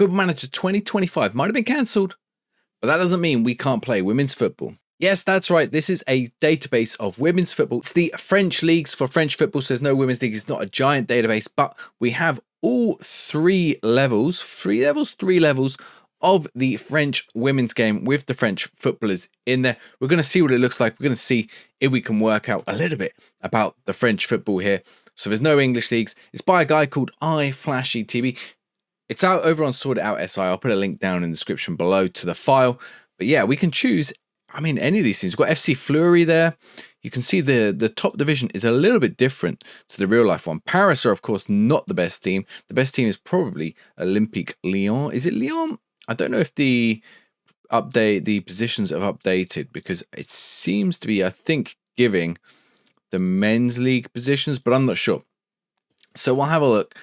Football Manager 2025 might have been cancelled, but that doesn't mean we can't play women's football. Yes, that's right. This is a database of women's football. It's the French leagues for French football, so there's no women's league. It's not a giant database, but we have all three levels of the French women's game with the French footballers in there. We're going to see what it looks like. We're going to see if we can work out a little bit about the French football here. So there's no English leagues. It's by a guy called iflashtb. It's out over on Sort It Out SI. I'll put a link down in the description below to the file. But yeah, we can choose, I mean, any of these things. We've got FC Flury there. You can see the top division is a little bit different to the real life one. Paris are, of course, not the best team. The best team is probably Olympique Lyon. Is it Lyon? I don't know if the positions have updated, because it seems to be, I think, giving the men's league positions, but I'm not sure. So we'll have a look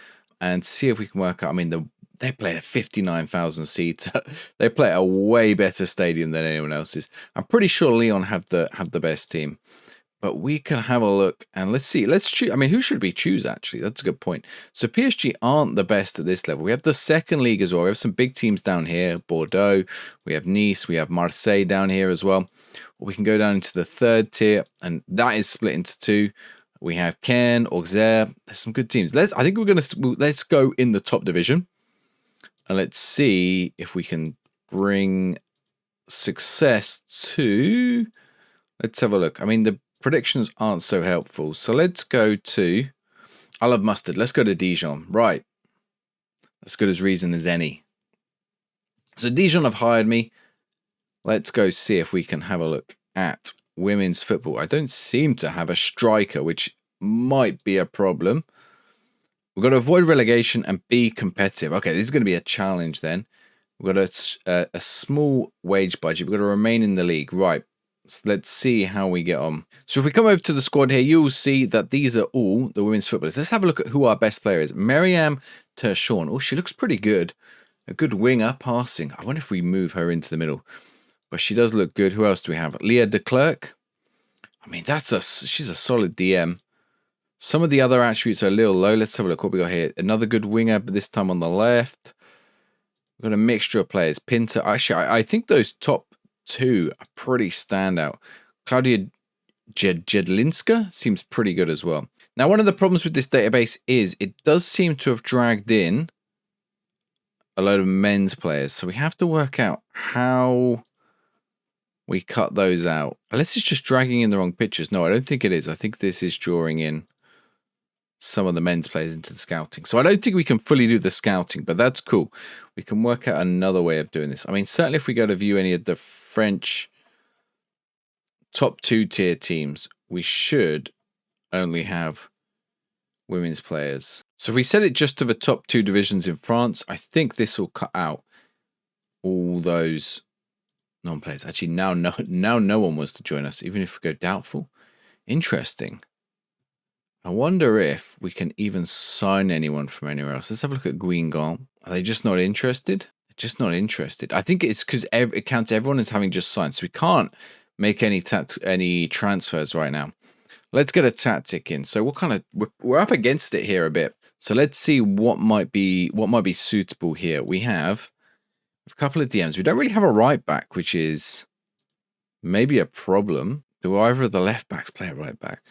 and see if we can work out. I mean, they play a 59,000 seats. They play a way better stadium than anyone else's. I'm pretty sure Lyon have the best team. But we can have a look and let's see. Let's choose. I mean, who should we choose, actually? That's a good point. So PSG aren't the best at this level. We have the second league as well. We have some big teams down here. Bordeaux. We have Nice. We have Marseille down here as well. We can go down into the third tier, and that is split into two. We have Caen, Auxerre. There's some good teams. Let's go in the top division. And let's see if we can bring success to... Let's have a look. I mean, the predictions aren't so helpful. So let's go to... I love mustard. Let's go to Dijon. Right. As good as reason as any. So Dijon have hired me. Let's go see if we can have a look at women's football. I don't seem to have a striker, which might be a problem. We've got to avoid relegation and be competitive. Okay, this is going to be a challenge then. We've got a small wage budget. We've got to remain in the league. Right. So let's see how we get on. So if we come over to the squad here, you'll see that these are all the women's footballers. Let's have a look at who our best player is. Mariam Tershorn. Oh, she looks pretty good. A good winger passing. I wonder if we move her into the middle. But she does look good. Who else do we have? Leah de Klerk. I mean, she's a solid DM. Some of the other attributes are a little low. Let's have a look what we got here. Another good winger, but this time on the left. We've got a mixture of players. Pinter. Actually, I think those top two are pretty standout. Claudia Jedlinska seems pretty good as well. Now, one of the problems with this database is it does seem to have dragged in a load of men's players. So we have to work out how we cut those out. Unless it's just dragging in the wrong pictures. No, I don't think it is. I think this is drawing in some of the men's players into the scouting. So I don't think we can fully do the scouting, but that's cool. We can work out another way of doing this. I mean, certainly if we go to view any of the French top 2-tier teams, we should only have women's players. So if we set it just to the top 2 divisions in France, I think this will cut out all those non-players. Actually, now no one wants to join us, even if we go doubtful. Interesting. I wonder if we can even sign anyone from anywhere else. Let's have a look at Guingamp. Are they just not interested? They're just not interested. I think it's because it counts everyone as having just signed, so we can't make any transfers right now. Let's get a tactic in. So we're up against it here a bit. So let's see what might be suitable here. We have a couple of DMs. We don't really have a right back, which is maybe a problem. Do either of the left backs play a right back?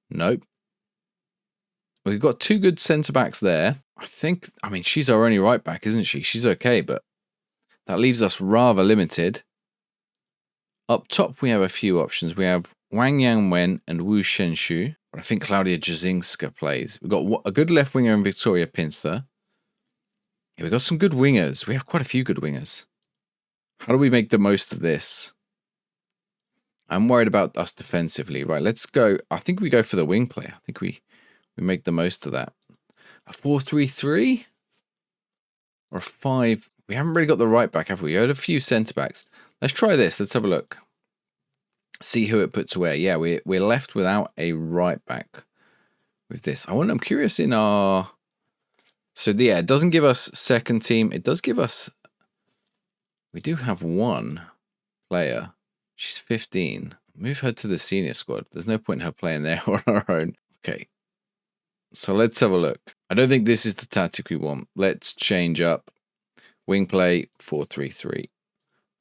Nope. We've got 2 good centre backs there. I mean, she's our only right back, isn't she? She's okay, but that leaves us rather limited. Up top, we have a few options. We have Wang Yang-wen and Wu Shenshu. I think Claudia Jazinska plays. We've got a good left winger in Victoria Pinther. Yeah, we've got some good wingers. We have quite a few good wingers. How do we make the most of this? I'm worried about us defensively. Right, let's go. I think we go for the wing play. I think we make the most of that. A 4-3-3? Or a 5? We haven't really got the right back, have we? We had a few centre backs. Let's try this. Let's have a look. See who it puts where. Yeah, we're left without a right back with this. I'm curious in our... So yeah, it doesn't give us second team. It does give us... We do have one player. She's 15. Move her to the senior squad. There's no point in her playing there on her own. Okay. So let's have a look. I don't think this is the tactic we want. Let's change up. Wing play 4-3-3.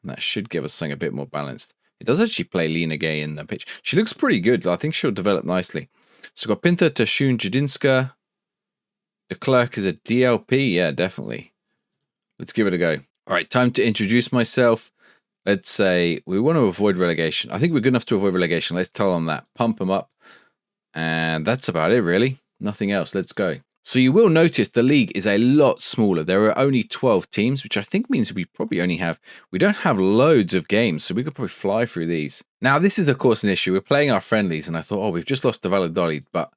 And that should give us something a bit more balanced. It does actually play Lena Gay in the pitch. She looks pretty good. I think she'll develop nicely. So we've got Pinther, Tashun, Jadinska. De Klerk is a DLP. Yeah, definitely. Let's give it a go. All right, time to introduce myself. Let's say we want to avoid relegation. I think we're good enough to avoid relegation. Let's tell them that. Pump them up. And that's about it, really. Nothing else. Let's go. So you will notice the league is a lot smaller. There are only 12 teams, which I think means we don't have loads of games, so we could probably fly through these. Now, this is, of course, an issue. We're playing our friendlies, and I thought, we've just lost to Valladolid. But,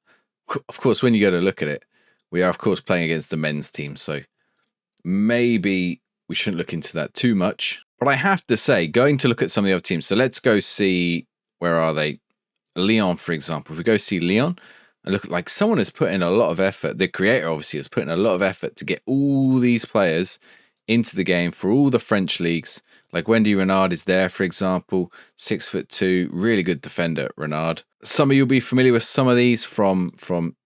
of course, when you go to look at it, we are, of course, playing against the men's team. So maybe we shouldn't look into that too much. But I have to say, going to look at some of the other teams. So let's go see, where are they? Lyon, for example. If we go see Lyon, and look, like someone has put in a lot of effort. The creator obviously has put in a lot of effort to get all these players into the game for all the French leagues. Like Wendy Renard is there, for example, 6'2", really good defender, Renard. Some of you will be familiar with some of these from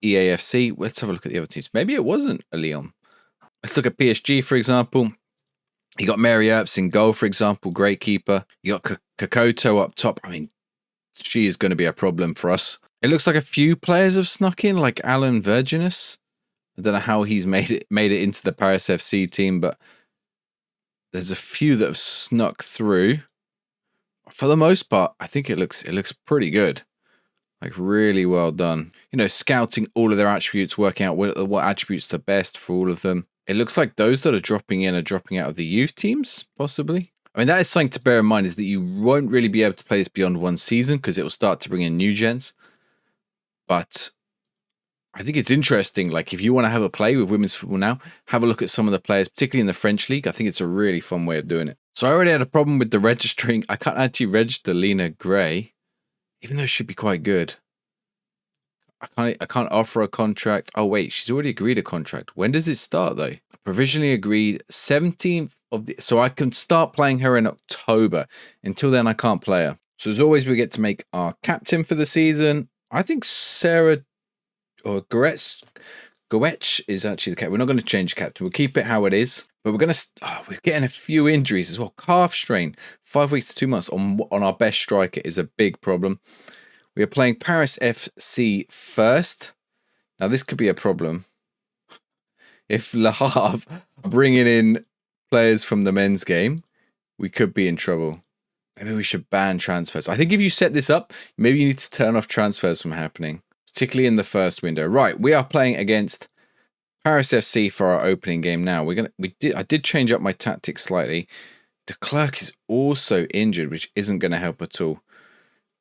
EAFC. Let's have a look at the other teams. Maybe it wasn't a Lyon. Let's look at PSG, for example. You got Mary Earps in goal, for example, great keeper. You got Kokoto up top. I mean, she is going to be a problem for us. It looks like a few players have snuck in, like Alan Virginus. I don't know how he's made it into the Paris FC team, but there's a few that have snuck through. For the most part, I think it looks pretty good. Like really well done. You know, scouting all of their attributes, working out what attributes are best for all of them. It looks like those that are dropping in are dropping out of the youth teams, possibly. I mean, that is something to bear in mind, is that you won't really be able to play this beyond one season because it will start to bring in new gens. But I think it's interesting. Like, if you want to have a play with women's football now, have a look at some of the players, particularly in the French league. I think it's a really fun way of doing it. So I already had a problem with the registering. I can't actually register Lena Gray, even though it should be quite good. I can't offer a contract. Oh, wait, she's already agreed a contract. When does it start, though? Provisionally agreed 17th of the... So I can start playing her in October. Until then, I can't play her. So as always, we get to make our captain for the season. I think Sarah or Goetsch is actually the captain. We're not going to change captain. We'll keep it how it is. But we're going to... we're getting a few injuries as well. Calf strain. 5 weeks to 2 months on our best striker is a big problem. We are playing Paris FC first. Now, this could be a problem. If Le Havre are bringing in players from the men's game, we could be in trouble. Maybe we should ban transfers. I think if you set this up, maybe you need to turn off transfers from happening, particularly in the first window. Right, we are playing against Paris FC for our opening game now. I did change up my tactics slightly. De Klerk is also injured, which isn't going to help at all.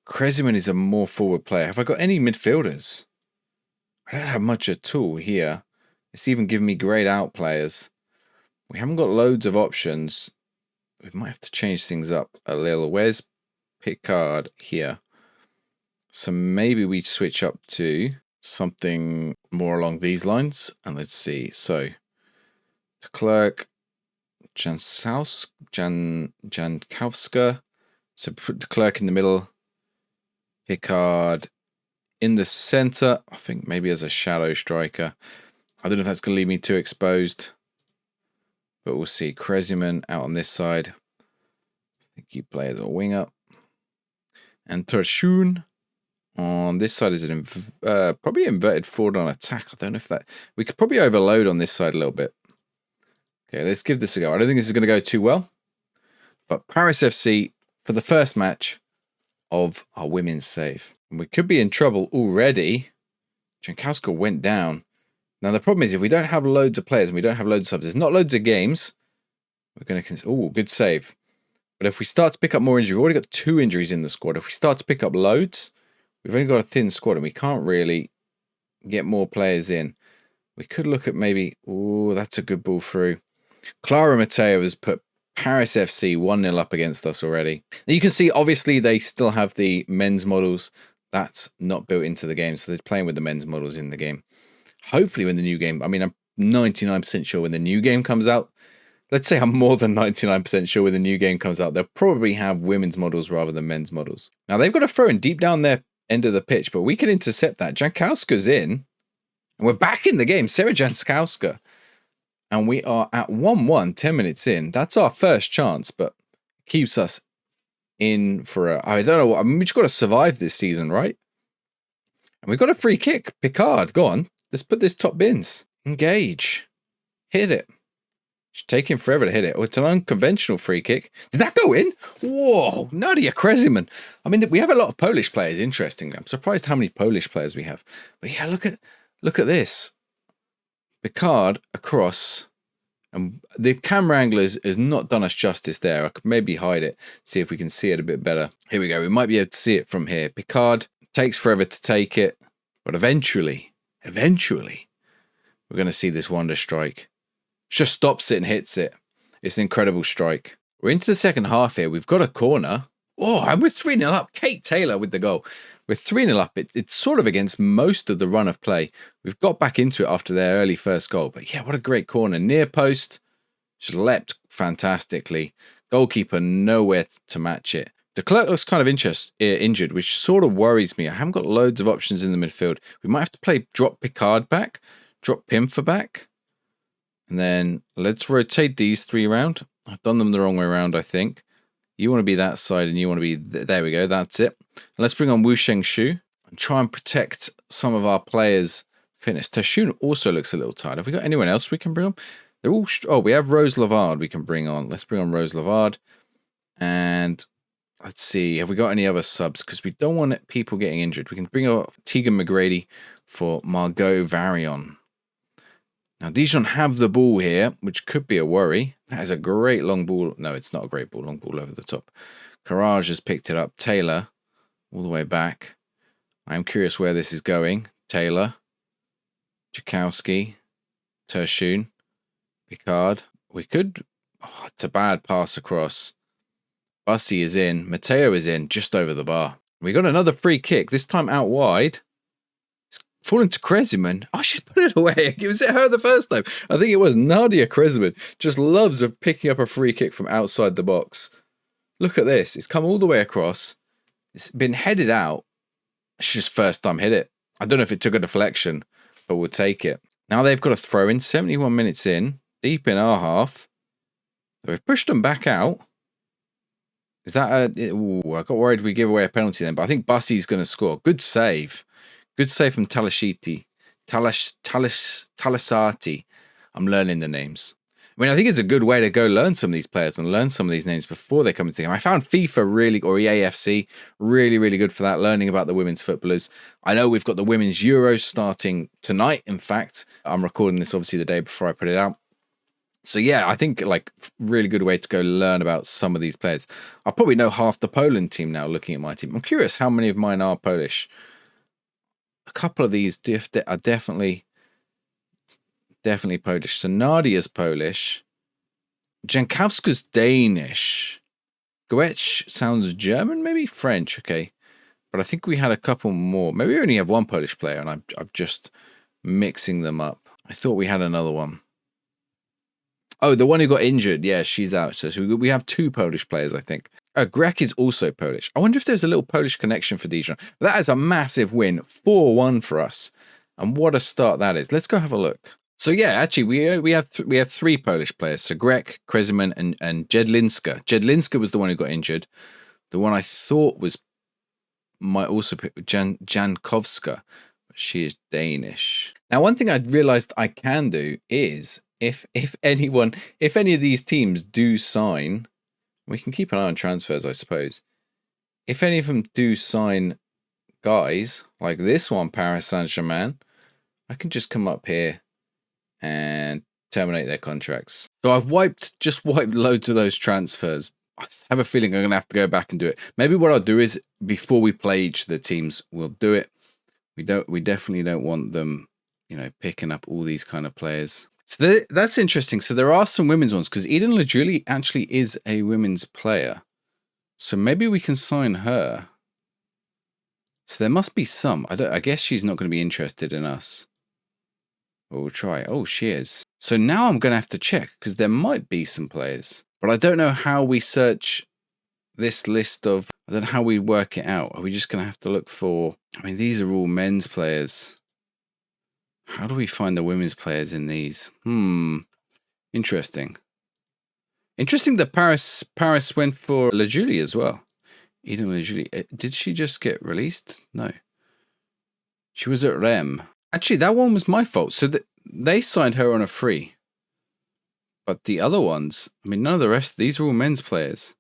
Kreziman is a more forward player. Have I got any midfielders? I don't have much at all here. It's even giving me grayed out players. We haven't got loads of options. We might have to change things up a little. Where's Picard? Here. So maybe we switch up to something more along these lines. And let's see. So, de Klerk, Jankowska. So put de Klerk in the middle. Picard in the center. I think maybe as a shadow striker. I don't know if that's going to leave me too exposed. But we'll see. Kreziman out on this side. I think you play as a winger. And Tershun on this side is an probably inverted forward on attack. I don't know if that... We could probably overload on this side a little bit. Okay, let's give this a go. I don't think this is going to go too well. But Paris FC for the first match of our women's save. And we could be in trouble already. Jankowska went down. Now, the problem is if we don't have loads of players and we don't have loads of subs, there's not loads of games, we're going to... Oh, good save. But if we start to pick up more injuries, we've already got 2 injuries in the squad. If we start to pick up loads, we've only got a thin squad and we can't really get more players in. We could look at maybe... Oh, that's a good ball through. Clara Mateo has put Paris FC 1-0 up against us already. Now you can see, obviously, they still have the men's models. That's not built into the game, so they're playing with the men's models in the game. Hopefully when the new game... I mean, I'm 99% sure when the new game comes out. Let's say I'm more than 99% sure when the new game comes out, they'll probably have women's models rather than men's models. Now, they've got a throw in deep down their end of the pitch, but we can intercept that. Jankowska's in, and we're back in the game. Sarah Jankowska. And we are at 1-1, 10 minutes in. That's our first chance, but keeps us in for I don't know. I mean, we just got to survive this season, right? And we got a free kick. Picard, go on. Let's put this top bins. Engage. Hit it. It's taking forever to hit it. Oh, it's an unconventional free kick. Did that go in? Whoa, Nadia Kreziman. I mean, we have a lot of Polish players, interestingly. I'm surprised how many Polish players we have. But yeah, look at this. Picard across. And the camera angle has not done us justice there. I could maybe hide it, see if we can see it a bit better. Here we go. We might be able to see it from here. Picard takes forever to take it. But eventually, we're going to see this wonder strike. Just stops it and hits it. It's an incredible strike. We're into the second half here. We've got a corner. Oh, and we're 3-0 up. Kate Taylor with the goal. We're 3-0 up. It's sort of against most of the run of play. We've got back into it after their early first goal. But yeah, what a great corner. Near post. Just leapt fantastically. Goalkeeper nowhere to match it. De Klerk looks kind of injured, which sort of worries me. I haven't got loads of options in the midfield. We might have to play drop Picard back. Drop Pimfer back. And then let's rotate these three around. I've done them the wrong way around, I think. You want to be that side and you want to be... There we go, that's it. And let's bring on Wu Shengshu and try and protect some of our players' fitness. Tershun also looks a little tired. Have we got anyone else we can bring on? They're all... Oh, we have Rose Lavard we can bring on. Let's bring on Rose Lavard. And let's see. Have we got any other subs? Because we don't want people getting injured. We can bring on Tegan McGrady for Margot Varion. Now, Dijon have the ball here, which could be a worry. That is a great long ball. No, it's not a great ball. Long ball over the top. Courage has picked it up. Taylor, all the way back. I'm curious where this is going. Taylor, Jakowski, Tershun, Picard. We could... Oh, it's a bad pass across. Bussy is in. Matteo is in, just over the bar. We got another free kick, this time out wide. Fallen to Kreziman. Oh, she put it away. Was it her the first time? I think it was. Nadia Kreziman just loves of picking up a free kick from outside the box. Look at this. It's come all the way across. It's been headed out. She just first time hit it. I don't know if it took a deflection, but we'll take it. Now they've got a throw in. 71 minutes in. Deep in our half. We've pushed them back out. Is that a... Ooh, I got worried we give away a penalty then, but I think Bussy's going to score. Good save. Good save from Talashiti. Talasati. I'm learning the names. I mean, I think it's a good way to go learn some of these players and learn some of these names before they come into the game. I found FIFA really, or EAFC, really, really good for that, learning about the women's footballers. I know we've got the Women's Euros starting tonight, in fact. I'm recording this, obviously, the day before I put it out. So, yeah, I think, like, really good way to go learn about some of these players. I probably know half the Poland team now, looking at my team. I'm curious how many of mine are Polish. A couple of these are definitely Polish. So Nadia's Polish. Jankowska's Danish. Goetsch sounds German, maybe French. Okay, but I think we had a couple more. Maybe we only have one Polish player, and I'm just mixing them up. I thought we had another one. Oh, the one who got injured. Yeah, she's out. So we have two Polish players, I think. Grek is also Polish. I wonder if there's a little Polish connection for Dijon. That is a massive win. 4-1 for us. And what a start that is. Let's go have a look. So yeah, actually, we have three Polish players. So Grek, Kreziman, and Jedlinska. Jedlinska was the one who got injured. The one I thought might also pick Jankowska. But she is Danish. Now, one thing I realized I can do is if any of these teams do sign... We can keep an eye on transfers, I suppose. If any of them do sign guys, like this one, Paris Saint-Germain, I can just come up here and terminate their contracts. So I've just wiped loads of those transfers. I have a feeling I'm going to have to go back and do it. Maybe what I'll do is, before we play each of the teams, we'll do it. We definitely don't want them, picking up all these kind of players. So that's interesting. So there are some women's ones, because Eden Lajuli actually is a women's player. So maybe we can sign her. So there must be some. I guess she's not going to be interested in us. But we'll try. Oh, she is. So now I'm going to have to check, because there might be some players. But I don't know how we search this list of... I don't know how we work it out. Are we just going to have to look for... I mean, these are all men's players. How do we find the women's players in these? Interesting. Interesting that Paris went for La Julie as well. Eden La Julie. Did she just get released? No. She was at Rem. Actually, that one was my fault. So they signed her on a free. But the other ones, I mean, none of the rest, these are all men's players.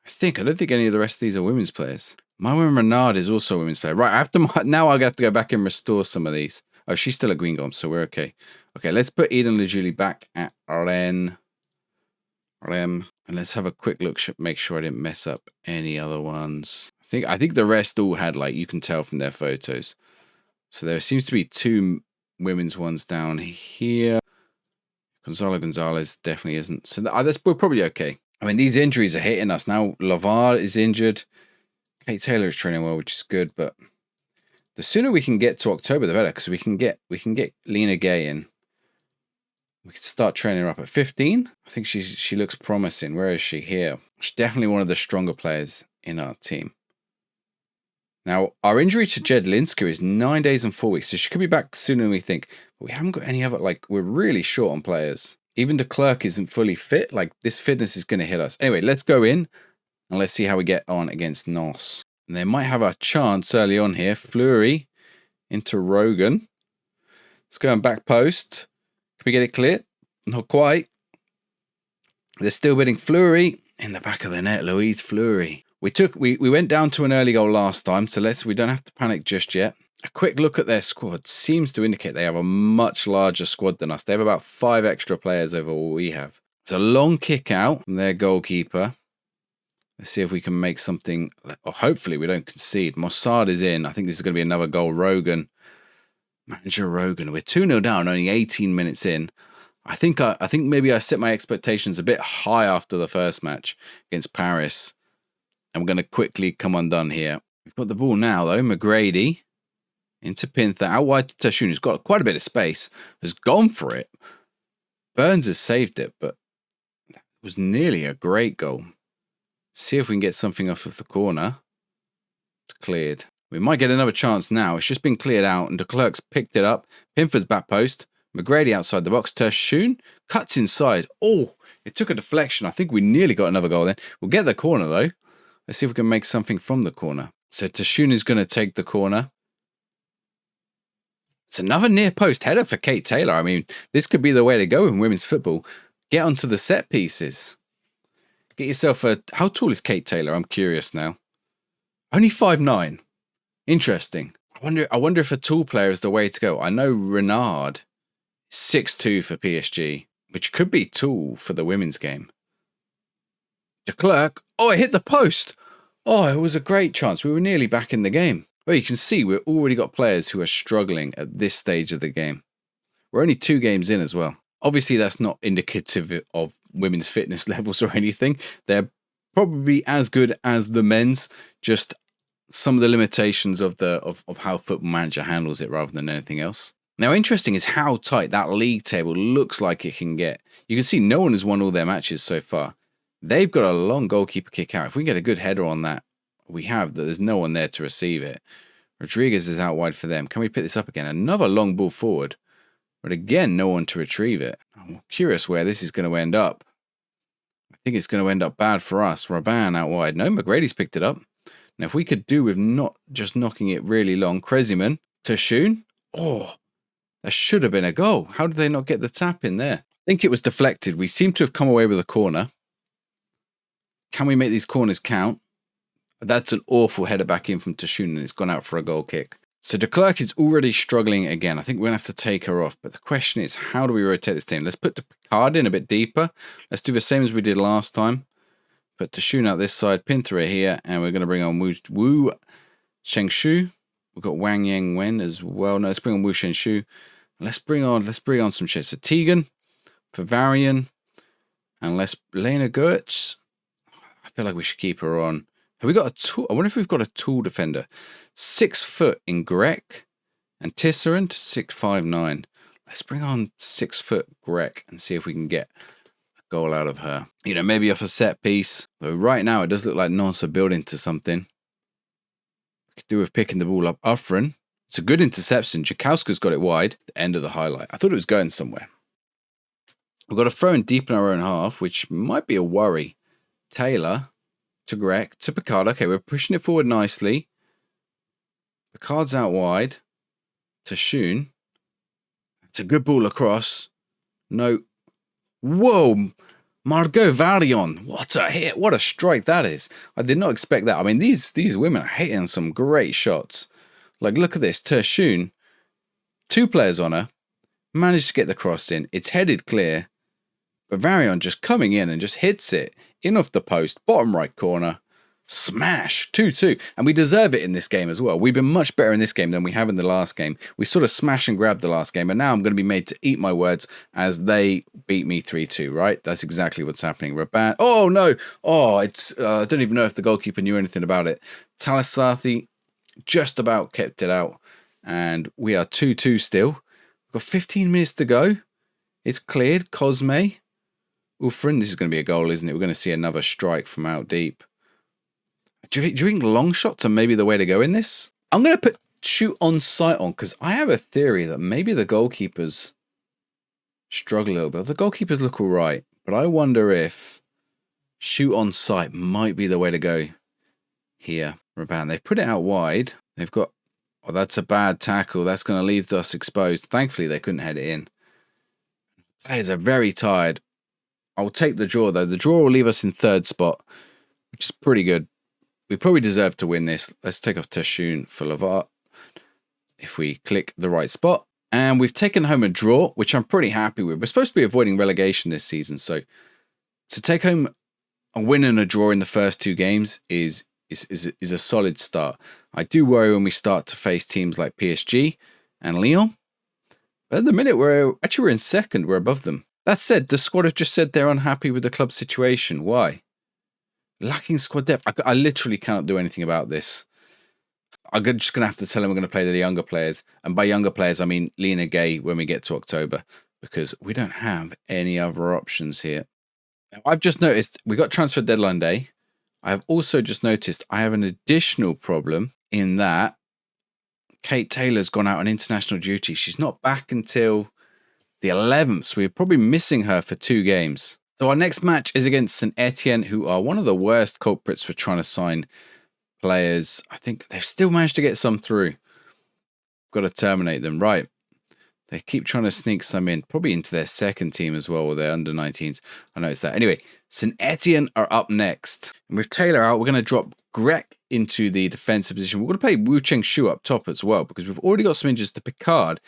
I don't think any of the rest of these are women's players. My woman Renard is also a women's player. Right, now I have to go back and restore some of these. Oh, she's still at Guingamp, so we're okay. Okay, let's put Eden La Julie back at Rem. And let's have a quick look, make sure I didn't mess up any other ones. I think the rest all had, like, you can tell from their photos. So there seems to be 2 women's ones down here. Gonzalez definitely isn't. So we're probably okay. I mean, these injuries are hitting us now. Lavar is injured. Kate Taylor is training well, which is good. But the sooner we can get to October, the better, because we can get Lena Gay in. We can start training her up at 15. I think she looks promising. Where is she? Here. She's definitely one of the stronger players in our team. Now, our injury to Jedlinska is 9 days and 4 weeks, so she could be back sooner than we think. But we haven't got any other, like, we're really short on players. Even de Klerk isn't fully fit. Like, this fitness is going to hit us. Anyway, let's go in, and let's see how we get on against Nos. And they might have a chance early on here. Flury into Rogan. Let's go on back post. Can we get it clear? Not quite. They're still bidding Flury in the back of the net. Louise Flury. We went down to an early goal last time, so we don't have to panic just yet. A quick look at their squad seems to indicate they have a much larger squad than us. They have about 5 extra players over what we have. It's a long kick out from their goalkeeper. Let's see if we can make something, or hopefully we don't concede. Mossad is in. I think this is going to be another goal. Rogan. Manager Rogan. We're 2-0 down, only 18 minutes in. I think maybe I set my expectations a bit high after the first match against Paris. And we're going to quickly come undone here. We've got the ball now, though. McGrady into Pinther. Out wide to Tashun, who's got quite a bit of space, has gone for it. Burns has saved it, but that was nearly a great goal. See if we can get something off of the corner. It's cleared. We might get another chance now. It's just been cleared out, and de Klerk's picked it up. Pinford's back post. McGrady outside the box. Tershun cuts inside. Oh, it took a deflection. I think we nearly got another goal then. We'll get the corner, though. Let's see if we can make something from the corner. So Tashun is going to take the corner. It's another near post header for Kate Taylor. I mean, this could be the way to go in women's football. Get onto the set pieces. Get yourself a... How tall is Kate Taylor? I'm curious now. Only 5'9". Interesting. I wonder if a tall player is the way to go. I know Renard, 6'2" for PSG, which could be tall for the women's game. De Klerk. Oh, it hit the post. Oh, it was a great chance. We were nearly back in the game. Well, you can see we've already got players who are struggling at this stage of the game. We're only 2 games in as well. Obviously, that's not indicative of women's fitness levels or anything. They're probably as good as the men's, just some of the limitations of how Football Manager handles it rather than anything else. Now, interesting is how tight that league table looks like it can get. You can see no one has won all their matches so far. They've got a long goalkeeper kick out. If we can get a good header on that, we have that. There's no one there to receive it. Rodriguez is out wide for them. Can we pick this up again? Another long ball forward. But again, no one to retrieve it. I'm curious where this is going to end up. I think it's going to end up bad for us. Raban out wide. No, McGrady's picked it up. Now, if we could do with not just knocking it really long. Kreziman. Tashun. Oh, that should have been a goal. How did they not get the tap in there? I think it was deflected. We seem to have come away with a corner. Can we make these corners count? That's an awful header back in from Tashun, and it's gone out for a goal kick. So de Klerk is already struggling again. I think we're going to have to take her off. But the question is, how do we rotate this team? Let's put the Picard in a bit deeper. Let's do the same as we did last time. Put Tashun out this side, Pinthra here, and we're going to bring on Wu Shengshu. We've got Wang Yang Wen as well. No, let's bring on Wu Shengshu. Let's bring on some shit. So Tegan, Favarian, and Lena Gertz. I feel like we should keep her on. Have we got a tool? I wonder if we've got a tall defender. 6 foot in Grek and Tisserand, 6'5'9". Let's bring on 6 foot Grek and see if we can get a goal out of her. You know, maybe off a set piece. Though right now it does look like Nons are building to something. We could do with picking the ball up. Uffren. It's a good interception. Jakowska's got it wide. The end of the highlight. I thought it was going somewhere. We've got a throw in deep in our own half, which might be a worry. Taylor to Greg to Picard. Okay, we're pushing it forward nicely. Picard's out wide to Shoon. It's a good ball across. No. Whoa! Margot Varion. What a hit. What a strike that is. I did not expect that. I mean, these women are hitting some great shots. Like, look at this. Tershun. 2 players on her. Managed to get the cross in. It's headed clear. But Varion just coming in and just hits it. In off the post. Bottom right corner. Smash. 2-2. And we deserve it in this game as well. We've been much better in this game than we have in the last game. We sort of smash and grab the last game. And now I'm going to be made to eat my words as they beat me 3-2, right? That's exactly what's happening. Rabat. Oh, no. Oh, it's. I don't even know if the goalkeeper knew anything about it. Talasathi just about kept it out. And we are 2-2 still. We've got 15 minutes to go. It's cleared. Cosme. Ufrin. This is going to be a goal, isn't it? We're going to see another strike from out deep. Do you think long shots are maybe the way to go in this? I'm going to put shoot on sight on because I have a theory that maybe the goalkeepers struggle a little bit. The goalkeepers look all right, but I wonder if shoot on sight might be the way to go here. Raban, they've put it out wide. They've got, oh, that's a bad tackle. That's going to leave us exposed. Thankfully, they couldn't head it in. Players are very tired. I'll take the draw, though. The draw will leave us in 3rd spot, which is pretty good. We probably deserve to win this. Let's take off Tershun for Lavat. If we click the right spot. And we've taken home a draw, which I'm pretty happy with. We're supposed to be avoiding relegation this season. So to take home a win and a draw in the first 2 games is a solid start. I do worry when we start to face teams like PSG and Lyon. But at the minute, we're in 2nd. We're above them. That said, the squad have just said they're unhappy with the club situation. Why? Lacking squad depth. I literally cannot do anything about this. I'm just going to have to tell them we're going to play the younger players. And by younger players, I mean Lena Gay when we get to October. Because we don't have any other options here. Now, I've just noticed we got transfer deadline day. I have also just noticed I have an additional problem in that Kate Taylor's gone out on international duty. She's not back until the 11th. So we're probably missing her for 2 games. So our next match is against Saint-etienne, who are one of the worst culprits for trying to sign players. I think they've still managed to get some through. Got to terminate them. Right. They keep trying to sneak some in, probably into their 2nd team as well, or their under-19s. I noticed that. Anyway, Saint-etienne are up next. And with Taylor out, we're going to drop Grek into the defensive position. We're going to play Wu Cheng Shu up top as well, because we've already got some injuries to Picard.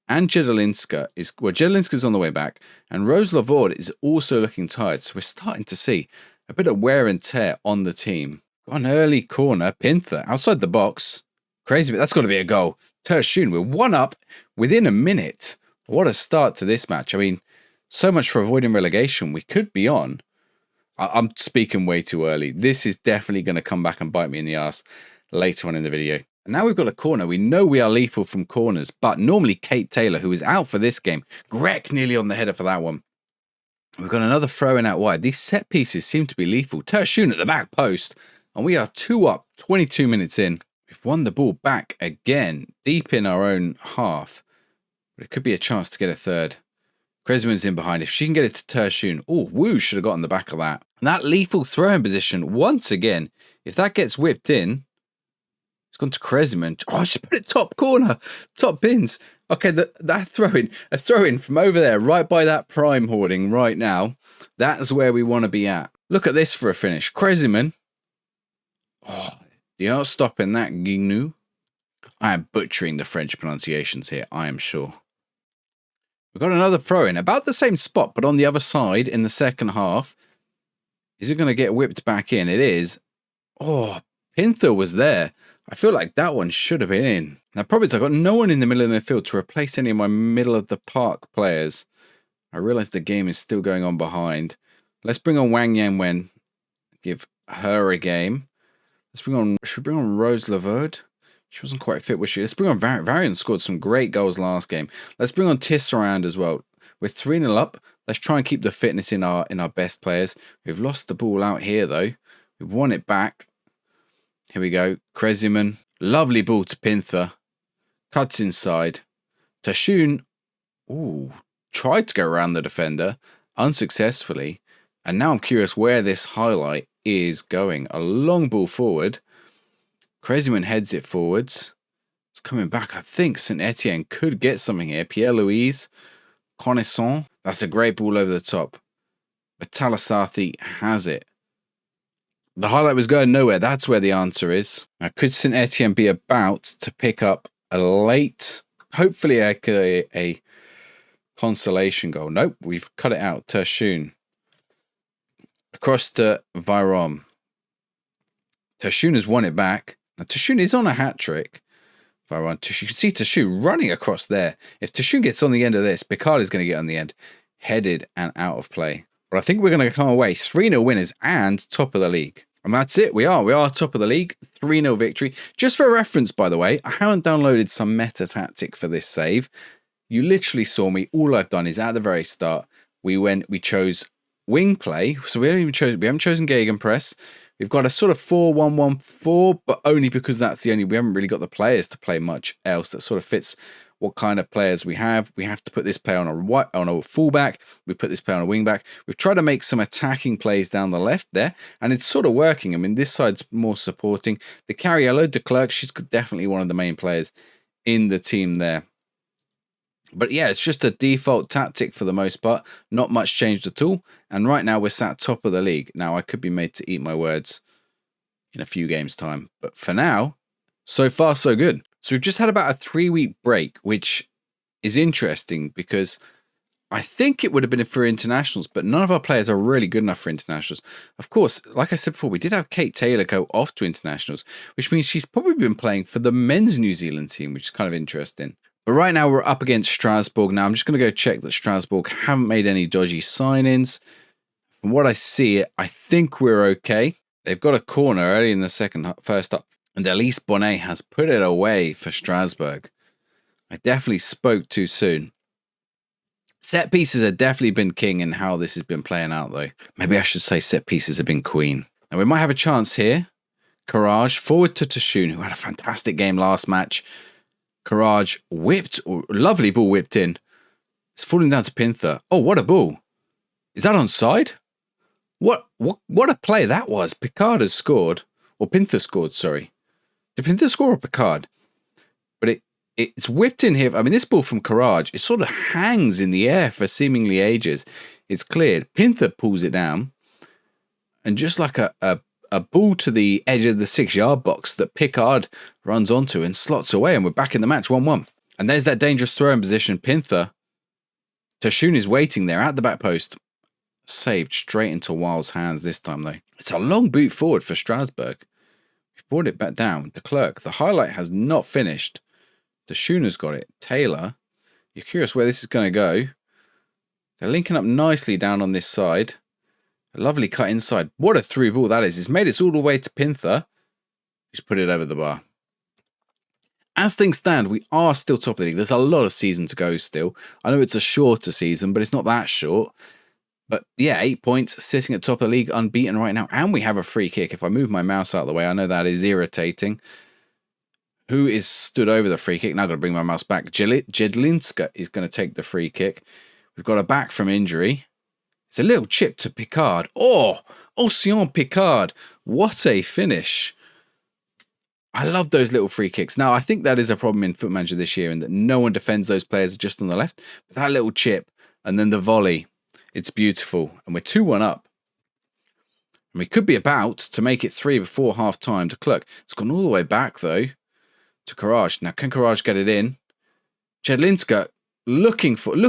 And Jedelinska is on the way back, and Rose Lavorde is also looking tired. So we're starting to see a bit of wear and tear on the team. Got an early corner, Pinther outside the box. Crazy, but that's got to be a goal. Tershun, we're 1 up within a minute. What a start to this match. I mean, so much for avoiding relegation. We could be on. I'm speaking way too early. This is definitely going to come back and bite me in the ass later on in the video. And now we've got a corner. We know we are lethal from corners, but normally Kate Taylor, who is out for this game, Greg nearly on the header for that one. We've got another throw in out wide. These set pieces seem to be lethal. Tershun at the back post, and we are 2 up, 22 minutes in. We've won the ball back again, deep in our own half. But it could be a chance to get a 3rd. Kresman's in behind. If she can get it to Tershun, oh, Wu should have got on the back of that. And that lethal throw-in position, once again, if that gets whipped in, it's gone to Kresman. Oh, she put it top corner, top pins. Okay, that throw-in from over there, right by that prime hoarding right now, that's where we want to be at. Look at this for a finish. Kresman. Oh, you're not stopping that, Guingamp. I am butchering the French pronunciations here, I am sure. We've got another throw-in, about the same spot, but on the other side in the 2nd half. Is it going to get whipped back in? It is. Oh, Pinther was there. I feel like that one should have been in. Now, problem is I've got no one in the middle of the midfield to replace any of my middle of the park players. I realise the game is still going on behind. Let's bring on Wang Yanwen. Give her a game. Should we bring on Rose Laverde? She wasn't quite fit, was she? Let's bring on Varian. Varian scored some great goals last game. Let's bring on Tisserand as well. We're 3-0 up. Let's try and keep the fitness in our best players. We've lost the ball out here, though. We've won it back. Here we go. Kresman. Lovely ball to Pinther. Cuts inside. Tershun. Ooh. Tried to go around the defender. unsuccessfully. And now I'm curious where this highlight is going. A long ball forward. Crazyman heads it forwards. It's coming back. I think Saint-Etienne could get something here. Pierre-Louise, Connaissant. That's a great ball over the top. But Talasathi has it. The highlight was going nowhere. That's where the answer is. Now, could Saint-Etienne be about to pick up a late, hopefully a consolation goal? Nope, we've cut it out. Tershun. Across to Virom. Tershun has won it back. Now, Tershun is on a hat-trick. Virom, you can see Tershun running across there. If Tershun gets on the end of this, Picard is going to get on the end. Headed and out of play. But I think we're going to come away 3-0 winners and top of the league. And that's it. We are top of the league. 3-0 victory. Just for reference, by the way, I haven't downloaded some meta tactic for this save. You literally saw me. All I've done is at the very start, we chose wing play. So we haven't chosen gegenpress. We've got a sort of 4-1-1-4, but only because we haven't really got the players to play much else that sort of fits what kind of players we have. We have to put this player on a fullback. We put this player on a wing back. We've tried to make some attacking plays down the left there, and it's sort of working. I mean, this side's more supporting. The Cariello, de Klerk, she's definitely one of the main players in the team there. But yeah, it's just a default tactic for the most part. Not much changed at all. And right now we're sat top of the league. Now I could be made to eat my words in a few games' time. But for now, so far so good. So we've just had about a 3-week break, which is interesting because I think it would have been for internationals, but none of our players are really good enough for internationals. Of course, like I said before, we did have Kate Taylor go off to internationals, which means she's probably been playing for the men's New Zealand team, which is kind of interesting. But right now we're up against Strasbourg. Now I'm just going to go check that Strasbourg haven't made any dodgy sign-ins. From what I see, I think we're okay. They've got a corner early in the first up. And Elise Bonnet has put it away for Strasbourg. I definitely spoke too soon. Set pieces have definitely been king in how this has been playing out, though. Maybe I should say set pieces have been queen. Now we might have a chance here. Courage forward to Tashun, who had a fantastic game last match. Courage whipped, lovely ball whipped in. It's falling down to Pinther. Oh, what a ball. Is that onside? What a play that was. Picard has scored. Or Pinther scored, sorry. Did Pinther score or Picard? But it's whipped in here. I mean, this ball from Courage, it sort of hangs in the air for seemingly ages. It's cleared. Pinther pulls it down. And just like a ball to the edge of the 6-yard box that Picard runs onto and slots away, and we're back in the match 1-1. And there's that dangerous throw in position. Pinther. Tashun is waiting there at the back post. Saved straight into Wild's hands this time, though. It's a long boot forward for Strasbourg. We've brought it back down. De Klerk. The highlight has not finished. Tashun has got it. Taylor. You're curious where this is going to go. They're linking up nicely down on this side. A lovely cut inside. What a through ball that is. It's made it all the way to Pinther. He's put it over the bar. As things stand, we are still top of the league. There's a lot of season to go still. I know it's a shorter season, but it's not that short. But yeah, 8 points, sitting at top of the league, unbeaten right now. And we have a free kick. If I move my mouse out of the way, I know that is irritating. Who is stood over the free kick? Now I've got to bring my mouse back. Jedlinska is going to take the free kick. We've got a back from injury. It's a little chip to Picard. Oh, Océan Picard. What a finish. I love those little free kicks. Now, I think that is a problem in Foot Manager this year, in that no one defends those players just on the left. But that little chip and then the volley, it's beautiful. And we're 2-1 up. And we could be about to make it 3 before half time to Cluck. It's gone all the way back, though, to Courage. Now, can Courage get it in? Jedlinska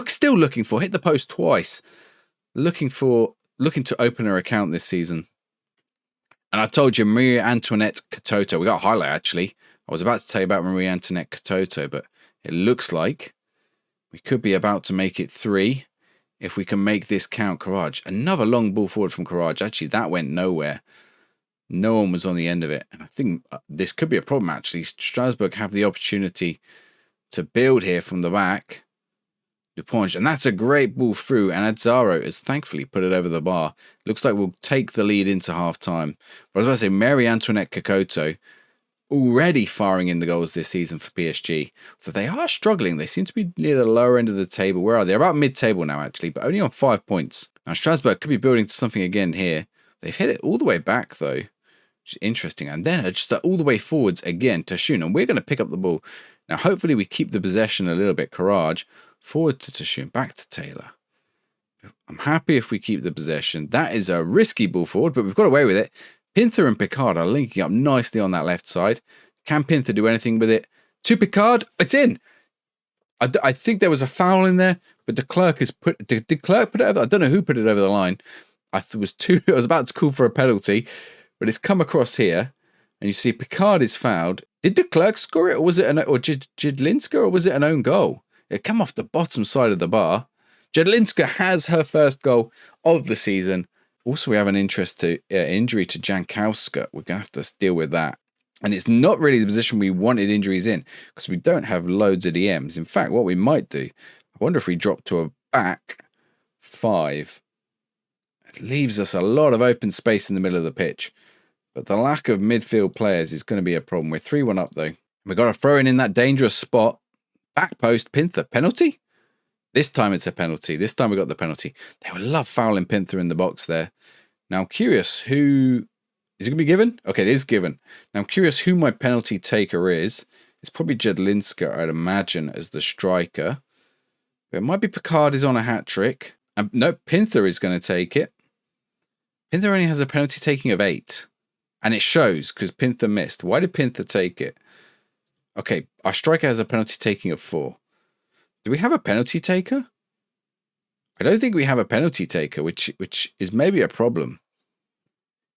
still looking for, hit the post twice. Looking to open her account this season. And I told you, Maria Antoinette Katoto. We got a highlight, actually. I was about to tell you about Maria Antoinette Katoto, but it looks like we could be about to make it 3 if we can make this count. Courage. Another long ball forward from Courage. Actually, that went nowhere. No one was on the end of it. And I think this could be a problem, actually. Strasbourg have the opportunity to build here from the back. Duponge, and that's a great ball through, and Azzaro has thankfully put it over the bar. Looks like we'll take the lead into half time. But I was about to say, Mary Antoinette Kokoto. already firing in the goals this season for PSG. So they are struggling. They seem to be near the lower end of the table. Where are they? They're about mid-table now, actually, but only on 5 points. Now, Strasbourg could be building to something again here. They've hit it all the way back, though, which is interesting. And then just all the way forwards again to Shun. And we're going to pick up the ball. Now, hopefully we keep the possession a little bit. Courage. Forward to Tashun. Back to Taylor. I'm happy if we keep the possession. That is a risky ball forward, but we've got away with it. Pinther and Picard are linking up nicely on that left side. Can Pinther do anything with it? To Picard, it's in. I think there was a foul in there, but de Klerk put it over. I don't know who put it over the line. I was about to call for a penalty, but it's come across here, and you see Picard is fouled. Did de Klerk score it, or was it Jedlinska, or was it an own goal? It came off the bottom side of the bar. Jedlinska has her first goal of the season. Also, we have an injury to Jankowska. We're going to have to deal with that. And it's not really the position we wanted injuries in because we don't have loads of DMs. In fact, what we might do, I wonder if we drop to a back 5. It leaves us a lot of open space in the middle of the pitch. But the lack of midfield players is going to be a problem. We're 3-1 up, though. We've got to throw in that dangerous spot. Back post, Pinther. Penalty? This time it's a penalty. This time we got the penalty. They would love fouling Pinther in the box there. Now I'm curious who... Is it going to be given? Okay, it is given. Now I'm curious who my penalty taker is. It's probably Jedlinska, I'd imagine, as the striker. But it might be Picard is on a hat-trick. No, Pinther is going to take it. Pinther only has a penalty taking of 8. And it shows because Pinther missed. Why did Pinther take it? Okay, our striker has a penalty taking of 4. Do we have a penalty taker? I don't think we have a penalty taker, which is maybe a problem.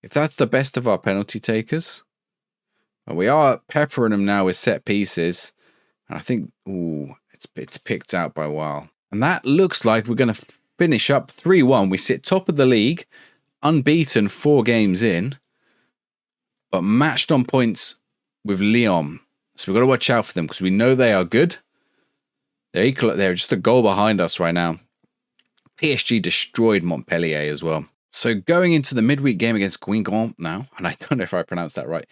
If that's the best of our penalty takers, well, we are peppering them now with set pieces. And I think, it's picked out by Weil. And that looks like we're going to finish up 3-1. We sit top of the league, unbeaten 4 games in, but matched on points with Lyon. So we've got to watch out for them because we know they are good. They're equal. They're just a goal behind us right now. PSG destroyed Montpellier as well. So going into the midweek game against Guingamp now, and I don't know if I pronounced that right,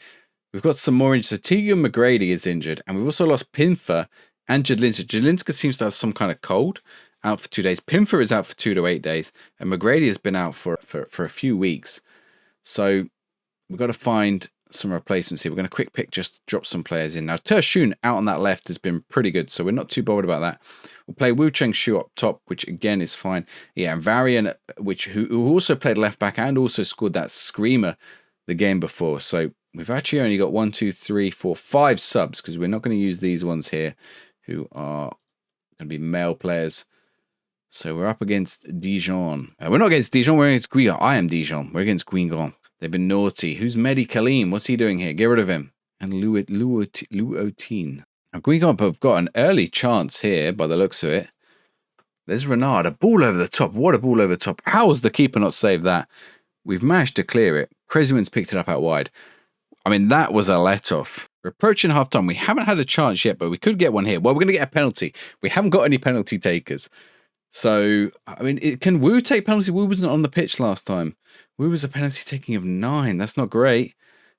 we've got some more injuries. So Tegan McGrady is injured, and we've also lost Pinther and Jedlinska. Jedlinska seems to have some kind of cold, out for 2 days. Pinther is out for 2 to 8 days, and McGrady has been out for a few weeks. So we've got to find some replacements here. We're going to quick pick, just drop some players in. Now, Tershun out on that left has been pretty good, so we're not too bothered about that. We'll play Wu Cheng Shu up top, which again is fine. Yeah, and Varian, who also played left back and also scored that screamer the game before. So we've actually only got 1, 2, 3, 4, 5 subs because we're not going to use these ones here who are going to be male players. So we're up against Dijon. We're not against Dijon, we're against Guingamp. I am Dijon. We're against Guingamp. They've been naughty. Who's Mehdi Kalim? What's he doing here? Get rid of him. And Luotin. Now, Guingamp have got an early chance here by the looks of it. There's Renard. A ball over the top. What a ball over the top. How has the keeper not saved that? We've managed to clear it. Kreziman's picked it up out wide. I mean, that was a let-off. We're approaching half-time. We haven't had a chance yet, but we could get one here. Well, we're going to get a penalty. We haven't got any penalty takers. So, I mean, can Wu take penalty? Wu wasn't on the pitch last time. Wu was a penalty taking of 9. That's not great.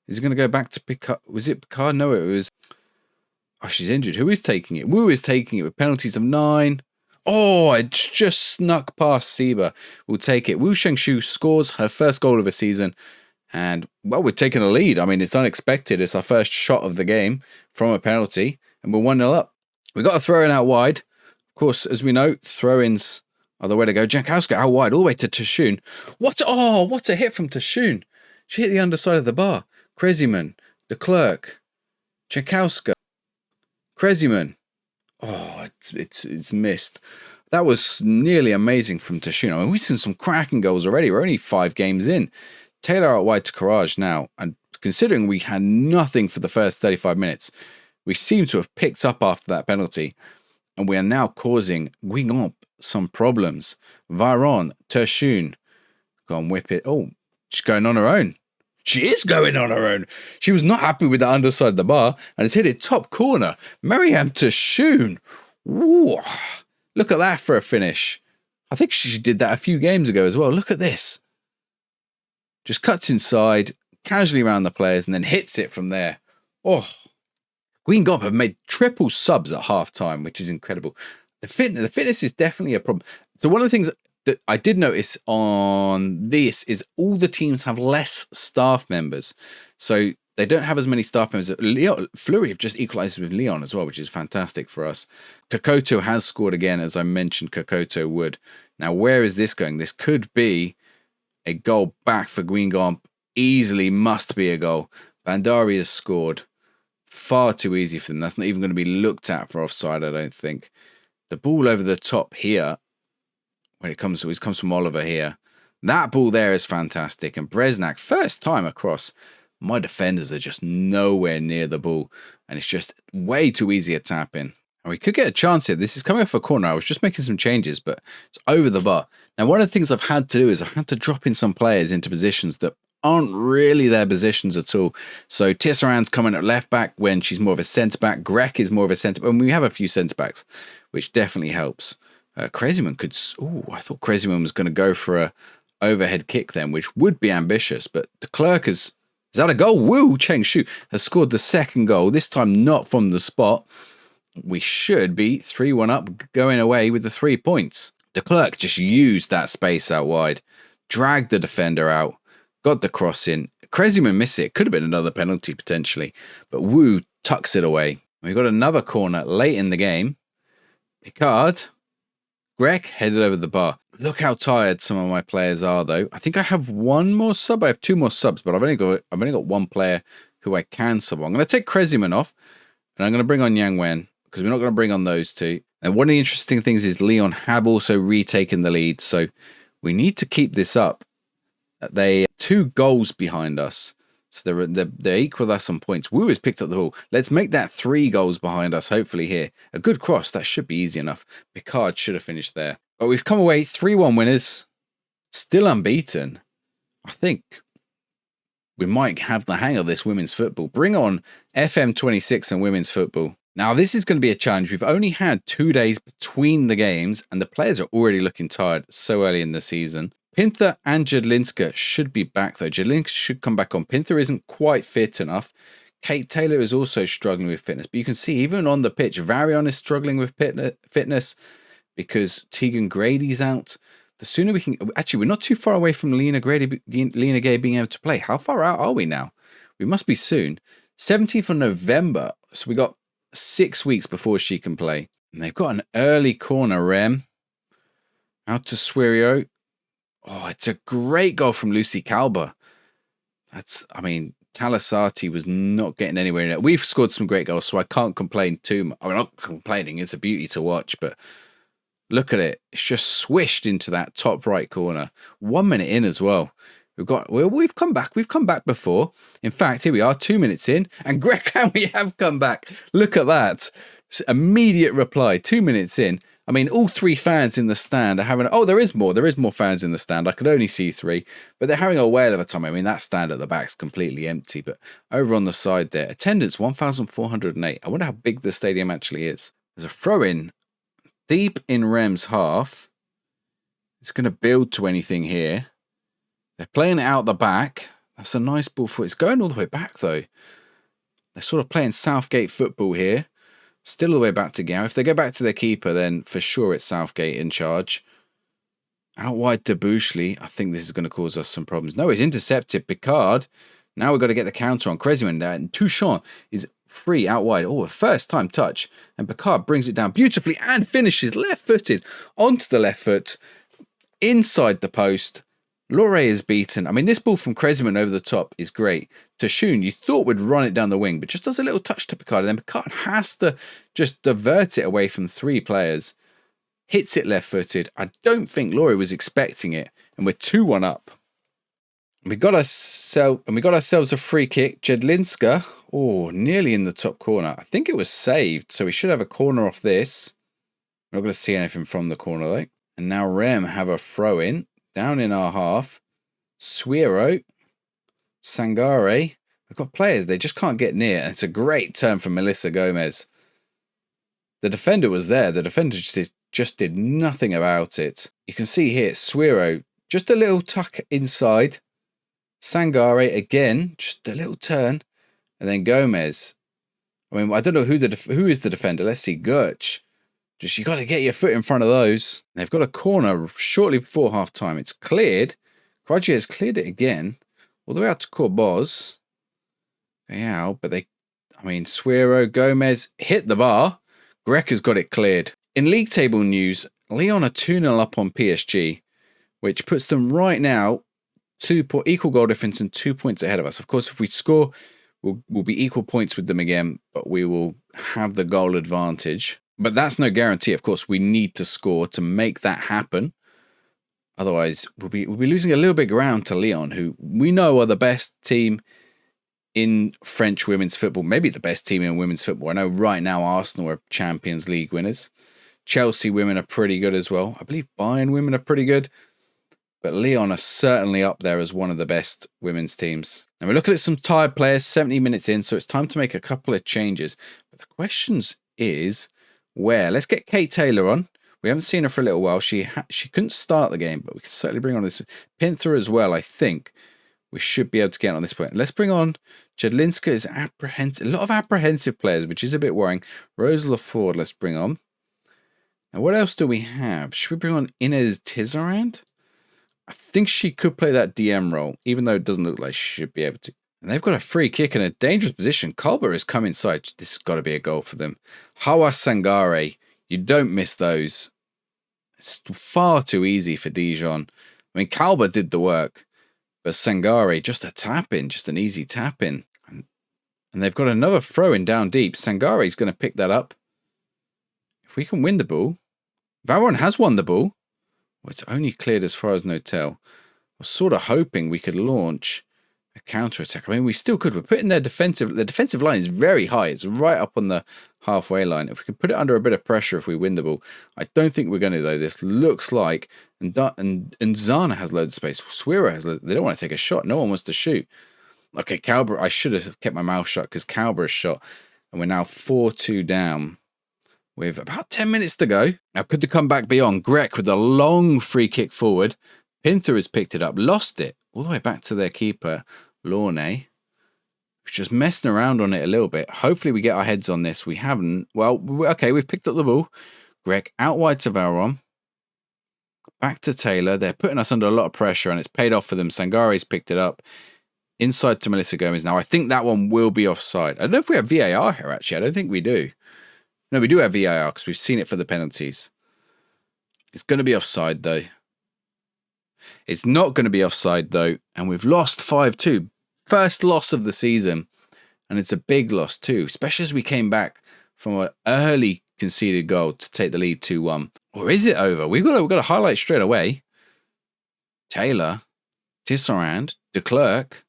Is he going to go back to Picard? Was it Picard? No, it was... Oh, she's injured. Who is taking it? Wu is taking it with penalties of 9. Oh, it just snuck past Siba. We'll take it. Wu Shengshu scores her first goal of the season. And, well, we're taking a lead. I mean, it's unexpected. It's our first shot of the game from a penalty. And we're 1-0 up. We've got a throw-in out wide. Of course, as we know, throw-ins are the way to go. Jankowska out wide, all the way to Tashun. What a hit from Tashun. She hit the underside of the bar. Kreziman, de Klerk, Jankowska, Kreziman. Oh, it's missed. That was nearly amazing from Tashun. I mean, we've seen some cracking goals already. We're only 5 games in. Taylor out wide to Courage now. And considering we had nothing for the first 35 minutes, we seem to have picked up after that penalty. And we are now causing Guingamp some problems. Varon, Tershun, go and whip it. Oh, she's going on her own. She is going on her own. She was not happy with the underside of the bar and has hit it top corner. Mariam Tershun. Ooh, look at that for a finish. I think she did that a few games ago as well. Look at this. Just cuts inside, casually around the players, and then hits it from there. Oh, Guingamp have made triple subs at half time, which is incredible. The fitness is definitely a problem. So one of the things that I did notice on this is all the teams have less staff members. So they don't have as many staff members. Flury have just equalized with Lyon as well, which is fantastic for us. Kokoto has scored again, as I mentioned Kokoto would. Now, where is this going? This could be a goal back for Guingamp. Easily must be a goal. Bandari has scored. Far too easy for them. That's not even going to be looked at for offside, I don't think. The ball over the top here, when it comes from Oliver here. That ball there is fantastic. And Bresnak, first time across. My defenders are just nowhere near the ball. And it's just way too easy a tap in. And we could get a chance here. This is coming off a corner. I was just making some changes, but it's over the bar. Now, one of the things I've had to do is I've had to drop in some players into positions that aren't really their positions at all. So Tisserand's coming at left back when she's more of a centre back. Grek is more of a centre back. And we have a few centre backs, which definitely helps. Kreziman could. Oh, I thought Kreziman was going to go for a overhead kick then, which would be ambitious. But the Clerk is that a goal? Woo! Cheng Shu has scored the second goal. This time not from the spot. We should be 3-1 up, going away with the 3 points. De Klerk just used that space out wide, dragged the defender out, got the cross in. Kreziman missed it. Could have been another penalty potentially, but Wu tucks it away. We got another corner late in the game. Picard, Greg headed over the bar. Look how tired some of my players are, though. I think I have one more sub. I have 2 more subs, but I've only got one player who I can sub on. I'm going to take Kreziman off, and I'm going to bring on Yang Wen, because we're not going to bring on those two. And one of the interesting things is Lyon have also retaken the lead, so we need to keep this up. They are 2 goals behind us, so they're equal with us on points. Wu has picked up the ball. Let's make that 3 goals behind us, hopefully here. A good cross, that should be easy enough. Picard should have finished there. But we've come away 3-1 winners, still unbeaten. I think we might have the hang of this women's football. Bring on FM26 and women's football. Now, this is going to be a challenge. We've only had 2 days between the games, and the players are already looking tired so early in the season. Pinther and Jedlinska should be back, though. Jedlinska should come back on. Pinther isn't quite fit enough. Kate Taylor is also struggling with fitness. But you can see, even on the pitch, Varion is struggling with fitness because Tegan Grady's out. The sooner we can... Actually, we're not too far away from Lena Gay being able to play. How far out are we now? We must be soon. 17th of November. So we got 6 weeks before she can play. And they've got an early corner, Rem. Out to Swirio. Oh, it's a great goal from Lucy Calber. Talasati was not getting anywhere in it. We've scored some great goals, so I can't complain too much. I'm not complaining. It's a beauty to watch, but look at it. It's just swished into that top right corner. 1 minute in as well. We've come back. We've come back before. In fact, here we are, 2 minutes in, and Greg, we have come back. Look at that. Immediate reply, 2 minutes in. I mean, all 3 fans in the stand are having... Oh, there is more. There is more fans in the stand. I could only see 3, but they're having a whale of a time. I mean, that stand at the back's completely empty, but over on the side there, attendance 1,408. I wonder how big the stadium actually is. There's a throw-in deep in Rem's half. It's going to build to anything here. They're playing it out the back. That's a nice ball for... It's going all the way back, though. They're sort of playing Southgate football here. Still all the way back to Gao. If they go back to their keeper, then for sure it's Southgate in charge. Out wide to Bushley. I think this is going to cause us some problems. No, it's intercepted. Picard. Now we've got to get the counter on Kreziman there. And Touchon is free out wide. Oh, a first time touch. And Picard brings it down beautifully and finishes left-footed onto the left foot. Inside the post. Lore is beaten. I mean, this ball from Kreziman over the top is great. Toshun, you thought would run it down the wing, but just does a little touch to Picard. And then Picard has to just divert it away from 3 players. Hits it left-footed. I don't think Lore was expecting it. And we're 2-1 up. We got ourselves a free kick. Jedlinska, nearly in the top corner. I think it was saved, so we should have a corner off this. We're not going to see anything from the corner, though. And now Rem have a throw-in. Down in our half, Suero, Sangare. We've got players, they just can't get near. And it's a great turn from Melissa Gomez. The defender was there. The defender just did nothing about it. You can see here, Suero, just a little tuck inside. Sangare, again, just a little turn. And then Gomez I mean, I don't know who is the defender. Let's see, Gertch. Just you got to get your foot in front of those. They've got a corner shortly before half time. It's cleared. Karaji has cleared it again, all the way out to Corboz. Yeah, but Suero, Gomez hit the bar. Greg has got it cleared. In league table news, Lyon are 2-0 up on PSG, which puts them right now equal goal difference and 2 points ahead of us. Of course, if we score, we'll be equal points with them again, but we will have the goal advantage. But that's no guarantee. Of course, we need to score to make that happen. Otherwise, we'll be losing a little bit of ground to Lyon, who we know are the best team in French women's football, maybe the best team in women's football. I know right now Arsenal are Champions League winners. Chelsea women are pretty good as well. I believe Bayern women are pretty good. But Lyon are certainly up there as one of the best women's teams. And we're looking at some tired players 70 minutes in, so it's time to make a couple of changes. But the question is where? Let's get Kate Taylor on. We haven't seen her for a little while. She couldn't start the game, but we can certainly bring on this Pinther as well, I think. We should be able to get on this point. Let's bring on Jedlinska is apprehensive. A lot of apprehensive players, which is a bit worrying. Rose LaFord, let's bring on. Now, what else do we have? Should we bring on Inez Tizarand? I think she could play that DM role, even though it doesn't look like she should be able to. And they've got a free kick in a dangerous position. Kalber has come inside. This has got to be a goal for them. Hawa Sangare, you don't miss those. It's far too easy for Dijon. I mean, Kalber did the work. But Sangare, just a tap-in, just an easy tap-in. And they've got another throw-in down deep. Sangare's going to pick that up. If we can win the ball. Varon has won the ball. Well, it's only cleared as far as Notel. I was sort of hoping we could launch a counter-attack. I mean, we still could. We're putting their defensive... The defensive line is very high. It's right up on the halfway line. If we can put it under a bit of pressure if we win the ball. I don't think we're going to, though. This looks like... And Zana has loads of space. Suero has loads... They don't want to take a shot. No one wants to shoot. Okay, Kalber... I should have kept my mouth shut because Kalber has shot. And we're now 4-2 down with about 10 minutes to go. Now, could the comeback be on? Grek with a long free kick forward. Pinther has picked it up. Lost it. All the way back to their keeper, Lorne. Just messing around on it a little bit. Hopefully we get our heads on this. We haven't. Well, okay, we've picked up the ball. Greg out wide to Varon. Back to Taylor. They're putting us under a lot of pressure and it's paid off for them. Sangare's picked it up. Inside to Melissa Gomez. Now, I think that one will be offside. I don't know if we have VAR here, actually. I don't think we do. No, we do have VAR because we've seen it for the penalties. It's going to be offside, though. It's not going to be offside, though. And we've lost 5-2. First loss of the season, and it's a big loss too, especially as we came back from an early conceded goal to take the lead 2-1. Or is it over? We've got to highlight straight away. Taylor, Tisserand, de Klerk,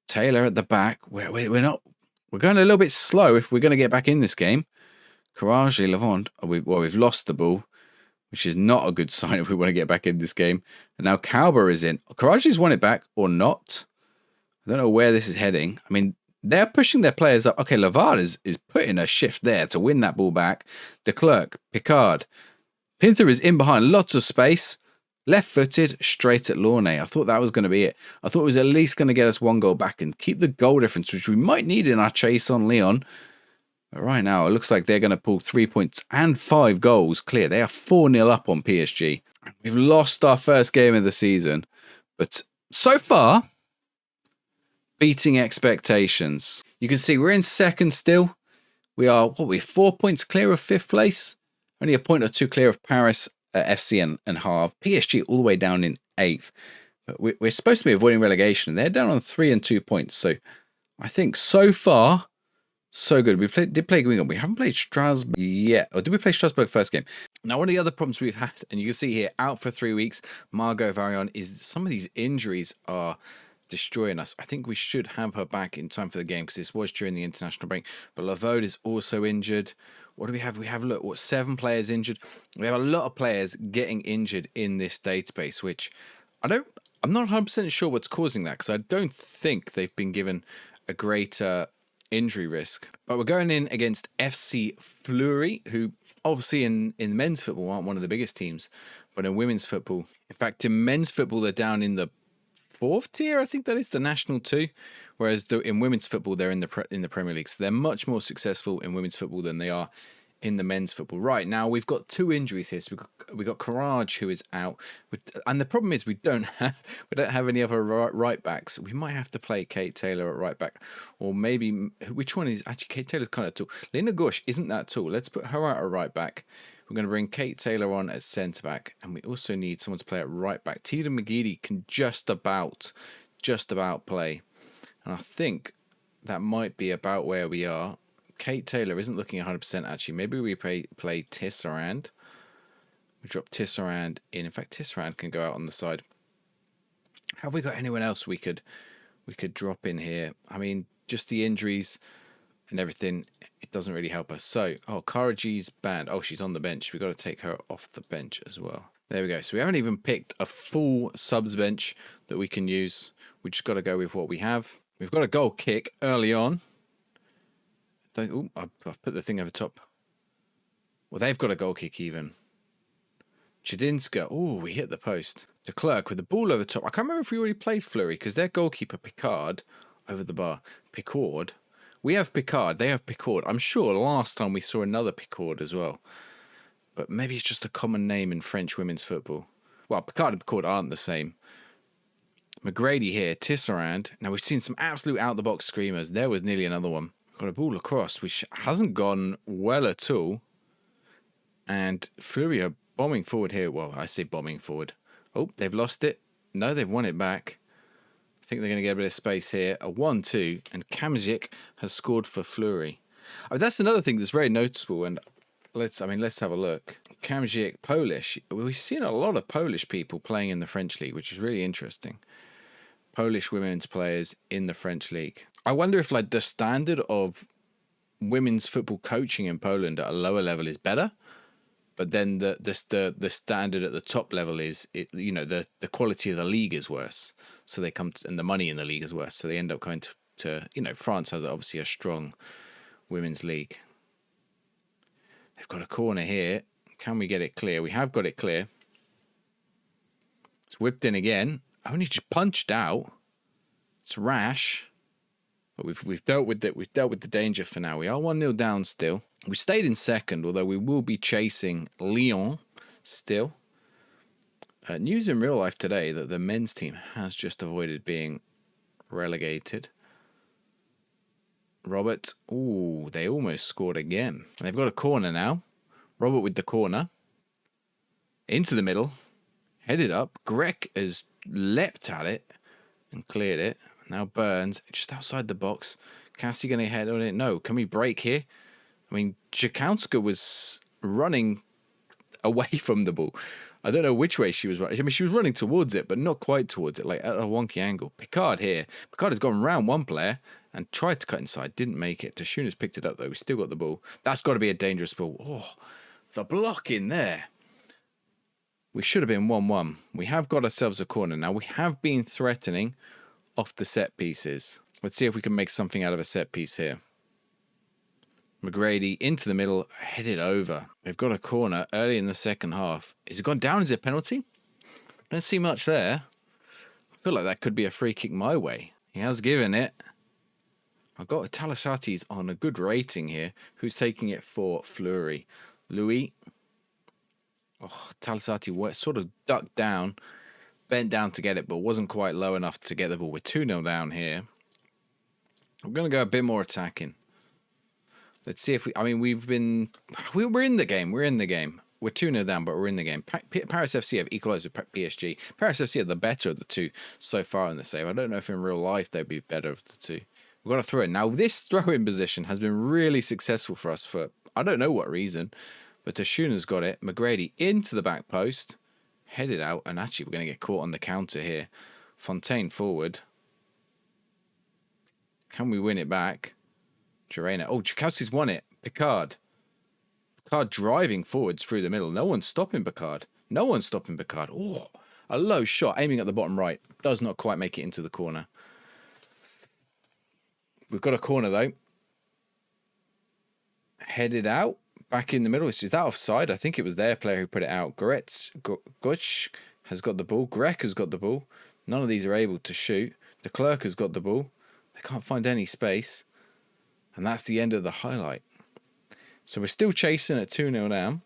Taylor at the back. We're going a little bit slow if we're going to get back in this game. Courage, Levant. We've lost the ball, which is not a good sign if we want to get back in this game. And now Kalber is in. Courage's won it back or not. I don't know where this is heading. I mean, they're pushing their players up. Okay, Lavard is putting a shift there to win that ball back. De Klerk, Picard. Pinther is in behind. Lots of space. Left-footed, straight at Lorne. I thought that was going to be it. I thought it was at least going to get us one goal back and keep the goal difference, which we might need in our chase on Lyon. But right now, it looks like they're going to pull 3 points and 5 goals clear. They are 4-0 up on PSG. We've lost our first game of the season. But so far... beating expectations. You can see we're in second still. We're 4 points clear of 5th place. Only a point or two clear of Paris, FC and Havre. PSG all the way down in 8th. But we're supposed to be avoiding relegation. They're down on 3 and 2 points. So I think so far, so good. We did play Guingamp. We haven't played Strasbourg yet. Or did we play Strasbourg first game? Now, one of the other problems we've had, and you can see here, out for 3 weeks, Margot Varion, is some of these injuries are... destroying us. I think we should have her back in time for the game because this was during the international break. But Lavode is also injured. What do we have? We have, look, 7 players injured. We have a lot of players getting injured in this database, which I'm not 100% sure what's causing that because I don't think they've been given a greater injury risk. But we're going in against FC Flury, who obviously in men's football aren't one of the biggest teams, but in women's football, in fact, in men's football, they're down in the fourth tier. I think that is the national two. Whereas in women's football, they're in the Premier League. So they're much more successful in women's football than they are in the men's football. Right, now we've got 2 injuries here. So we've got Courage, who is out, and the problem is we don't have any other right backs. We might have to play Kate Taylor at right back, or maybe which one is actually Kate Taylor's kind of tall. Lena Gush isn't that tall. Let's put her out at right back. We're going to bring Kate Taylor on as centre back, and we also need someone to play at right back. Tita McGeady can just about play, and I think that might be about where we are. Kate Taylor isn't looking 100% actually. Maybe we play Tisserand. We drop Tisserand in. In fact, Tisserand can go out on the side. Have we got anyone else we could drop in here? I mean, just the injuries and everything, it doesn't really help us. So, Karaji's banned. Oh, she's on the bench. We've got to take her off the bench as well. There we go. So we haven't even picked a full subs bench that we can use. We just got to go with what we have. We've got a goal kick early on. I've put the thing over top. Well, they've got a goal kick even. Chidinska. Oh, we hit the post. De Klerk with the ball over the top. I can't remember if we already played Flury because their goalkeeper, Picard, over the bar. Picard. We have Picard. They have Picard. I'm sure last time we saw another Picard as well. But maybe it's just a common name in French women's football. Well, Picard and Picard aren't the same. McGrady here. Tisserand. Now, we've seen some absolute out-the-box screamers. There was nearly another one. Got a ball across, which hasn't gone well at all. And Flury are bombing forward here. Well, I say bombing forward. Oh, they've lost it. No, they've won it back. I think they're going to get a bit of space here. A 1-2, and Kamzik has scored for Flury. I mean, that's another thing that's very noticeable. And let's have a look. Kamzik, Polish. We've seen a lot of Polish people playing in the French league, which is really interesting. Polish women's players in the French league. I wonder if the standard of women's football coaching in Poland at a lower level is better, but then the standard at the top level is the quality of the league is worse. So they come and the money in the league is worse. So they end up going to France has obviously a strong women's league. They've got a corner here. Can we get it clear? We have got it clear. It's whipped in again. Only just punched out. It's rash. But we've dealt with it. We've dealt with the danger for now. We are 1-0 down still. We stayed in second, although we will be chasing Lyon still. News in real life today that the men's team has just avoided being relegated. Robert, they almost scored again. And they've got a corner now. Robert with the corner. Into the middle. Headed up. Greg has leapt at it and cleared it. Now Burns, just outside the box. Cassie going to head on it? No. Can we break here? I mean, Jakowska was running away from the ball. I don't know which way she was running. I mean, she was running towards it, but not quite towards it, at a wonky angle. Picard here. Picard has gone round one player and tried to cut inside. Didn't make it. Tashuna's picked it up, though. We still got the ball. That's got to be a dangerous ball. Oh, the block in there. We should have been 1-1. We have got ourselves a corner. Now, we have been threatening off the set pieces. Let's see if we can make something out of a set piece here. McGrady into the middle, headed over. They've got a corner early in the second half. Is it gone down? Is it a penalty? Don't see much there. I feel like that could be a free kick my way. He has given it. I've got Talasati's on a good rating here. Who's taking it for Flury? Louis. Oh, Talasati sort of ducked down, bent down to get it, but wasn't quite low enough to get the ball. We're 2-0 down here. I'm going to go a bit more attacking. Let's see if we're in the game. We're in the game. We're 2-0 down, but we're in the game. Paris FC have equalised with PSG. Paris FC are the better of the two so far in the save. I don't know if in real life they'd be better of the two. We've got to throw it. Now, this throw-in position has been really successful for us for, I don't know what reason, but Tashuna's got it. McGrady into the back post. Headed out, and actually we're going to get caught on the counter here. Fontaine forward. Can we win it back? Jarena. Oh, Jakowski's won it. Picard driving forwards through the middle. No one's stopping Picard. Oh, a low shot aiming at the bottom right. Does not quite make it into the corner. We've got a corner though. Headed out. Back in the middle. Is that offside? I think it was their player who put it out. Goretz has got the ball. Greg has got the ball. None of these are able to shoot. De Klerk has got the ball. They can't find any space. And that's the end of the highlight. So we're still chasing at 2-0 down.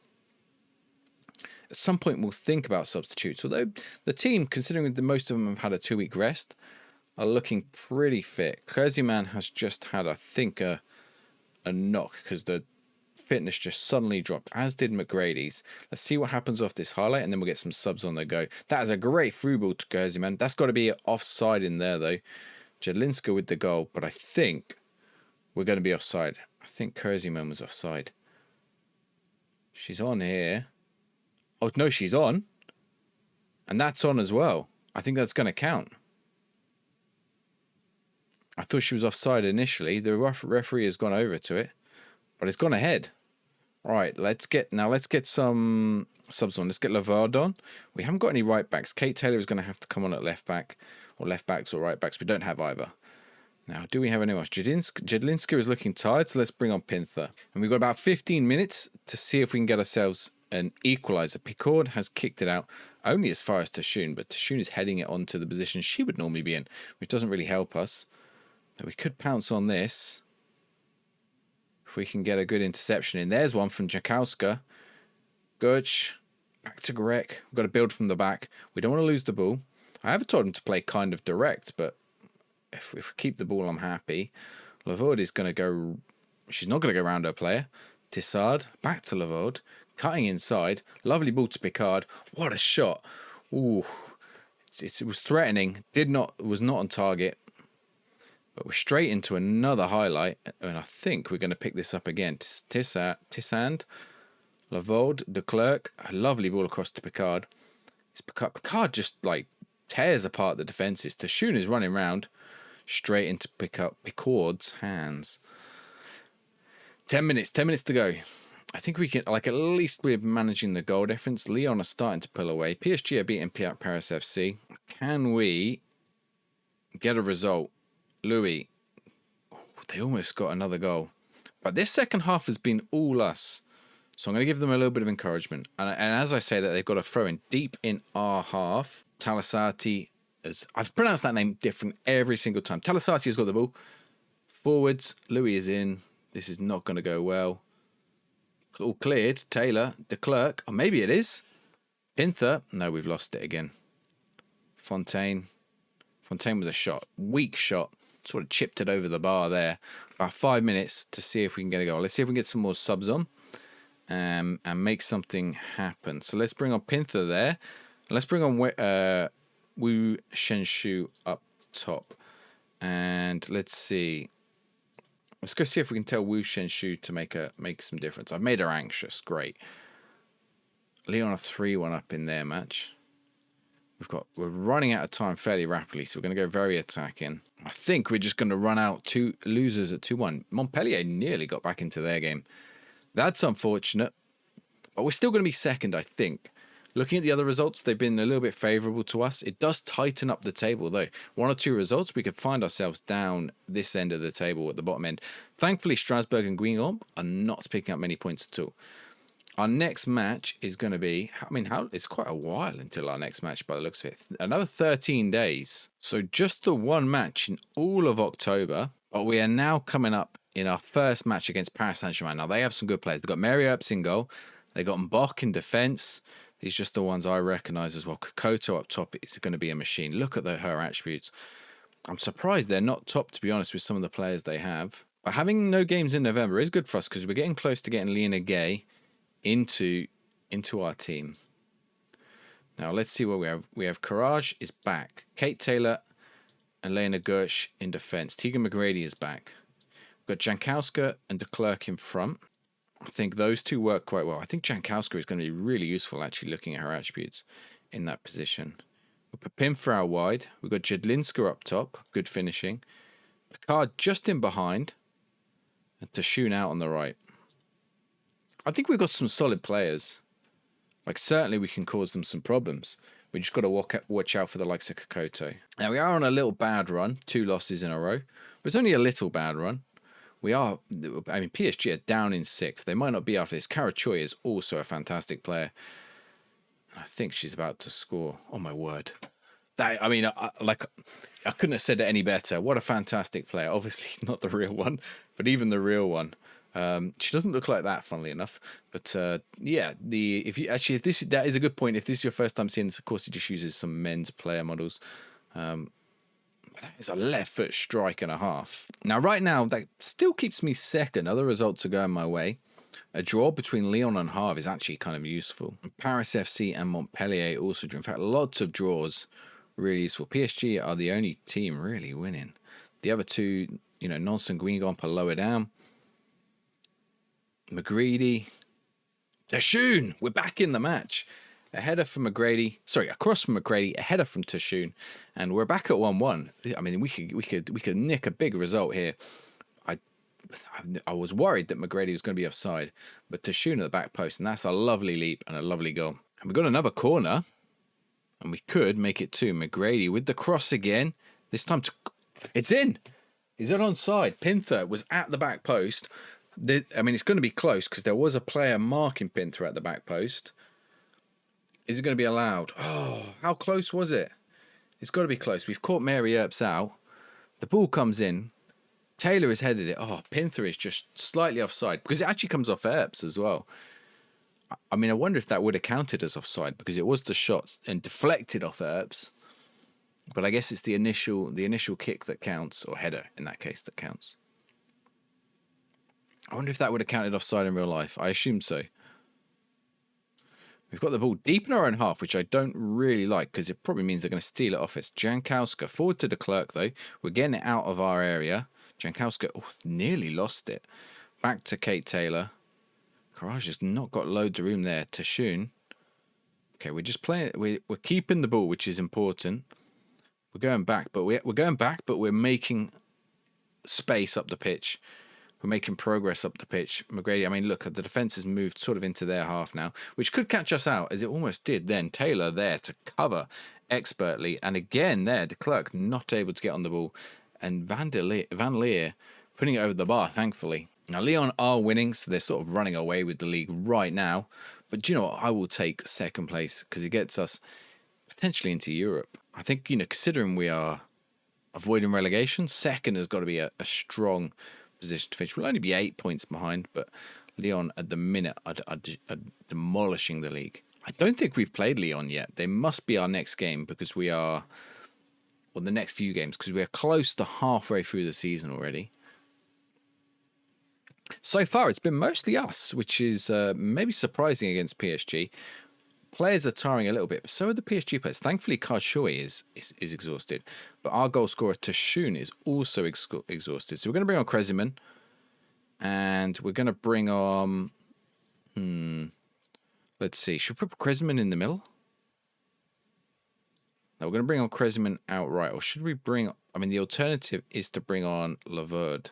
At some point we'll think about substitutes. Although the team, considering that most of them have had a 2-week rest, are looking pretty fit. Klerziman has just had, I think, a knock because the fitness just suddenly dropped, as did McGrady's. Let's see what happens off this highlight, and then we'll get some subs on the go. That is a great through ball to Klerziman. That's got to be offside in there, though. Jedlinska with the goal, but I think we're going to be offside. I think Klerziman was offside. She's on here. Oh, no, she's on. And that's on as well. I think that's going to count. I thought she was offside initially. The referee has gone over to it, but it's gone ahead. All right, let's get some subs on. Let's get Lavard on. We haven't got any right backs. Kate Taylor is going to have to come on at left back, or left backs or right backs. We don't have either. Now, do we have anyone else? Jedlinska is looking tired, so let's bring on Pinther. And we've got about 15 minutes to see if we can get ourselves an equaliser. Picord has kicked it out only as far as Tashun, but Tashun is heading it onto the position she would normally be in, which doesn't really help us. We could pounce on this if we can get a good interception in. There's one from Jakowska. Gurch, back to Grek. We've got to build from the back. We don't want to lose the ball. I haven't told him to play kind of direct, but if we keep the ball, I'm happy. Lavard is going to go... She's not going to go around her player. Tissard, back to Lavard. Cutting inside. Lovely ball to Picard. What a shot. Ooh. It was threatening. Was not on target. But we're straight into another highlight. And I think we're going to pick this up again. Tissand. Lavard. De Klerk. A lovely ball across to Picard. Picard just like tears apart the defences. Tashun is running round. Straight into Picard's hands. 10 minutes to go. I think we can, at least we're managing the goal difference. Lyon are starting to pull away. PSG are beating Paris FC. Can we get a result? Louis, they almost got another goal. But this second half has been all us. So I'm going to give them a little bit of encouragement. And as I say that, they've got a throw in deep in our half. Talasati, I've pronounced that name different every single time. Talasati has got the ball. Forwards, Louis is in. This is not going to go well. All cleared. Taylor, De Klerk. Or maybe it is. Pinther. No, we've lost it again. Fontaine with a shot. Weak shot. Sort of chipped it over the bar there. About 5 minutes to see if we can get a goal. Let's see if we can get some more subs on. And make something happen. So let's bring on Pinther there. Let's bring on Wu Shenshu up top. And let's see. Let's go see if we can tell Wu Shenshu to make some difference. I've made her anxious. Great. Leon a 3-1 up in their match. We're running out of time fairly rapidly, so we're going to go very attacking. I think we're just going to run out 2 losers at 2-1. Montpellier nearly got back into their game. That's unfortunate. But we're still going to be second, I think. Looking at the other results, they've been a little bit favourable to us. It does tighten up the table, though. 1 or 2 results, we could find ourselves down this end of the table at the bottom end. Thankfully, Strasbourg and Guingamp are not picking up many points at all. Our next match is going to be... it's quite a while until our next match, by the looks of it. Another 13 days. So just the 1 match in all of October. But we are now coming up in our first match against Paris Saint-Germain. Now, they have some good players. They've got Mary Earps in goal. They've got Mbok in defence. These are just the ones I recognise as well. Kokoto up top is going to be a machine. Look at her attributes. I'm surprised they're not top, to be honest, with some of the players they have. But having no games in November is good for us because we're getting close to getting Lena Gay into our team. Now, let's see what we have. We have Courage is back. Kate Taylor and Lena Gersh in defence. Tegan McGrady is back. We've got Jankowska and De Klerk in front. I think those 2 work quite well. I think Jankowska is going to be really useful, actually, looking at her attributes in that position. We'll put Pimfrau wide. We've got Jedlinska up top. Good finishing. Picard just in behind. And Tashun out on the right. I think we've got some solid players. Certainly we can cause them some problems. We just got to watch out for the likes of Kokoto. Now, we are on a little bad run. 2 losses in a row. But it's only a little bad run. PSG are down in 6th. They might not be after this. Kara Choi is also a fantastic player. I think she's about to score. Oh, my word. I mean, I couldn't have said it any better. What a fantastic player. Obviously, not the real one, but even the real one. She doesn't look like that, funnily enough. But yeah, that is a good point. If this is your first time seeing this, of course, he just uses some men's player models. That is a left foot strike and a half. Now, right now, that still keeps me second. Other results are going my way. A draw between Lyon and Havre is actually kind of useful. Paris FC and Montpellier also drew. In fact, lots of draws, really useful. PSG are the only team really winning. The other two, Nantes and Guingamp are lower down. McGreedy. Tashun, we're back in the match. A header from McGrady. Sorry, a cross from McGrady, a header from Tashun, and we're back at 1-1. I mean, we could nick a big result here. I was worried that McGrady was going to be offside, but Tashun at the back post, and that's a lovely leap and a lovely goal. And we've got another corner, and we could make it 2. McGrady with the cross again. This time, it's in. Is it onside? Pinther was at the back post. I mean, it's going to be close because there was a player marking Pinther at the back post. Is it going to be allowed? Oh, how close was it? It's got to be close. We've caught Mary Earps out. The ball comes in. Taylor has headed it. Oh, Pinther is just slightly offside because it actually comes off Earps as well. I mean, I wonder if that would have counted as offside because it was the shot and deflected off Earps. But I guess it's the initial kick that counts, or header in that case that counts. I wonder if that would have counted offside in real life. I assume so. We've got the ball deep in our own half, which I don't really like because it probably means they're going to steal it off us. Jankowska forward to the Clerk, though. We're getting it out of our area. Jankowska nearly lost it. Back to Kate Taylor. Courage has not got loads of room there. Tashun. Okay, we're just playing. We're keeping the ball, which is important. We're going back, but we're making space up the pitch. We're making progress up the pitch. McGrady, I mean, look, the defence has moved sort of into their half now, which could catch us out, as it almost did then. Taylor there to cover expertly. And again there, de Klerk not able to get on the ball. And Van Leer putting it over the bar, thankfully. Now, Lyon are winning, so they're sort of running away with the league right now. But do you know what? I will take second place because it gets us potentially into Europe. I think, considering we are avoiding relegation, second has got to be a strong position to finish. We'll only be 8 points behind, but Lyon at the minute are demolishing the league. I don't think we've played Lyon yet. They must be our next game because we are... Well, the next few games, because we're close to halfway through the season already. So far, it's been mostly us, which is maybe surprising against PSG. Players are tiring a little bit, but so are the PSG players. Thankfully, Karshui is exhausted, but our goal scorer, Tashun, is also exhausted. So we're going to bring on Kreziman, and we're going to bring on... Let's see. Should we put Kreziman in the middle? Now, we're going to bring on Kreziman outright, or should we bring... I mean, the alternative is to bring on Laverde.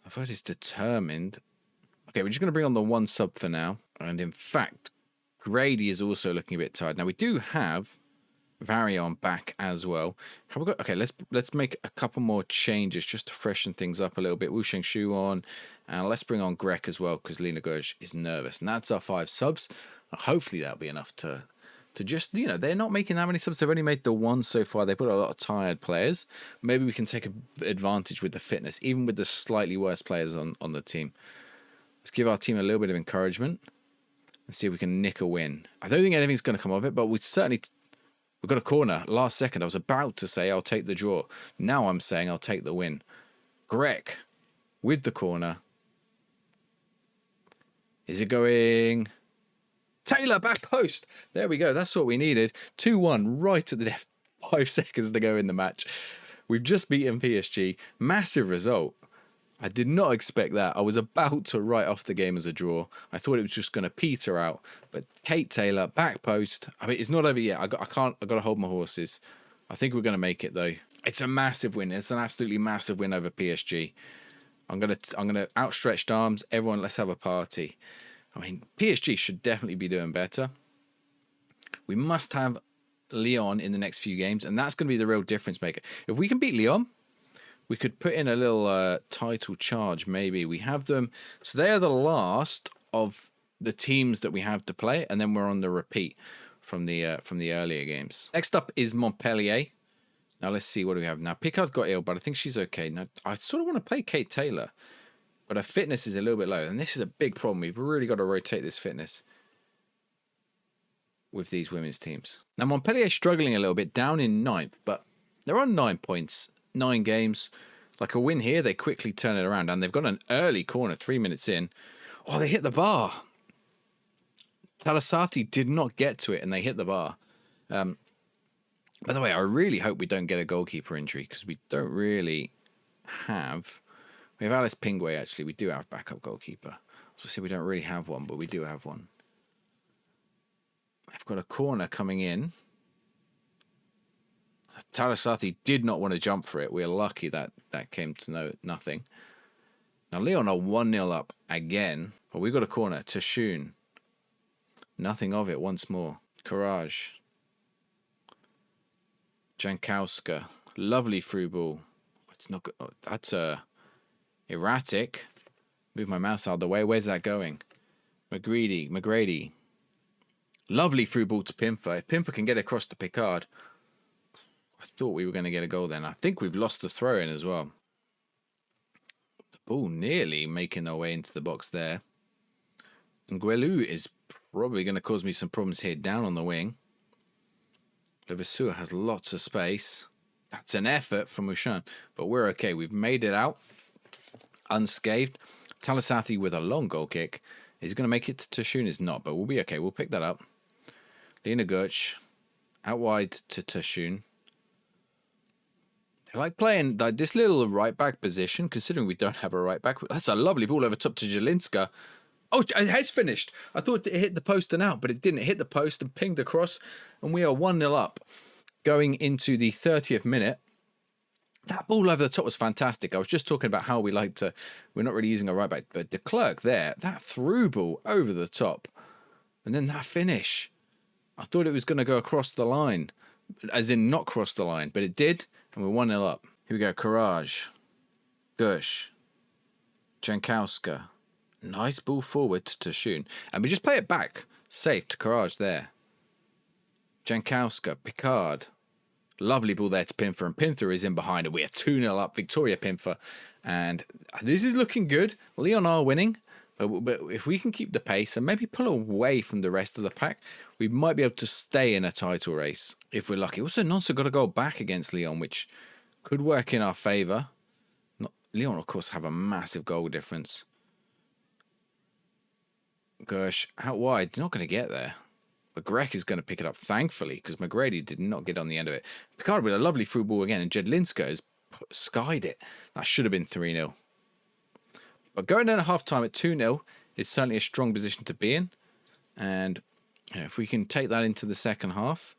Laverde is determined. Okay, we're just going to bring on the one sub for now. And in fact, Grady is also looking a bit tired. Now, we do have Varion back as well. Have we got... Okay, let's make a couple more changes just to freshen things up a little bit. Wu Shengshu on, and let's bring on Grek as well, because Lena Goj is nervous. And that's our 5 subs. Hopefully that'll be enough to just, they're not making that many subs. They've only made the one so far. They've got a lot of tired players. Maybe we can take advantage with the fitness, even with the slightly worse players on the team. Let's give our team a little bit of encouragement and see if we can nick a win. I don't think anything's going to come of it, but we've got a corner. Last second, I was about to say I'll take the draw. Now I'm saying I'll take the win. Grek with the corner. Is it going... Taylor, back post. There we go. That's what we needed. 2-1 right at the death. 5 seconds to go in the match. We've just beaten PSG. Massive result. I did not expect that. I was about to write off the game as a draw. I thought it was just going to peter out. But Kate Taylor, back post. I mean, it's not over yet. I've got to hold my horses. I think we're going to make it, though. It's a massive win. It's an absolutely massive win over PSG. I'm going to outstretched arms. Everyone, let's have a party. I mean, PSG should definitely be doing better. We must have Lyon in the next few games, and that's going to be the real difference maker. If we can beat Lyon, we could put in a little title charge, maybe. We have them. So they are the last of the teams that we have to play, and then we're on the repeat from the earlier games. Next up is Montpellier. Now let's see what do we have now. Picard got ill, but I think she's okay. Now I sort of want to play Kate Taylor, but her fitness is a little bit low, and this is a big problem. We've really got to rotate this fitness with these women's teams. Now Montpellier struggling a little bit, down in 9th, but they're on 9 points, 9 games. Like a win here, they quickly turn it around, and they've got an early corner 3 minutes in. Oh, they hit the bar. Talasati did not get to it, and they hit the bar. By the way, I really hope we don't get a goalkeeper injury, because we don't really have... We have Alice Pingway, actually. We do have backup goalkeeper. So we'll see, we don't really have one, but we do have one. I've got a corner coming in. Talasati did not want to jump for it. We're lucky that came to nothing. Now Leon are 1-0 up again, but we got a corner. Tashun. Nothing of it once more. Courage. Jankowska. Lovely through ball. It's not good. Oh, that's erratic. Move my mouse out of the way. Where's that going? McGrady. Lovely through ball to Pimfer. If Pimfer can get across to Picard, I thought we were going to get a goal then. I think we've lost the throw in as well. The ball nearly making their way into the box there. And Nguelu is probably going to cause me some problems here down on the wing. Levasseur has lots of space. That's an effort from Mushan, but we're okay. We've made it out unscathed. Talasati with a long goal kick. Is going to make it to Tashun? Is not, but we'll be okay. We'll pick that up. Lena Gurch out wide to Tashun. They like playing like this little right back position, considering we don't have a right back. That's a lovely ball over top to Jelinska. Oh, it's finished. I thought it hit the post and out, but it didn't. It hit the post and pinged across, and we are 1-0 up going into the 30th minute. That ball over the top was fantastic. I was just talking about how we're not really using a right back, but de Klerk there, that through ball over the top, and then that finish. I thought it was going to go across the line, as in not cross the line, but it did, and we're 1-0 up. Here we go, Courage, Gush, Jankowska. Nice ball forward to Tashun. And we just play it back. Safe to Courage there. Jankowska, Picard. Lovely ball there to Pimfer. And Pimfer is in behind it. We are 2-0 up. Victoria Pimfer. And this is looking good. Leon are winning. But if we can keep the pace and maybe pull away from the rest of the pack, we might be able to stay in a title race if we're lucky. Also, Nonsa got to go back against Leon, which could work in our favour. Leon, of course, have a massive goal difference. Gersh out wide, not going to get there. But Grech is going to pick it up, thankfully, because McGrady did not get on the end of it. Picard with a lovely through ball again, and Jedlinska has skied it. That should have been 3-0. But going in at half-time at 2-0 is certainly a strong position to be in. And if we can take that into the second half,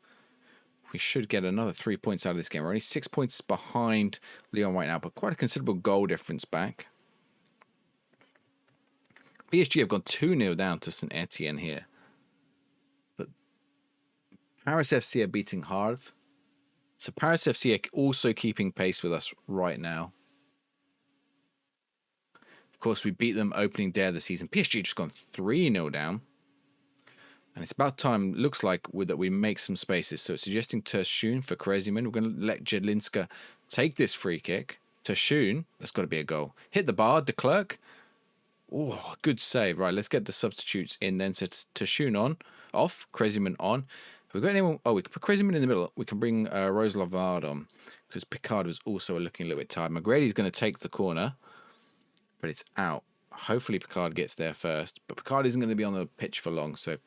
we should get another 3 points out of this game. We're only 6 points behind Leon right now, but quite a considerable goal difference back. PSG have gone 2-0 down to Saint-etienne here. But Paris FC are beating Havre. So Paris FC are also keeping pace with us right now. Of course, we beat them opening day of the season. PSG just gone 3-0 down. And it's about time, looks like, that we make some spaces. So it's suggesting Tashun for Kreziman. We're going to let Jedlinska take this free kick. Tashun, that's got to be a goal. Hit the bar, de Klerk. Oh, good save. Right, let's get the substitutes in then. So Tashun on, off, Kreziman on. Have we got anyone? Oh, we can put Kreziman in the middle. We can bring Rose Lavard on, because Picard was also looking a little bit tired. McGrady's going to take the corner, but it's out. Hopefully Picard gets there first, but Picard isn't going to be on the pitch for long, so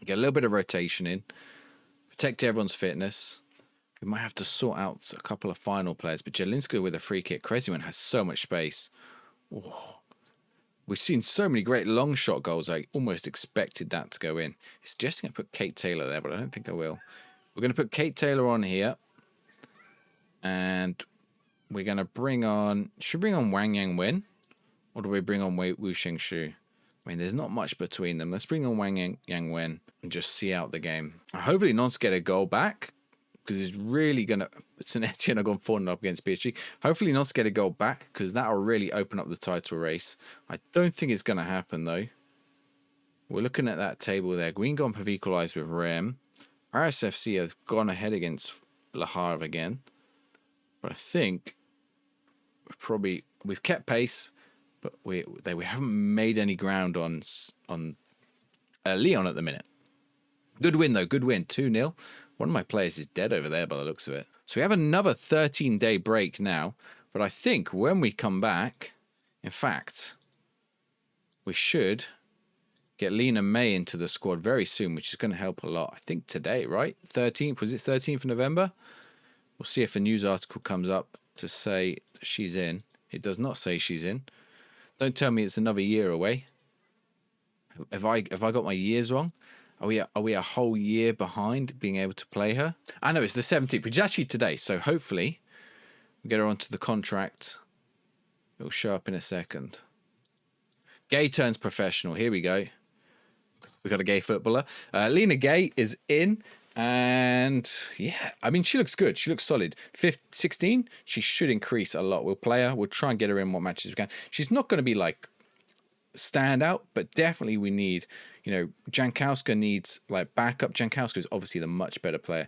get a little bit of rotation in, protect everyone's fitness. We might have to sort out a couple of final players, but Jelinska with a free kick. Kreziman has so much space. Oh. We've seen so many great long shot goals, I almost expected that to go in. It's suggesting I put Kate Taylor there, but I don't think I will. We're going to put Kate Taylor on here. And we're going to bring on... Should we bring on Wang Yang Wen? Or do we bring on Wu Shengshu? I mean, there's not much between them. Let's bring on Wang Yang Wen and just see out the game. Hopefully Nons get a goal back, because it's really going to... Saint-etienne have gone 4-0 up against PSG. Hopefully Nons get a goal back, because that will really open up the title race. I don't think it's going to happen, though. we're looking at that table there. Guingamp have equalised with Rem. Paris FC have gone ahead against Le Havre again. But I think we've kept pace, but we haven't made any ground on Lyon at the minute. Good win though, good win, 2-0. One of my players is dead over there by the looks of it. So we have another 13-day break now, but I think when we come back, in fact, we should get Lena May into the squad very soon, which is going to help a lot. I think today, right? 13th, was it 13th of November? We'll see if a news article comes up to say she's in. It does not say she's in. Don't tell me it's another year away. Have I got my years wrong? Are we a whole year behind being able to play her? I know it's the 17th, which is actually today. So hopefully we get her onto the contract. It'll show up in a second. Gay turns professional. Here we go. We got a gay footballer. Lena Gay is in. And yeah, I mean, she looks good. She looks solid. 16, she should increase a lot. We'll play her. We'll try and get her in what matches we can. She's not going to be like stand out, but definitely we need, Jankowska needs like backup. Jankowska is obviously the much better player,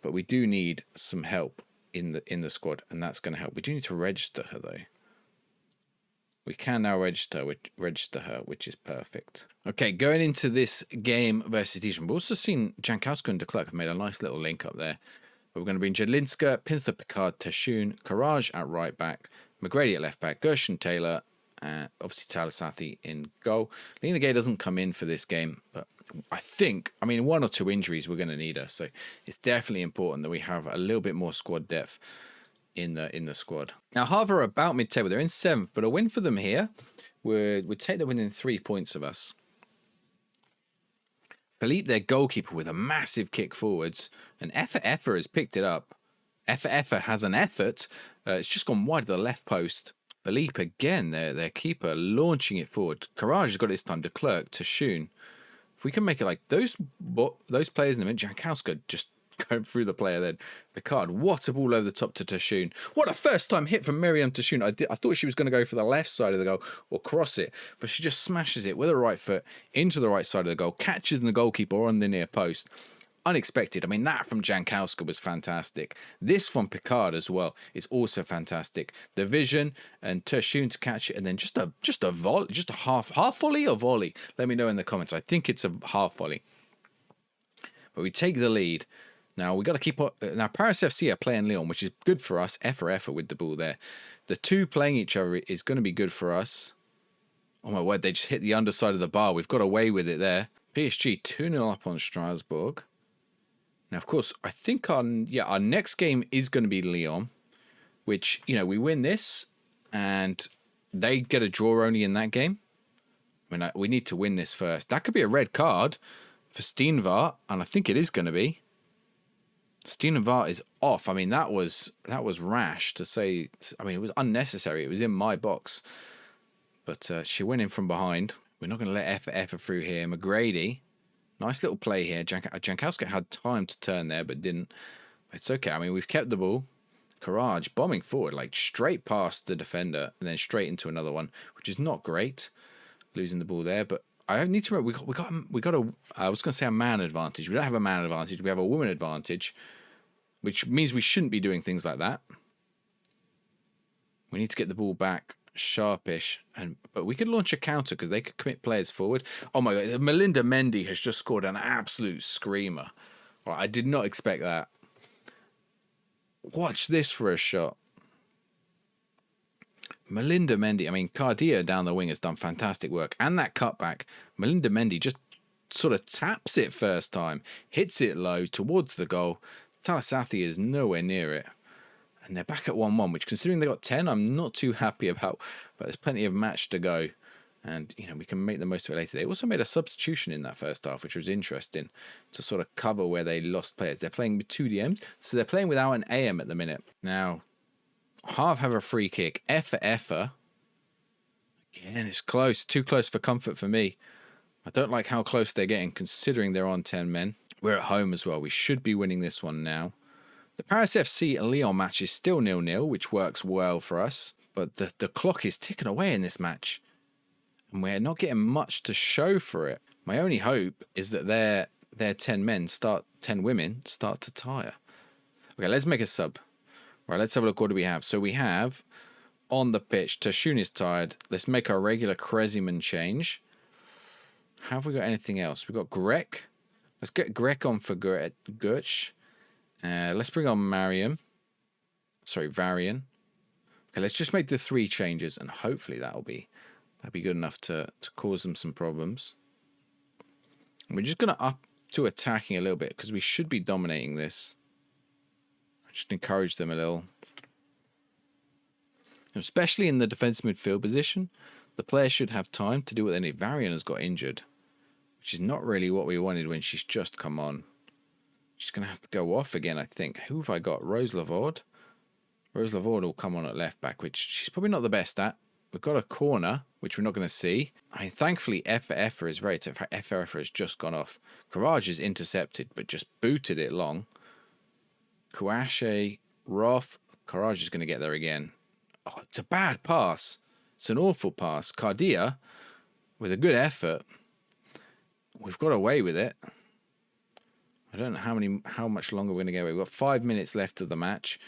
but we do need some help in the squad, and that's going to help. We do need to register her though. We can now register her, which is perfect. Okay, going into this game versus Dijon, we've also seen Jankowska and de Klerk have made a nice little link up there. But we're going to bring Jedlinska, Pinther, Picard, Tashun, Courage at right back, McGrady at left back, Gershon Taylor, obviously Talasathi in goal. Lena Gay doesn't come in for this game, but I think, one or two injuries, we're going to need her. So it's definitely important that we have a little bit more squad depth in the squad. Now, Havre are about mid-table. They're in 7th, but a win for them here would take them within 3 points of us. Philippe, their goalkeeper, with a massive kick forwards, and Effa has picked it up. Effa has an effort. It's just gone wide of the left post. Philippe again, their keeper, launching it forward. Courage has got it this time. De Klerk to Shoon. If we can make it like those players in the minute, Jankowska just going through the player then. Picard, what a ball over the top to Tashun. What a first time hit from Miriam Tashun. I thought she was going to go for the left side of the goal or cross it, but she just smashes it with her right foot into the right side of the goal, catches the goalkeeper on the near post. Unexpected. That from Jankowska was fantastic. This from Picard as well is also fantastic. The vision and Tashun to catch it, and then just a volley, just a half volley or volley. Let me know in the comments. I think it's a half volley. But we take the lead. Now, we got to keep up. Now, Paris FC are playing Lyon, which is good for us. Effa with the ball there. The two playing each other is going to be good for us. Oh, my word. They just hit the underside of the bar. We've got away with it there. PSG 2-0 up on Strasbourg. Now, of course, I think our next game is going to be Lyon, which, we win this and they get a draw only in that game. We need to win this first. That could be a red card for Steenvaart, and I think it is going to be. Steenvaart is off. That was rash to say. It was unnecessary. It was in my box. But she went in from behind. We're not going to let Effa through here. McGrady, nice little play here. Jankowska had time to turn there, but didn't. It's okay. We've kept the ball. Courage bombing forward, like straight past the defender, and then straight into another one, which is not great. Losing the ball there, but I need to remember we got a. I was going to say a man advantage. We don't have a man advantage. We have a woman advantage, which means we shouldn't be doing things like that. We need to get the ball back sharpish, but we could launch a counter because they could commit players forward. Oh my god, Melinda Mendy has just scored an absolute screamer. Well, I did not expect that. Watch this for a shot. Melinda Mendy, Cardia down the wing has done fantastic work. And that cutback, Melinda Mendy just sort of taps it first time, hits it low towards the goal. Talasathi is nowhere near it. And they're back at 1-1, which considering they got 10, I'm not too happy about. But there's plenty of match to go. And, we can make the most of it later. They also made a substitution in that first half, which was interesting to sort of cover where they lost players. They're playing with 2 DMs, so they're playing without an AM at the minute. Now, Havre have a free kick. Effa. Again, it's close. Too close for comfort for me. I don't like how close they're getting, considering they're on 10 men. We're at home as well. We should be winning this one now. The Paris FC and Lyon match is still 0-0, which works well for us. But the clock is ticking away in this match. And we're not getting much to show for it. My only hope is that their 10 women start to tire. Okay, let's make a sub. Right, let's have a look. What do we have? So we have on the pitch, Tashun is tired. Let's make our regular Kreziman change. Have we got anything else? We've got Grek. Let's get Grek on for Gurch. Let's bring on Varian. Okay, let's just make the 3 changes, and hopefully that'll be good enough to cause them some problems. And we're just going to up to attacking a little bit because we should be dominating this. Just encourage them a little. Especially in the defensive midfield position, the players should have time to do what they need. Varian has got injured, which is not really what we wanted when she's just come on. She's going to have to go off again, I think. Who have I got? Rose Lavorde. Rose Lavorde will come on at left back, which she's probably not the best at. We've got a corner, which we're not going to see. I mean, thankfully, Effa is very tough. Effa has just gone off. Courage is intercepted, but just booted it long. Kouache, Roth. Courage is going to get there again. Oh, it's a bad pass. It's an awful pass. Cardia, with a good effort, we've got away with it. I don't know how much longer we're going to get away. We've got 5 minutes left of the match.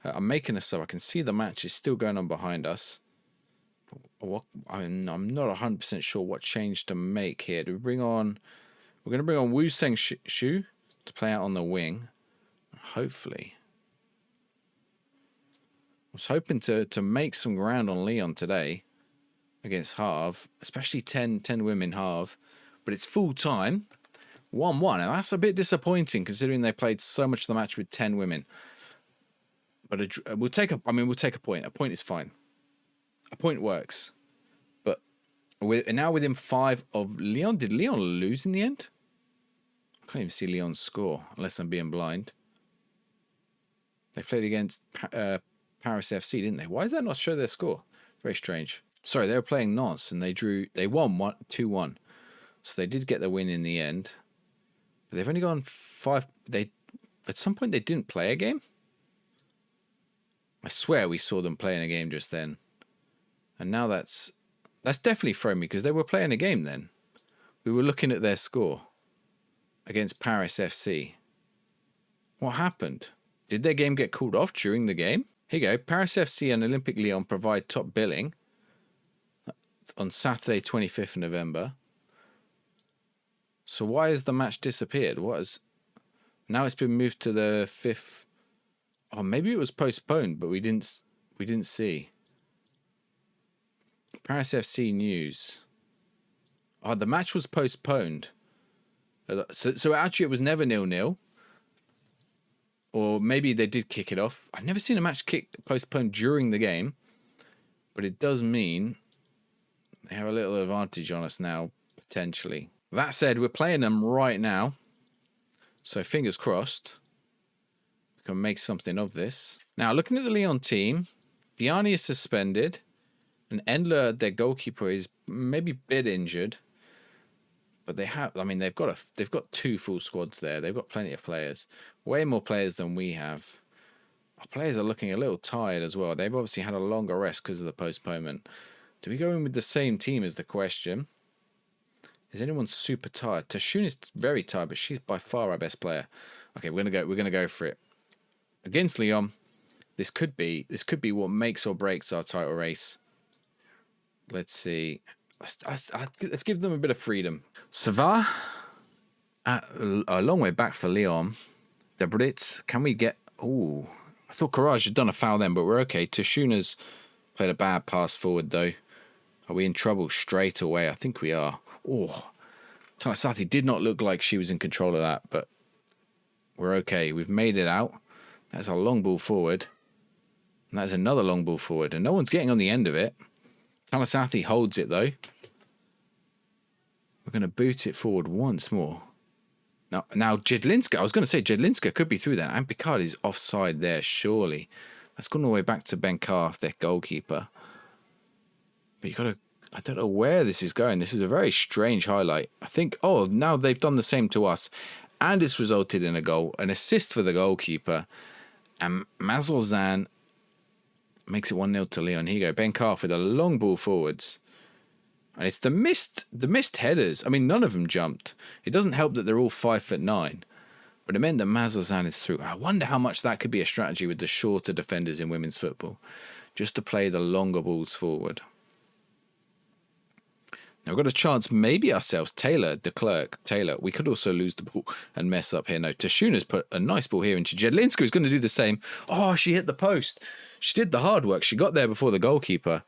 I'm making a sub. I can see the match is still going on behind us. I'm not 100% sure what change to make here. We're going to bring on Wu Seng Shu to play out on the wing. Hopefully. I was hoping to make some ground on Leon today against Havre, especially 10 women Havre, but it's full time, 1-1, and that's a bit disappointing considering they played so much of the match with 10 women. But we'll take a point. A point is fine. A point works. But we're now within 5 of Leon. Did Leon lose in the end? I can't even see Leon's score unless I'm being blind. They played against Paris FC, didn't they? Why does that not show their score? Very strange. Sorry, they were playing Nantes and they won 2-1. So they did get the win in the end. But they've only gone 5. At some point they didn't play a game. I swear we saw them playing a game just then. And now that's definitely thrown me because they were playing a game then. We were looking at their score against Paris FC. What happened? Did their game get called off during the game? Here you go. Paris FC and Olympique Lyon provide top billing on Saturday, 25th of November. So why has the match disappeared? Now it's been moved to the 5th. Oh, maybe it was postponed, but we didn't see. Paris FC news. Oh, the match was postponed. So actually it was never 0-0. Or maybe they did kick it off. I've never seen a match postponed during the game. But it does mean they have a little advantage on us now, potentially. That said, we're playing them right now. So fingers crossed. We can make something of this. Now, looking at the Lyon team, Diani is suspended. And Endler, their goalkeeper, is maybe a bit injured. But they've got 2 full squads there. They've got plenty of players. Way more players than we have. Our players are looking a little tired as well. They've obviously had a longer rest because of the postponement. Do we go in with the same team is the question. Is anyone super tired? Tashun is very tired, but she's by far our best player. Okay, we're gonna go for it. Against Lyon, this could be what makes or breaks our title race. Let's see. Let's give them a bit of freedom. Sava, a long way back for Lyon. The Brits, can we get... Ooh, I thought Courage had done a foul then, but we're okay. Tashuna's played a bad pass forward, though. Are we in trouble straight away? I think we are. Oh, Tanasati did not look like she was in control of that, but we're okay. We've made it out. That's a long ball forward. And that's another long ball forward, and no one's getting on the end of it. Tanasati holds it, though. We're going to boot it forward once more. Now Jedlinska, I was going to say Jedlinska could be through that. And Picard is offside there, surely. That's gone all the way back to Ben Carth, their goalkeeper. But you got to... I don't know where this is going. This is a very strange highlight. I think... Oh, now they've done the same to us. And it's resulted in a goal. An assist for the goalkeeper. And Mazolzan makes it 1-0 to Lyon. Here you go. Ben Carth with a long ball forwards. And it's the missed headers. I mean, none of them jumped. It doesn't help that they're all 5'9", but it meant that Mazozan is through. I wonder how much that could be a strategy with the shorter defenders in women's football, just to play the longer balls forward. Now we've got a chance, maybe ourselves. Taylor, de Klerk, Taylor. We could also lose the ball and mess up here. No, Tashuna's put a nice ball here into Jedlinska, who's going to do the same. Oh, she hit the post. She did the hard work. She got there before the goalkeeper,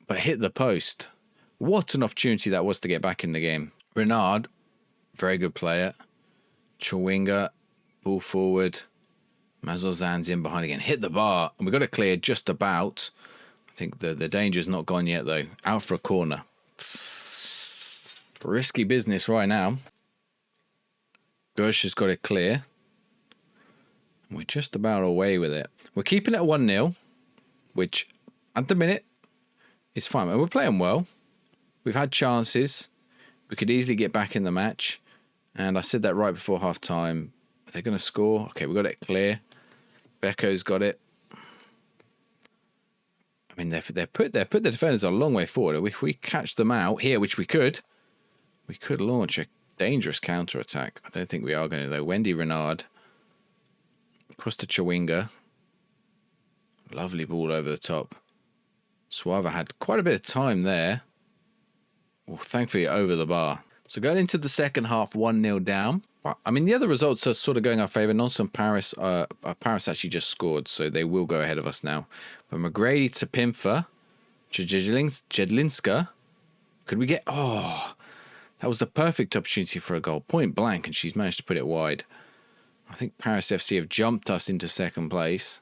but hit the post. What an opportunity that was to get back in the game. Renard, very good player. Chawinga, ball forward. Mazozan's in behind again. Hit the bar, and we got it cleared just about. I think the danger's not gone yet, though. Out for a corner. Risky business right now. Gersh has got it clear. And we're just about away with it. We're keeping it at 1-0, which at the minute is fine. And we're playing well. We've had chances. We could easily get back in the match. And I said that right before half time. Are they going to score? Okay, we got it clear. Becco's got it. I mean, they put the defenders a long way forward. If we catch them out here, which we could launch a dangerous counter attack. I don't think we are going to though. Wendy Renard, Costa Chawinga, lovely ball over the top. Suava had quite a bit of time there. Well, thankfully over the bar. So going into the second half, 1-0 down. I mean, the other results are sort of going our favour. Nantes and Paris, Paris actually just scored, so they will go ahead of us now. But McGrady to Pimfer, Jedlinska. Could we get... Oh, that was the perfect opportunity for a goal. Point blank, and she's managed to put it wide. I think Paris FC have jumped us into second place.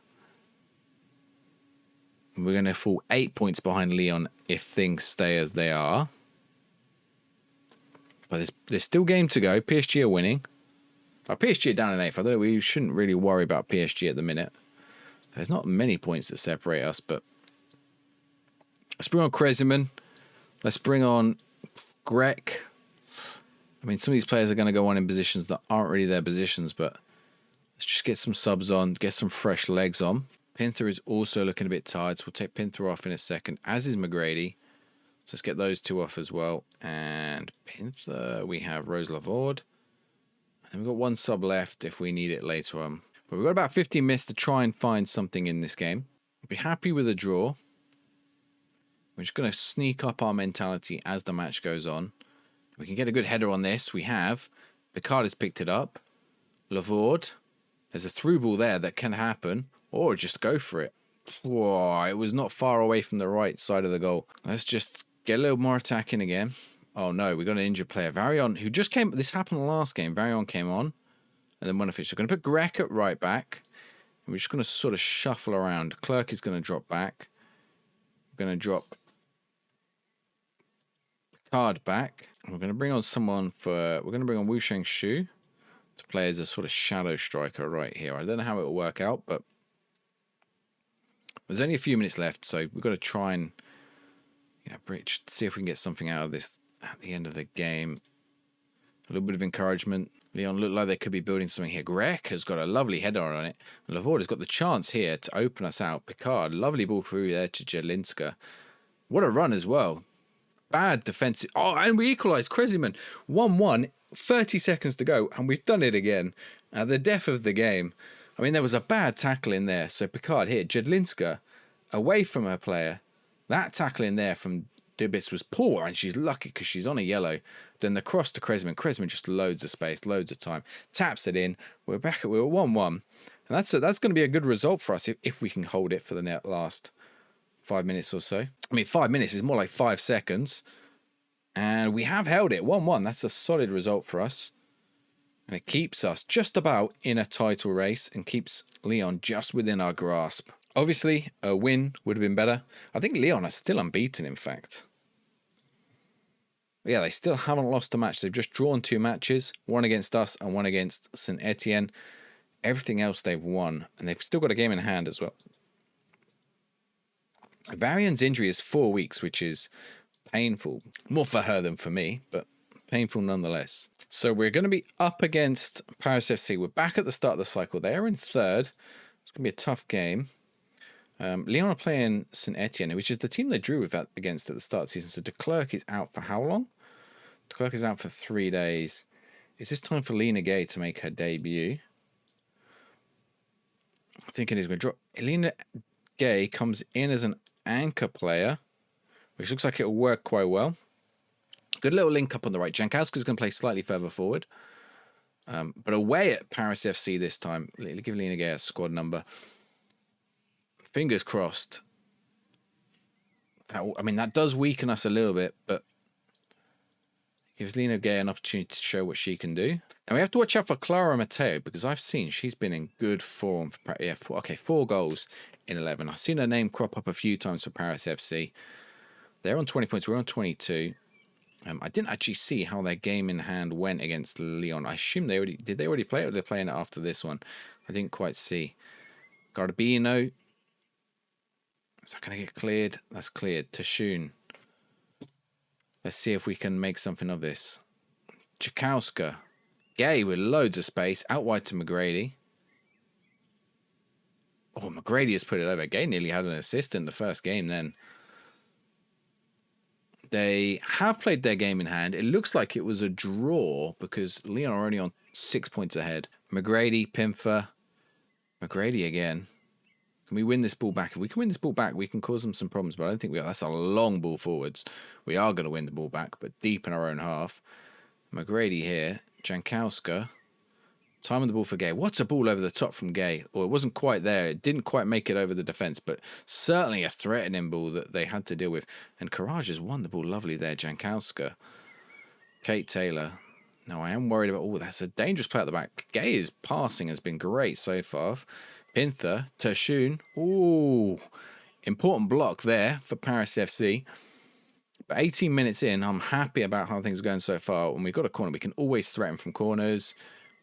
We're going to fall 8 points behind Lyon if things stay as they are. But there's still game to go. PSG are winning. PSG are down in 8th. I don't know. We shouldn't really worry about PSG at the minute. There's not many points that separate us, but let's bring on Kreziman. Let's bring on Grek. I mean, some of these players are going to go on in positions that aren't really their positions, but let's just get some subs on, get some fresh legs on. Pinther is also looking a bit tired, so we'll take Pinther off in a second, as is McGrady. So let's get those two off as well. And Pinther, we have Rose Lavorde. And we've got one sub left if we need it later on. But we've got about 15 minutes to try and find something in this game. I'll be happy with a draw. We're just going to sneak up our mentality as the match goes on. We can get a good header on this. We have. Picard has picked it up. Lavorde. There's a through ball there that can happen. Or just go for it. Whoa, it was not far away from the right side of the goal. Let's just get a little more attacking again. Oh no, we got an injured player. Varion, who just came... This happened last game. Varion came on. And then one official. We're going to put Grek at right back. And we're just going to sort of shuffle around. Clerk is going to drop back. We're going to drop Picard back. And we're going to bring on someone for... We're going to bring on Wu Shang-Shu to play as a sort of shadow striker right here. I don't know how it will work out, but there's only a few minutes left, so we've got to try and, bridge, see if we can get something out of this at the end of the game. A little bit of encouragement. Lyon look like they could be building something here. Grek has got a lovely header on it. And Lavorde has got the chance here to open us out. Picard, lovely ball through there to Jedlinska. What a run as well. Bad defensive. Oh, and we equalised. Kreziman, 1-1, 30 seconds to go, and we've done it again. At the death of the game. I mean, there was a bad tackle in there. So Picard here, Jedlinska, away from her player. That tackle in there from Dubitz was poor, and she's lucky because she's on a yellow. Then the cross to Kreziman. Kreziman just loads of space, loads of time. Taps it in. We're back at 1-1. And that's going to be a good result for us if we can hold it for the last 5 minutes or so. I mean, 5 minutes is more like 5 seconds. And we have held it 1-1. That's a solid result for us. And it keeps us just about in a title race and keeps Lyon just within our grasp. Obviously, a win would have been better. I think Lyon are still unbeaten, in fact. Yeah, they still haven't lost a match. They've just drawn 2 matches, one against us and one against Saint-etienne. Everything else they've won, and they've still got a game in hand as well. Varion's injury is 4 weeks, which is painful. More for her than for me, but painful nonetheless. So we're going to be up against Paris FC. We're back at the start of the cycle. They're in third. It's going to be a tough game. Lyon are playing Saint-etienne, which is the team they drew with against at the start of the season. So de Klerk is out for how long? De Klerk is out for 3 days. Is this time for Lena Gay to make her debut? I think it is going to drop. Lena Gay comes in as an anchor player, which looks like it'll work quite well. Good little link up on the right. Jankowski's going to play slightly further forward. But away at Paris FC this time. Give Lena Gay a squad number. Fingers crossed. That does weaken us a little bit, but gives Lena Gay an opportunity to show what she can do. Now we have to watch out for Clara Matteo because I've seen she's been in good form. 4 goals in 11. I've seen her name crop up a few times for Paris FC. They're on 20 points. We're on 22. I didn't actually see how their game in hand went against Lyon. I assume they already play it, or they're playing it after this one. I didn't quite see. Garbino. Is that going to get cleared? That's cleared. Tashun. Let's see if we can make something of this. Chakowska. Gay with loads of space. Out wide to McGrady. Oh, McGrady has put it over. Gay nearly had an assist in the first game then. They have played their game in hand. It looks like it was a draw because Lyon are only on 6 points ahead. McGrady, Pimfer. McGrady again. Can we win this ball back? If we can win this ball back, we can cause them some problems, but I don't think we are. That's a long ball forwards. We are going to win the ball back, but deep in our own half. McGrady here. Jankowska. Time on the ball for Gay. What's a ball over the top from Gay? Or it wasn't quite there. It didn't quite make it over the defence, but certainly a threatening ball that they had to deal with. And Courage has won the ball lovely there. Jankowska. Kate Taylor. No, I am worried about... Oh, that's a dangerous play at the back. Gay's passing has been great so far. Pinther. Tershun. Ooh. Important block there for Paris FC. But 18 minutes in, I'm happy about how things are going so far. When we've got a corner, we can always threaten from corners.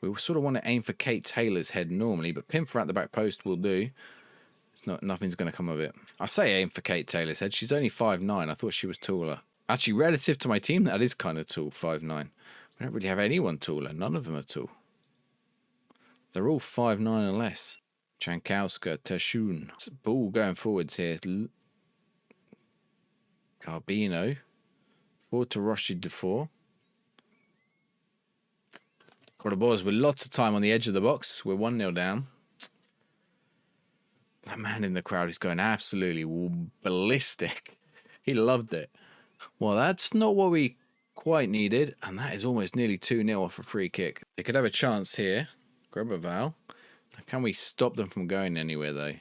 We sort of want to aim for Kate Taylor's head normally, but Pimfer at the back post will do. Nothing's going to come of it. I say aim for Kate Taylor's head. She's only 5'9". I thought she was taller. Actually, relative to my team, that is kind of tall, 5'9". We don't really have anyone taller. None of them are tall. They're all 5'9" and less. Jankowska, Tershun. Ball going forwards here. Garbino. Forward to Roshi Dufour. Cordoboz with lots of time on the edge of the box. We're 1-0 down. That man in the crowd is going absolutely ballistic. He loved it. Well, that's not what we quite needed, and that is almost nearly 2-0 off a free kick. They could have a chance here. Grebeval. Can we stop them from going anywhere, though?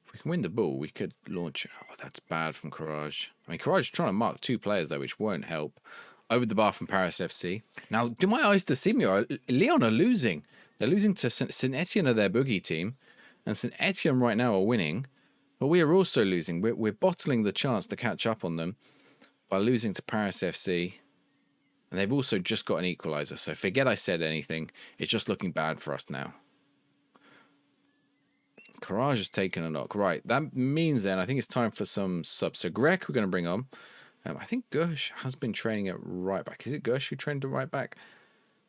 If we can win the ball, we could launch it. Oh, that's bad from Courage. Courage is trying to mark 2 players, though, which won't help. Over the bar from Paris FC. Now, do my eyes deceive me? Or Lyon are losing. They're losing to Saint-etienne, are their boogie team. And Saint-etienne right now are winning. But we are also losing. We're bottling the chance to catch up on them by losing to Paris FC. And they've also just got an equaliser. So forget I said anything. It's just looking bad for us now. Courage has taken a knock. Right, that means then I think it's time for some subs. So Greg we're going to bring on. I think Gersh has been training at right back. Is it Gersh who trained at right back?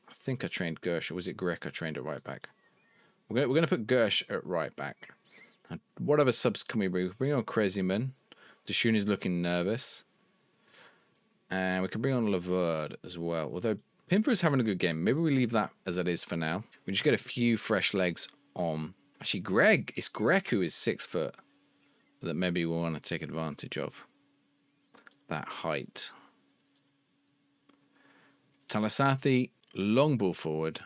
I think I trained Gersh, or was it Greg I trained at right back? We're going to put Gersh at right back. And what other subs can we bring? Bring on Kreziman. Deshun is looking nervous. And we can bring on Laverde as well. Although Pimper is having a good game. Maybe we leave that as it is for now. We just get a few fresh legs on. Actually, it's Greg who is 6 foot that maybe we'll want to take advantage of. That height. Talasathi, long ball forward.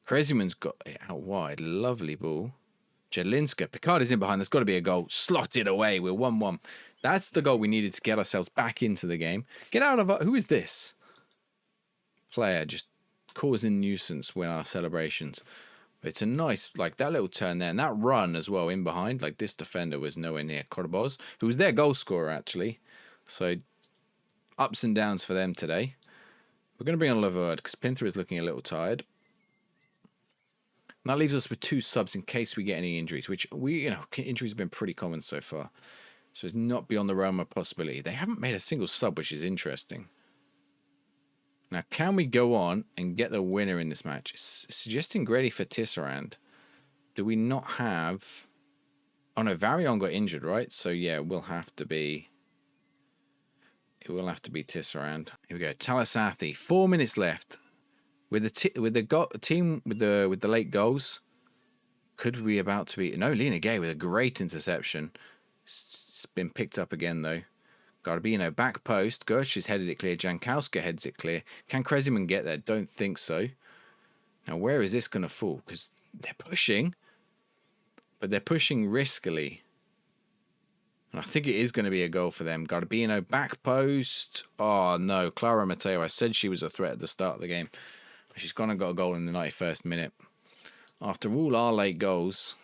Kreziman's got it out wide. Lovely ball. Jedlinska. Picard is in behind. There's got to be a goal. Slotted away. We're 1-1. That's the goal we needed to get ourselves back into the game. Get out of... Who is this? Player just causing nuisance when our celebrations. But it's a nice... that little turn there. And that run as well in behind. This defender was nowhere near Cordoboz, who was their goal scorer, actually. So, ups and downs for them today. We're going to bring on Laverde because Pinther is looking a little tired. And that leaves us with 2 subs in case we get any injuries, which injuries have been pretty common so far. So it's not beyond the realm of possibility. They haven't made a single sub, which is interesting. Now, can we go on and get the winner in this match? It's suggesting Grady for Tisserand. Do we not have Oh no, Varion got injured, right? So yeah, it will have to be Tisserand. Here we go. Talasathi. 4 minutes left. With the team with the late goals, could we about to be? No, Lena Gay with a great interception. It's been picked up again though. Garbino back post. Gersh has headed it clear. Jankowska heads it clear. Can Kresiman get there? Don't think so. Now where is this going to fall? Because they're pushing, but they're pushing riskily. And I think it is going to be a goal for them. Garbino back post. Oh no, Clara Mateo. I said she was a threat at the start of the game. She's gone and got a goal in the 91st minute. After all our late goals,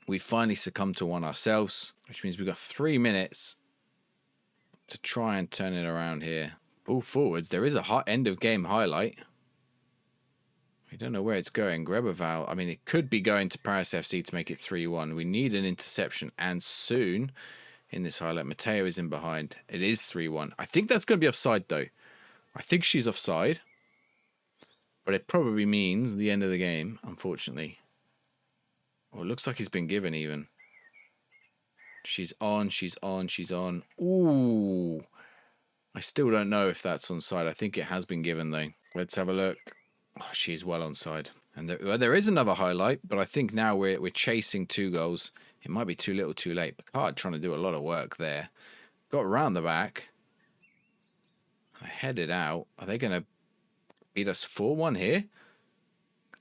we finally succumbed to one ourselves, which means we've got 3 minutes to try and turn it around here. Ball forwards. There is a hot end of game highlight. We don't know where it's going. Grebeval. I mean, it could be going to Paris FC to make it 3-1. We need an interception, and soon in this highlight. Mateo is in behind. It is 3-1. I think that's going to be offside, though. I think she's offside. But it probably means the end of the game, unfortunately. Oh, it looks like he's been given even. She's on. Ooh. I still don't know if that's onside. I think it has been given, though. Let's have a look. Oh, she's well onside. And there is another highlight, but I think now we're chasing 2 goals. It might be too little too late. Picard trying to do a lot of work there. Got around the back. I headed out. Are they going to beat us 4-1 here?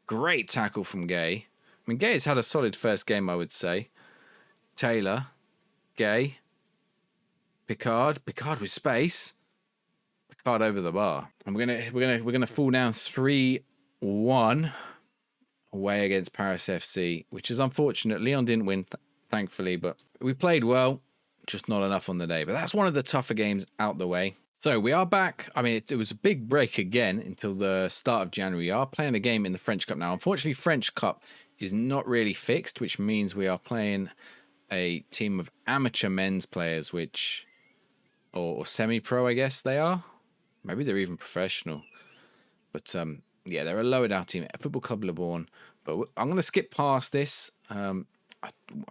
Great tackle from Gay. I mean, Gay has had a solid first game, I would say. Taylor, Gay, Picard with space. Picard over the bar, and we're gonna fall down 3-1 away against Paris FC, which is unfortunate. Lyon didn't win, thankfully, but we played well, just not enough on the day. But that's one of the tougher games out the way. So we are back. I mean, it was a big break again until the start of January. We are playing a game in the French Cup now. Unfortunately, French Cup is not really fixed, which means we are playing a team of amateur men's players, or semi-pro, I guess they are. Maybe they're even professional. But yeah, they're a lower down team, Football Club Le Born. But I'm going to skip past this. I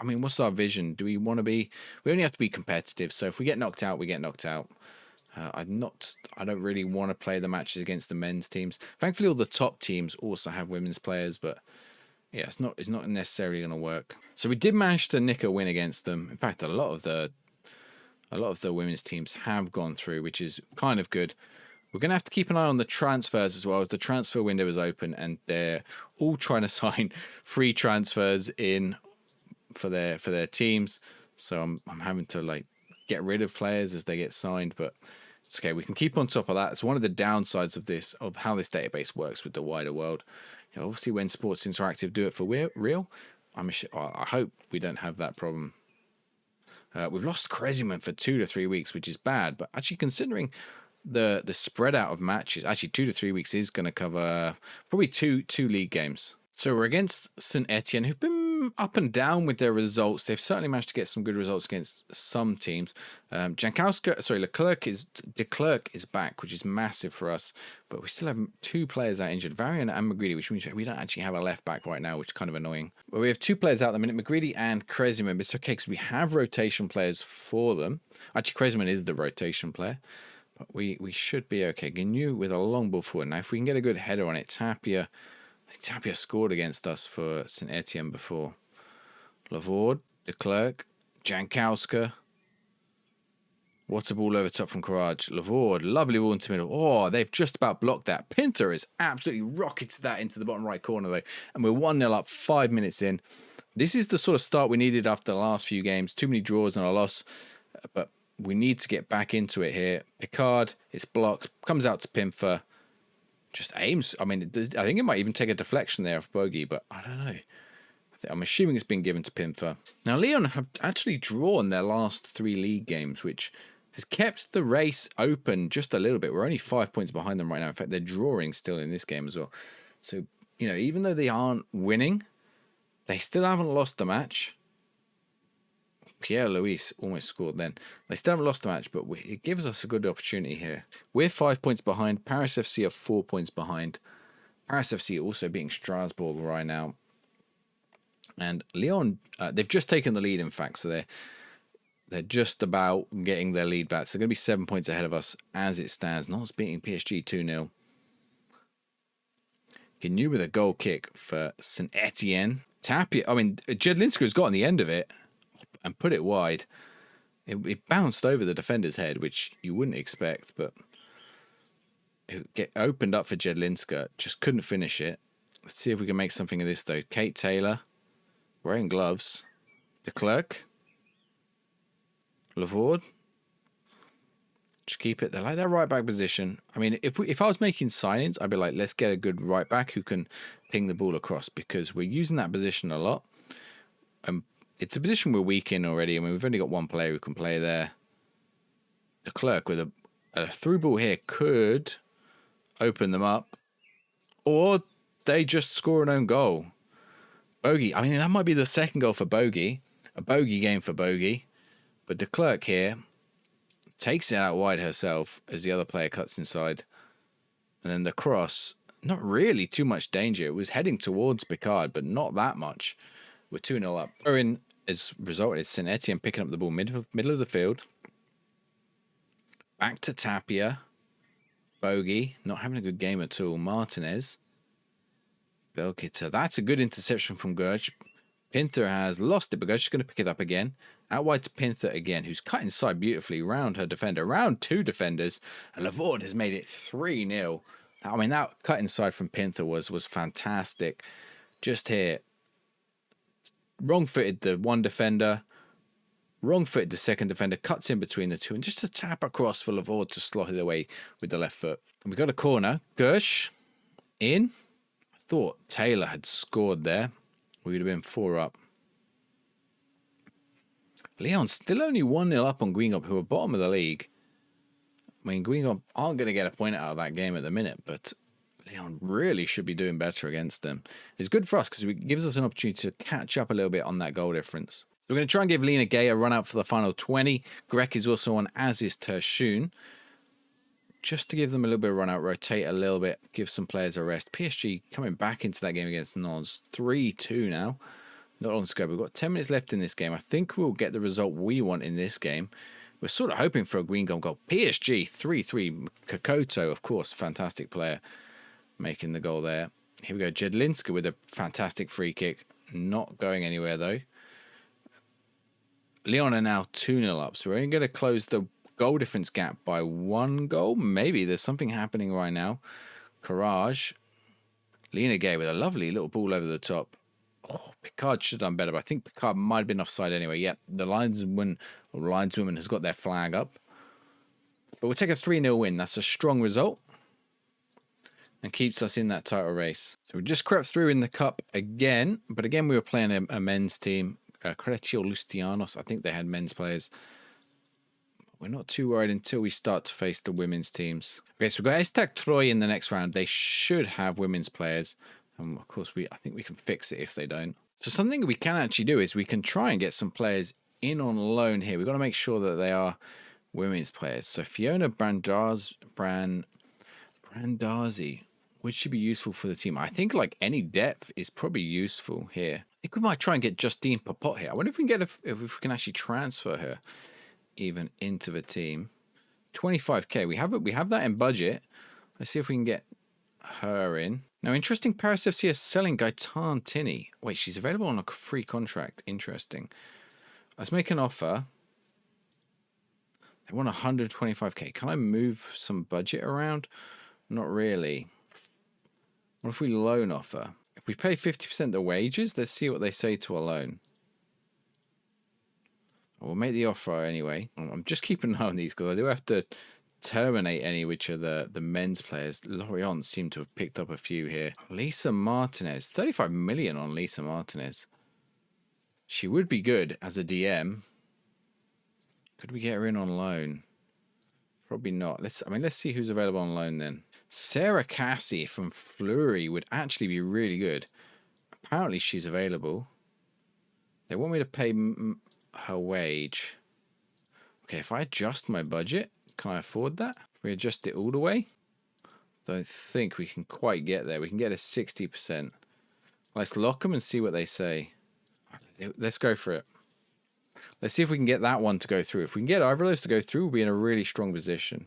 mean, what's our vision? Do we want to be? We only have to be competitive. So if we get knocked out, we get knocked out. I don't really want to play the matches against the men's teams. Thankfully, all the top teams also have women's players, but yeah, it's not necessarily going to work. So we did manage to nick a win against them. In fact, a lot of the women's teams have gone through, which is kind of good. We're going to have to keep an eye on the transfers as well, as the transfer window is open, and they're all trying to sign free transfers in for their teams. So I'm having to get rid of players as they get signed, but it's okay. We can keep on top of that. It's one of the downsides of how this database works with the wider world. Obviously, when Sports Interactive do it for real, I hope we don't have that problem. We've lost Kresiman for 2 to 3 weeks, which is bad. But actually, considering the spread out of matches, actually 2 to 3 weeks is going to cover probably two league games. So we're against Saint-etienne, who've been up and down with their results. They've certainly managed to get some good results against some teams. Leclerc is back, which is massive for us. But we still have 2 players out injured, Varian and McGreedy, which means we don't actually have a left back right now, which is kind of annoying. But we have 2 players out at the minute, McGreedy and Kresiman. But it's okay because we have rotation players for them. Actually, Kresiman is the rotation player. But we should be okay. Gnu with a long ball forward. Now, if we can get a good header on it, Tapia scored against us for Saint-etienne before. Lavorde, de Klerk, Jankowska. What's a ball over top from Courage? Lavorde, lovely ball into the middle. Oh, they've just about blocked that. Pinther is absolutely rocketed that into the bottom right corner, though. And we're 1-0 up 5 minutes in. This is the sort of start we needed after the last few games. Too many draws and a loss. But we need to get back into it here. Picard, it's blocked. Comes out to Pinther. Just aims. I mean, I think it might even take a deflection there off Bogey, but I don't know. I'm assuming it's been given to Pinther. Now, Lyon have actually drawn their last 3 league games, which has kept the race open just a little bit. We're only 5 points behind them right now. In fact, they're drawing still in this game as well. So, even though they aren't winning, they still haven't lost the match. Pierre-Louis almost scored then. They still haven't lost the match, but it gives us a good opportunity here. We're 5 points behind. Paris FC are 4 points behind. Paris FC also beating Strasbourg right now. And Lyon, they've just taken the lead, in fact, so they're just about getting their lead back. So they're going to be 7 points ahead of us as it stands. Nantes beating PSG 2-0. Guingamp with a goal kick for Saint-etienne. Tapia, I mean, Jedlinska's got on the end of it and put it wide. It bounced over the defender's head, which you wouldn't expect, but it opened up for Jedlinska. Just couldn't finish it. Let's see if we can make something of this, though. Kate Taylor, wearing gloves. De Klerk. Lavorde. Just keep it. They like that right back position. I mean, if I was making signings, I'd be like, let's get a good right back who can ping the ball across, because we're using that position a lot. It's a position we're weak in already. I mean, we've only got one player who can play there. De Klerk with a through ball here could open them up, or they just score an own goal. Bogey. I mean, that might be the second goal for Bogey. A bogey game for Bogey. But De Klerk here takes it out wide herself as the other player cuts inside. And then the cross, not really too much danger. It was heading towards Picard, but not that much. We're 2-0 up. Throw-in has resulted in Saint-etienne picking up the ball middle of the field. Back to Tapia. Bogey, not having a good game at all. Martinez. Belkita. That's a good interception from Gersh. Pinther has lost it, but Gersh is going to pick it up again. Out wide to Pinther again, who's cut inside beautifully round her defender, round two defenders, and Lavorde has made it 3-0. I mean, that cut inside from Pinther was fantastic. Just here, wrong-footed the one defender, wrong-footed the second defender, cuts in between the two, and just a tap across for Lavorde to slot it away with the left foot. And we got a corner. Gersh in. I thought Taylor had scored there. We would have been 4 up. Lyon still only 1-0 up on Guingamp, who are bottom of the league. I mean, Guingamp aren't going to get a point out of that game at the minute, but Lyon really should be doing better against them. It's good for us because it gives us an opportunity to catch up a little bit on that goal difference. So we're going to try and give Lena Gay a run out for the final 20. Grek is also on, as is Tershun. Just to give them a little bit of run out, rotate a little bit, give some players a rest. PSG coming back into that game against Nantes. 3-2 now. Not long to go. We've got 10 minutes left in this game. I think we'll get the result we want in this game. We're sort of hoping for a Guingamp goal. PSG 3-3. Kokoto, of course, fantastic player, making the goal there. Here we go. Jedlinska with a fantastic free kick. Not going anywhere, though. Lyon are now 2-0 up. So we're only going to close the goal difference gap by 1 goal. Maybe there's something happening right now. Courage. Lena Gay with a lovely little ball over the top. Oh, Picard should have done better, but I think Picard might have been offside anyway. Yep, the lineswoman has got their flag up. But we'll take a 3-0 win. That's a strong result and keeps us in that title race. So we just crept through in the cup again, but again we were playing a men's team. Cretio Lustianos, I think they had men's players. We're not too worried until we start to face the women's teams. Okay, so we've got Estak Troy in the next round. They should have women's players. Of course, I think we can fix it if they don't. So something we can actually do is we can try and get some players in on loan here. We've got to make sure that they are women's players. So Fiona Brandazzi, would she be useful for the team? I think like any depth is probably useful here. I think we might try and get Justine Papot here. I wonder if we can get if we can actually transfer her even into the team. 25k. We have that in budget. Let's see if we can get her in. Now, interesting, Paris FC is selling Gaëtan Tinney. Wait, she's available on a free contract. Interesting. Let's make an offer. They want 125k. Can I move some budget around? Not really. What if we loan offer? If we pay 50% the wages, let's see what they say to a loan. We'll make the offer anyway. I'm just keeping an eye on these because I do have to terminate any which are the men's players. Lorient seem to have picked up a few here. Lisa Martinez, 35 million on Lisa Martinez. She would be good as a DM. Could we get her in on loan? Probably not. Let's see who's available on loan then. Sarah Cassie from Flury would actually be really good. Apparently she's available. They want me to pay her wage. Okay, if I adjust my budget, can I afford that? If we adjust it all the way? Don't think we can quite get there. We can get a 60%. Let's lock them and see what they say. Let's go for it. Let's see if we can get that one to go through. If we can get either of those to go through, we'll be in a really strong position.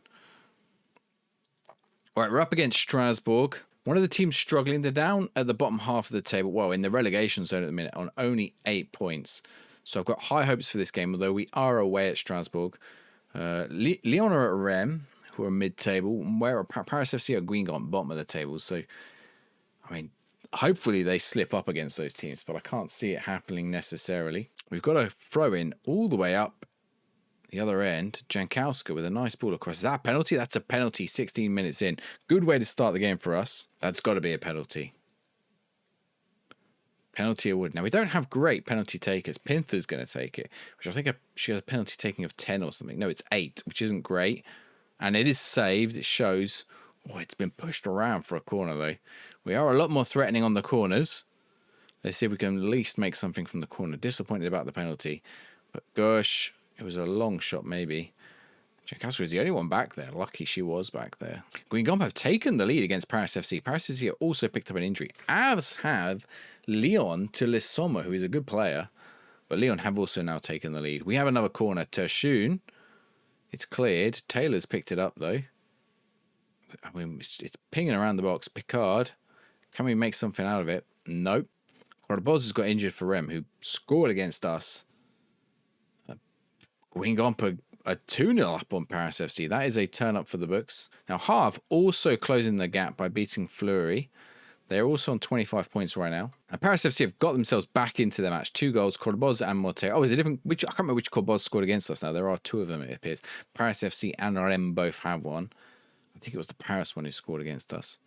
All right, we're up against Strasbourg. One of the teams struggling. They're down at the bottom half of the table. Well, in the relegation zone at the minute on only 8 points. So I've got high hopes for this game, although we are away at Strasbourg. Lyon are at Rennes, who are mid-table. Where Paris FC are Guingamp, bottom of the table. So, I mean, hopefully they slip up against those teams, but I can't see it happening necessarily. We've got a throw in all the way up the other end. Jankowska with a nice ball across. Is that a penalty? That's a penalty 16 minutes in. Good way to start the game for us. That's got to be a penalty. Penalty award. Now, we don't have great penalty takers. Pinther's going to take it, which I think she has a penalty taking of 10 or something. No, it's 8, which isn't great. And it is saved. It shows. Oh, it's been pushed around for a corner, though. We are a lot more threatening on the corners. Let's see if we can at least make something from the corner. Disappointed about the penalty. But gosh, it was a long shot, maybe. Jankowska was the only one back there. Lucky she was back there. Guingamp have taken the lead against Paris FC. Paris FC also picked up an injury, as have Lyon to Lissommer, who is a good player. But Lyon have also now taken the lead. We have another corner. Tershun. It's cleared. Taylor's picked it up, though. I mean, it's pinging around the box. Picard. Can we make something out of it? Nope. Cordoboz has got injured for Rem, who scored against us. Guingamp are 2-0 up on Paris FC. That is a turn up for the books. Now, Havre also closing the gap by beating Flury. They're also on 25 points right now. And Paris FC have got themselves back into the match. 2 goals, Cordoboz and Motte. Oh, is it different? I can't remember which Cordoboz scored against us now. There are 2 of them, it appears. Paris FC and Rem both have one. I think it was the Paris one who scored against us.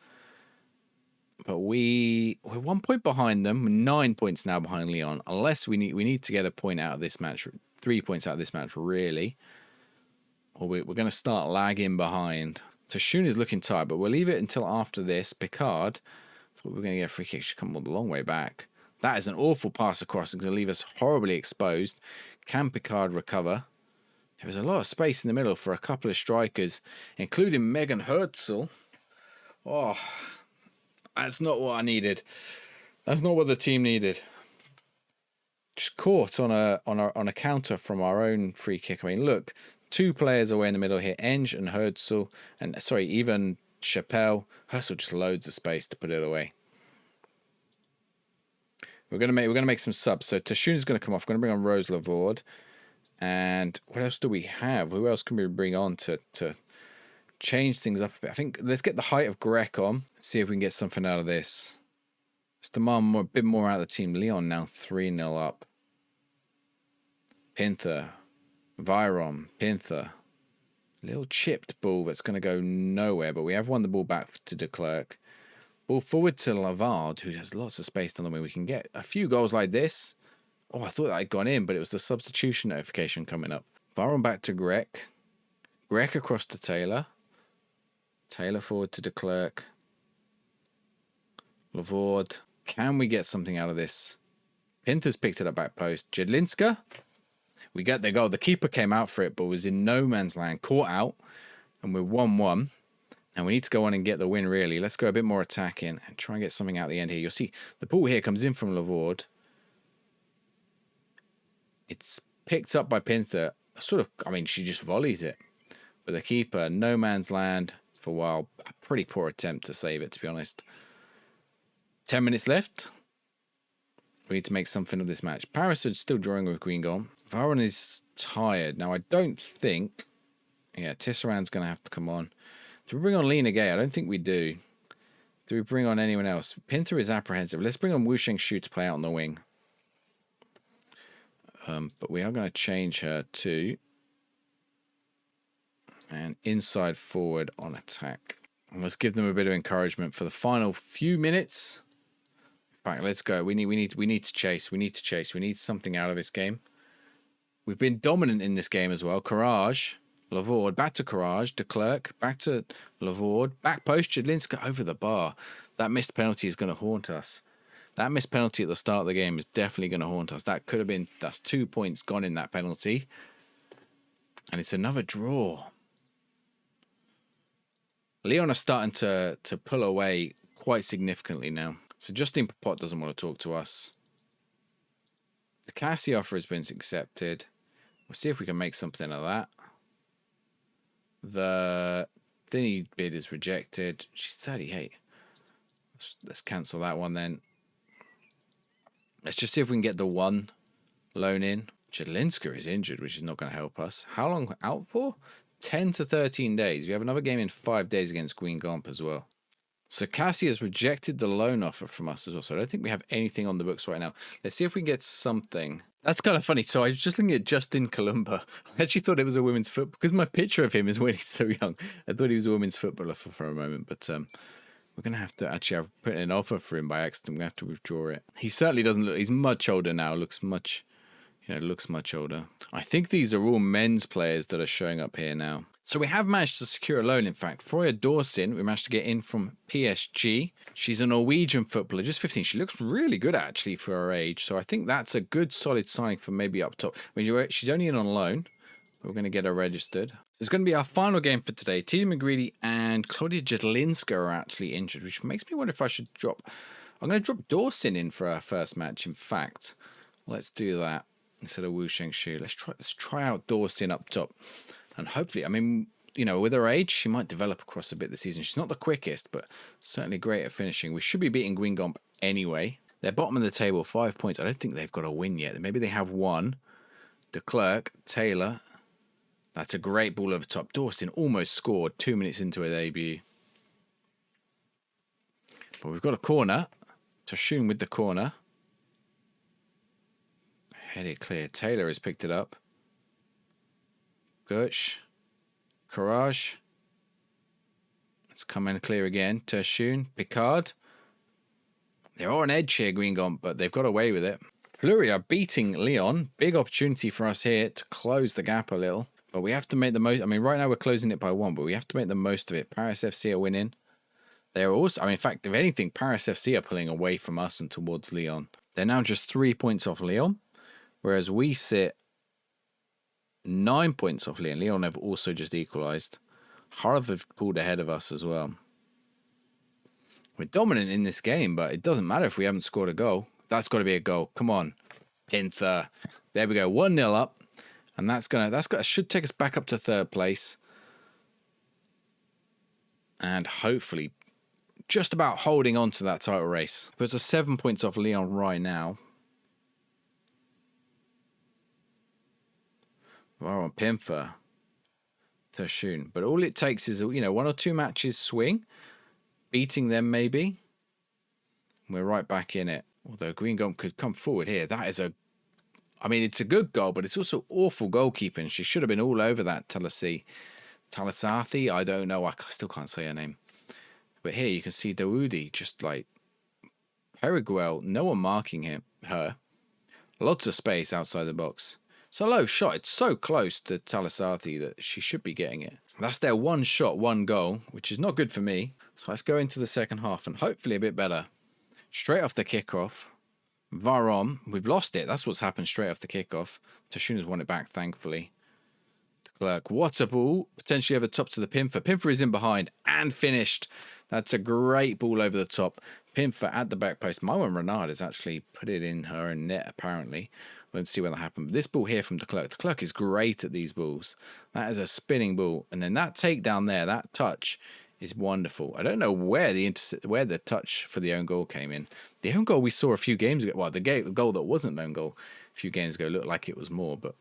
But we're 1 point behind them. We're 9 points now behind Lyon. Unless we need to get a point out of this match. 3 points out of this match, really. Or we're going to start lagging behind. Tershun is looking tired, but we'll leave it until after this. Picard, thought we were going to get a free kick. Should come all the long way back. That is an awful pass across. It's going to leave us horribly exposed. Can Picard recover? There was a lot of space in the middle for a couple of strikers, including Megan Herzl. Oh, that's not what I needed. That's not what the team needed. Just caught on a counter from our own free kick. I mean, look, 2 players away in the middle here, Enge and Herzl, and even Chappelle. Herzl just loads of space to put it away. We're gonna make some subs. So Tershun is gonna come off. We're gonna bring on Rose Lavorde. And what else do we have? Who else can we bring on to change things up a bit? I think let's get the height of Grec on. See if we can get something out of this. Let's demand a bit more out of the team. Lyon now 3-0 up. Pinther. Viron. Pinther. Little chipped ball that's going to go nowhere, but we have won the ball back to de Klerk. Ball forward to Lavard, who has lots of space down the wing. We can get a few goals like this. Oh, I thought that had gone in, but it was the substitution notification coming up. Viron back to Grec. Grec across to Taylor. Taylor forward to de Klerk. Lavard. Can we get something out of this? Pinther's picked it up back post. Jedlinska. We get the goal. The keeper came out for it, but was in no man's land. Caught out. And we're 1-1. And we need to go on and get the win, really. Let's go a bit more attacking and try and get something out at the end here. You'll see the ball here comes in from Lavard. It's picked up by Pinther. She just volleys it. But the keeper, no man's land for a while. A pretty poor attempt to save it, to be honest. 10 minutes left. We need to make something of this match. Paris are still drawing with Guingamp. Varon is tired. Now, I don't think... Yeah, Tisserand's going to have to come on. Do we bring on Lena Gay? I don't think we do. Do we bring on anyone else? Pinther is apprehensive. Let's bring on Wu Shengshu to play out on the wing. But we are going to change her to an inside forward on attack. And let's give them a bit of encouragement for the final few minutes. In fact, let's go. We need to chase. We need to chase. We need something out of this game. We've been dominant in this game as well. Courage, Lavard, back to Courage, de Klerk, back to Lavard, back post, Jedlinska over the bar. That missed penalty is going to haunt us. That missed penalty at the start of the game is definitely going to haunt us. That's 2 points gone in that penalty. And it's another draw. Lyon are starting to pull away quite significantly now. So Justin Papot doesn't want to talk to us. The Cassie offer has been accepted. We'll see if we can make something of that. The Thinny bid is rejected. She's 38. Let's cancel that one then. Let's just see if we can get the one loan in. Jedlinska is injured, which is not going to help us. How long out for? 10 to 13 days. We have another game in 5 days against Guingamp as well. So Cassie has rejected the loan offer from us as well. So I don't think we have anything on the books right now. Let's see if we can get something. That's kind of funny. So I was just looking at Justin Columba. I actually thought it was a women's football because my picture of him is when he's so young. I thought he was a women's footballer for a moment, but we're going to have to actually have put in an offer for him by accident. We have to withdraw it. He certainly doesn't look, he's much older now. Looks much older. I think these are all men's players that are showing up here now. So we have managed to secure a loan, in fact. Freya Dorsin, we managed to get in from PSG. She's a Norwegian footballer, just 15. She looks really good, actually, for her age. So I think that's a good, solid signing for maybe up top. I mean, she's only in on loan. We're going to get her registered. So it's going to be our final game for today. Tina McGreedy and Claudia Jedlinska are actually injured, which makes me wonder if I should drop... I'm going to drop Dorsin in for our first match, in fact. Let's do that instead of Wu Shengshu. Let's try out Dorsin up top. And hopefully, I mean, you know, with her age, she might develop across a bit this season. She's not the quickest, but certainly great at finishing. We should be beating Guingamp anyway. They're bottom of the table, 5 points. I don't think they've got a win yet. Maybe they have one. De Klerk, Taylor. That's a great ball over top. Dorsin almost scored 2 minutes into her debut. But we've got a corner. Toshun with the corner. Head it clear. Taylor has picked it up. Gertsch. Courage. Let's come in clear again. Tershun. Picard. They're on edge here, Guingamp, but they've got away with it. Flury are beating Lyon. Big opportunity for us here to close the gap a little. But we have to make the most. I mean, right now we're closing it by 1, but we have to make the most of it. Paris FC are winning. They're also, I mean, in fact, if anything, Paris FC are pulling away from us and towards Lyon. They're now just 3 points off Lyon, whereas we sit 9 points off Lyon. Lyon have also just equalised. Harv have pulled ahead of us as well. We're dominant in this game, but it doesn't matter if we haven't scored a goal. That's got to be a goal. Come on, Pinther. There we go. 1-0 up, and that should take us back up to 3rd place, and hopefully just about holding on to that title race. Puts us 7 points off Lyon right now. Varon Pimfer to Shun. But all it takes is, 1 or 2 matches swing, beating them maybe. We're right back in it. Although Guingamp could come forward here. That is it's a good goal, but it's also awful goalkeeping. She should have been all over that Talasathi. I don't know. I still can't say her name. But here you can see Dawoodi just like Periguel. No one marking her. Lots of space outside the box. It's a low shot. It's so close to Talasathi that she should be getting it. That's their 1 shot, 1 goal, which is not good for me. So let's go into the second half and hopefully a bit better. Straight off the kickoff. Varom, we've lost it. That's what's happened straight off the kickoff. Toshun has won it back, thankfully. De Klerk, what a ball. Potentially over top to the Pimfer. Pimfer is in behind and finished. That's a great ball over the top. Pimfer at the back post. Marwan Renard has actually put it in her own net, apparently. Let's see where that happened. But this ball here from De Klerk. De Klerk is great at these balls. That is a spinning ball. And then that takedown there, that touch is wonderful. I don't know where the touch for the own goal came in. The own goal we saw a few games ago. Well, the goal that wasn't an own goal a few games ago looked like it was more. But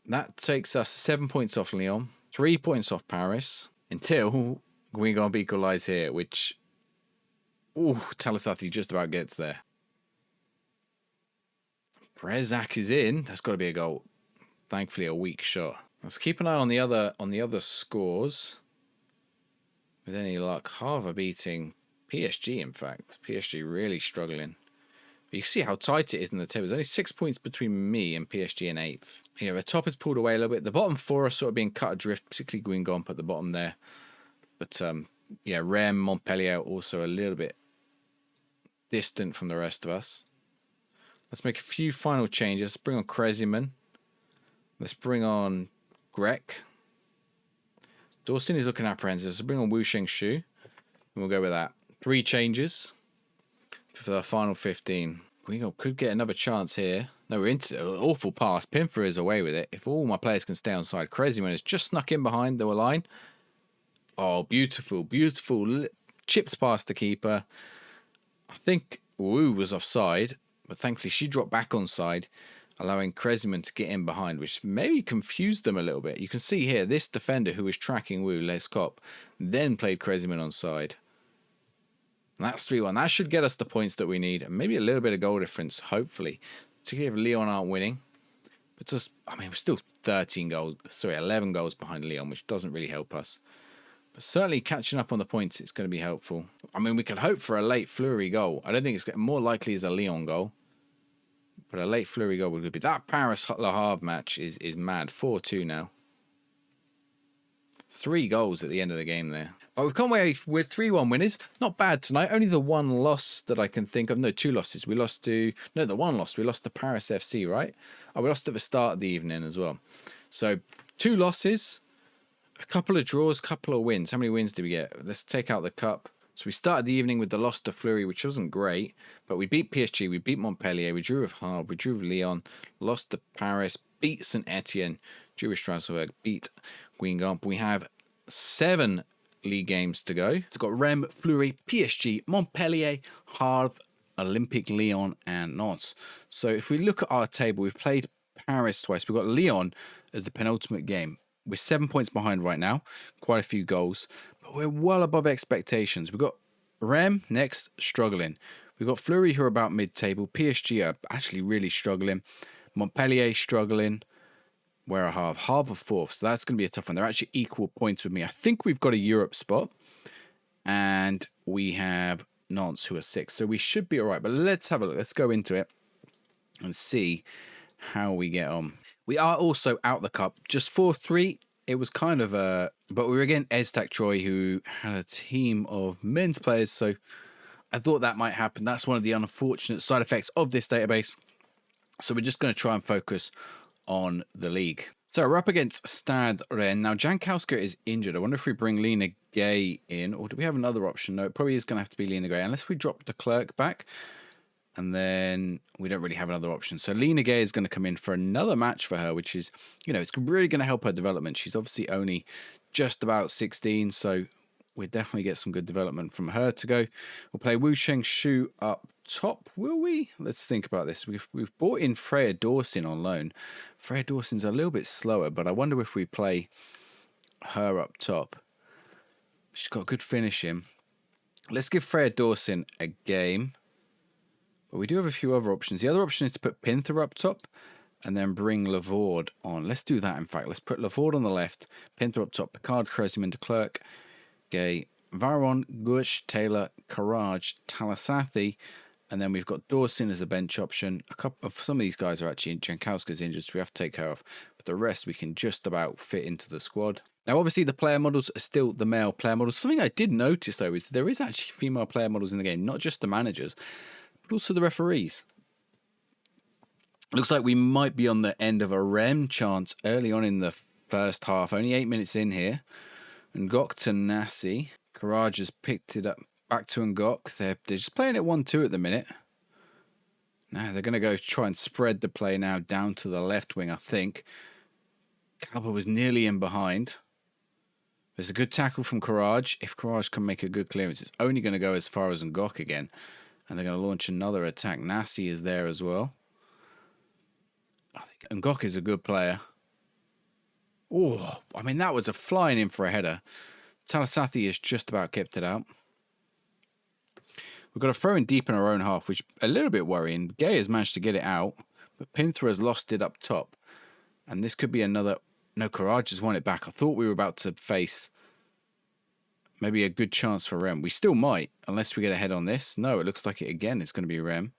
that takes us 7 points off Lyon, 3 points off Paris, until Guingamp equalise here, which... Talasati just about gets there. Brezak is in. That's got to be a goal. Thankfully, a weak shot. Let's keep an eye on the other scores. With any luck, Harvard beating PSG, in fact. PSG really struggling. But you can see how tight it is in the table. There's only 6 points between me and PSG in 8th. The top has pulled away a little bit. The bottom 4 are sort of being cut adrift, particularly Guingamp at the bottom there. But, Rennes, Montpellier also a little bit distant from the rest of us. Let's make a few final changes. Let's bring on Kreziman. Let's bring on Grek. Dawson is looking apprehensive. Let's bring on Wu Shengshu. And we'll go with that. 3 changes for the final 15. We could get another chance here. No, we're into an awful pass. Pinfer is away with it. If all my players can stay on side, Crazyman has just snuck in behind the line. Oh, beautiful, beautiful. Chipped past the keeper. I think Wu was offside, but thankfully she dropped back on side, allowing Crazyman to get in behind, which maybe confused them a little bit. You can see here, this defender who was tracking Wu, Les Cop, then played Crazyman on side. And that's 3-1. That should get us the points that we need, and maybe a little bit of goal difference, hopefully. Particularly if Lyon aren't winning. But just, I mean, we're still 11 goals behind Lyon, which doesn't really help us. But certainly catching up on the points, it's going to be helpful. I mean, we could hope for a late Flury goal. I don't think it's more likely as a Lyon goal. But a late Flury goal would be... That Paris-Le Havre match is mad. 4-2 now. 3 goals at the end of the game there. But we've come away with 3-1 winners. Not bad tonight. Only the one loss that I can think of. No, 2 losses. We lost to... No, the one loss. We lost to Paris FC, right? Oh, we lost at the start of the evening as well. So, 2 losses. A couple of draws, couple of wins. How many wins did we get? Let's take out the cup. So we started the evening with the loss to Flury, which wasn't great. But we beat PSG, we beat Montpellier, we drew with Havre, we drew with Lyon, lost to Paris, beat Saint-etienne, drew with Strasbourg, beat Guingamp. We have 7 league games to go. We've got Rennes, Flury, PSG, Montpellier, Havre, Olympique Lyon, and Nantes. So if we look at our table, we've played Paris twice. We've got Lyon as the penultimate game. We're 7 points behind right now, quite a few goals, but we're well above expectations. We've got Rennes next, struggling. We've got Flury who are about mid-table. PSG are actually really struggling. Montpellier struggling. Where are Havre? Havre 4th, so that's going to be a tough one. They're actually equal points with me. I think we've got a Europe spot, and we have Nantes who are 6th, so we should be all right. But let's have a look. Let's go into it and see how we get on. We are also out the cup, just 4-3. It was kind of a... But we were against Eztak Troy, who had a team of men's players, so I thought that might happen. That's one of the unfortunate side effects of this database. So we're just going to try and focus on the league. So we're up against Stade Rennes. Now, Jankowska is injured. I wonder if we bring Lena Gay in, or do we have another option? No, it probably is going to have to be Lena Gay, unless we drop the clerk back. And then we don't really have another option. So Lena Gay is going to come in for another match for her, which is, you know, it's really going to help her development. She's obviously only just about 16, so we'll definitely get some good development from her to go. We'll play Wu Sheng Shu up top, will we? Let's think about this. We've brought in Freya Dawson on loan. Freya Dawson's a little bit slower, but I wonder if we play her up top. She's got good finishing. Let's give Freya Dawson a game. But we do have a few other options. The other option is to put Pinther up top and then bring Lavorde on. Let's do that, in fact. Let's put Lavorde on the left, Pinther up top, Picard, Cresman, de Klerk, Gay, Varon, Gush, Taylor, Courage, Talasathi, and then we've got Dawson as a bench option. A couple of some of these guys are actually Jankowska's injured, so we have to take care of. But the rest we can just about fit into the squad. Now, obviously, the player models are still the male player models. Something I did notice, though, is there is actually female player models in the game, not just the managers, but also the referees. Looks like we might be on the end of a Rem chance early on in the first half. Only 8 minutes in here. Ngok to Nassi. Courage has picked it up back to Ngok. They're just playing it 1-2 at the minute. Now they're going to go try and spread the play now down to the left wing, I think. Kalba was nearly in behind. There's a good tackle from Courage. If Courage can make a good clearance, it's only going to go as far as Ngok again. And they're going to launch another attack. Nassi is there as well. I think Ngok is a good player. Oh, I mean, that was a flying in for a header. Talasathi has just about kept it out. We've got a throw in deep in our own half, which is a little bit worrying. Gay has managed to get it out, but Pinther has lost it up top. And this could be another... No, Courage has won it back. I thought we were about to face maybe a good chance for Rem. We still might, unless we get ahead on this. No, it looks like it again. It's going to be Rem.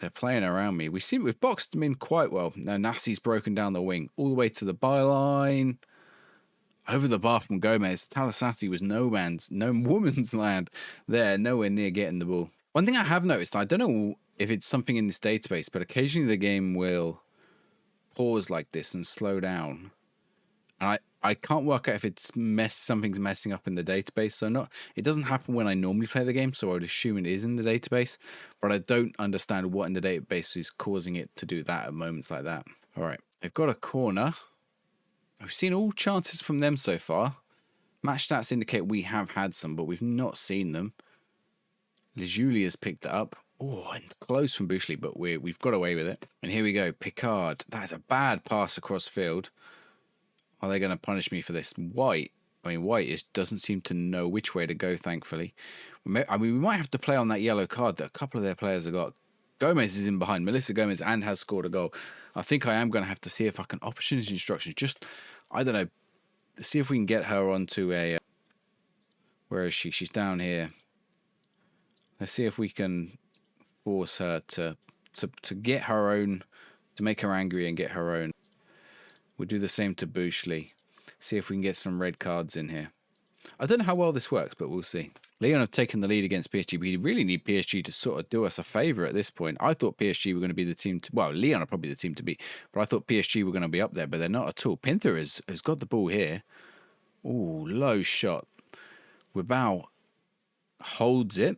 They're playing around me. We've boxed them in quite well. Now Nassi's broken down the wing, all the way to the byline. Over the bar from Gomez. Talasathi was no woman's land there, nowhere near getting the ball. One thing I have noticed, I don't know if it's something in this database, but occasionally the game will pause like this and slow down. And I can't work out if it's something's messing up in the database. So not, it doesn't happen when I normally play the game, so I would assume it is in the database. But I don't understand what in the database is causing it to do that at moments like that. All right, they've got a corner. We've seen all chances from them so far. Match stats indicate we have had some, but we've not seen them. Lejulia's picked it up. Oh, and close from Bushley, but we've got away with it. And here we go, Picard. That is a bad pass across field. Are they going to punish me for this? White doesn't seem to know which way to go, thankfully. We might have to play on that yellow card that a couple of their players have got. Gomez is in behind, Melissa Gomez, and has scored a goal. I think I am going to have to see if I can opportunity instructions. Just, I don't know, see if we can get her onto a... where is she? She's down here. Let's see if we can force her to get her own, to make her angry and get her own. We'll do the same to Bushley. See if we can get some red cards in here. I don't know how well this works, but we'll see. Lyon have taken the lead against PSG. We really need PSG to sort of do us a favour at this point. I thought PSG were going to be the team to... well, Lyon are probably the team to beat, but I thought PSG were going to be up there, but they're not at all. Pinther has got the ball here. Ooh, low shot. Wibao holds it.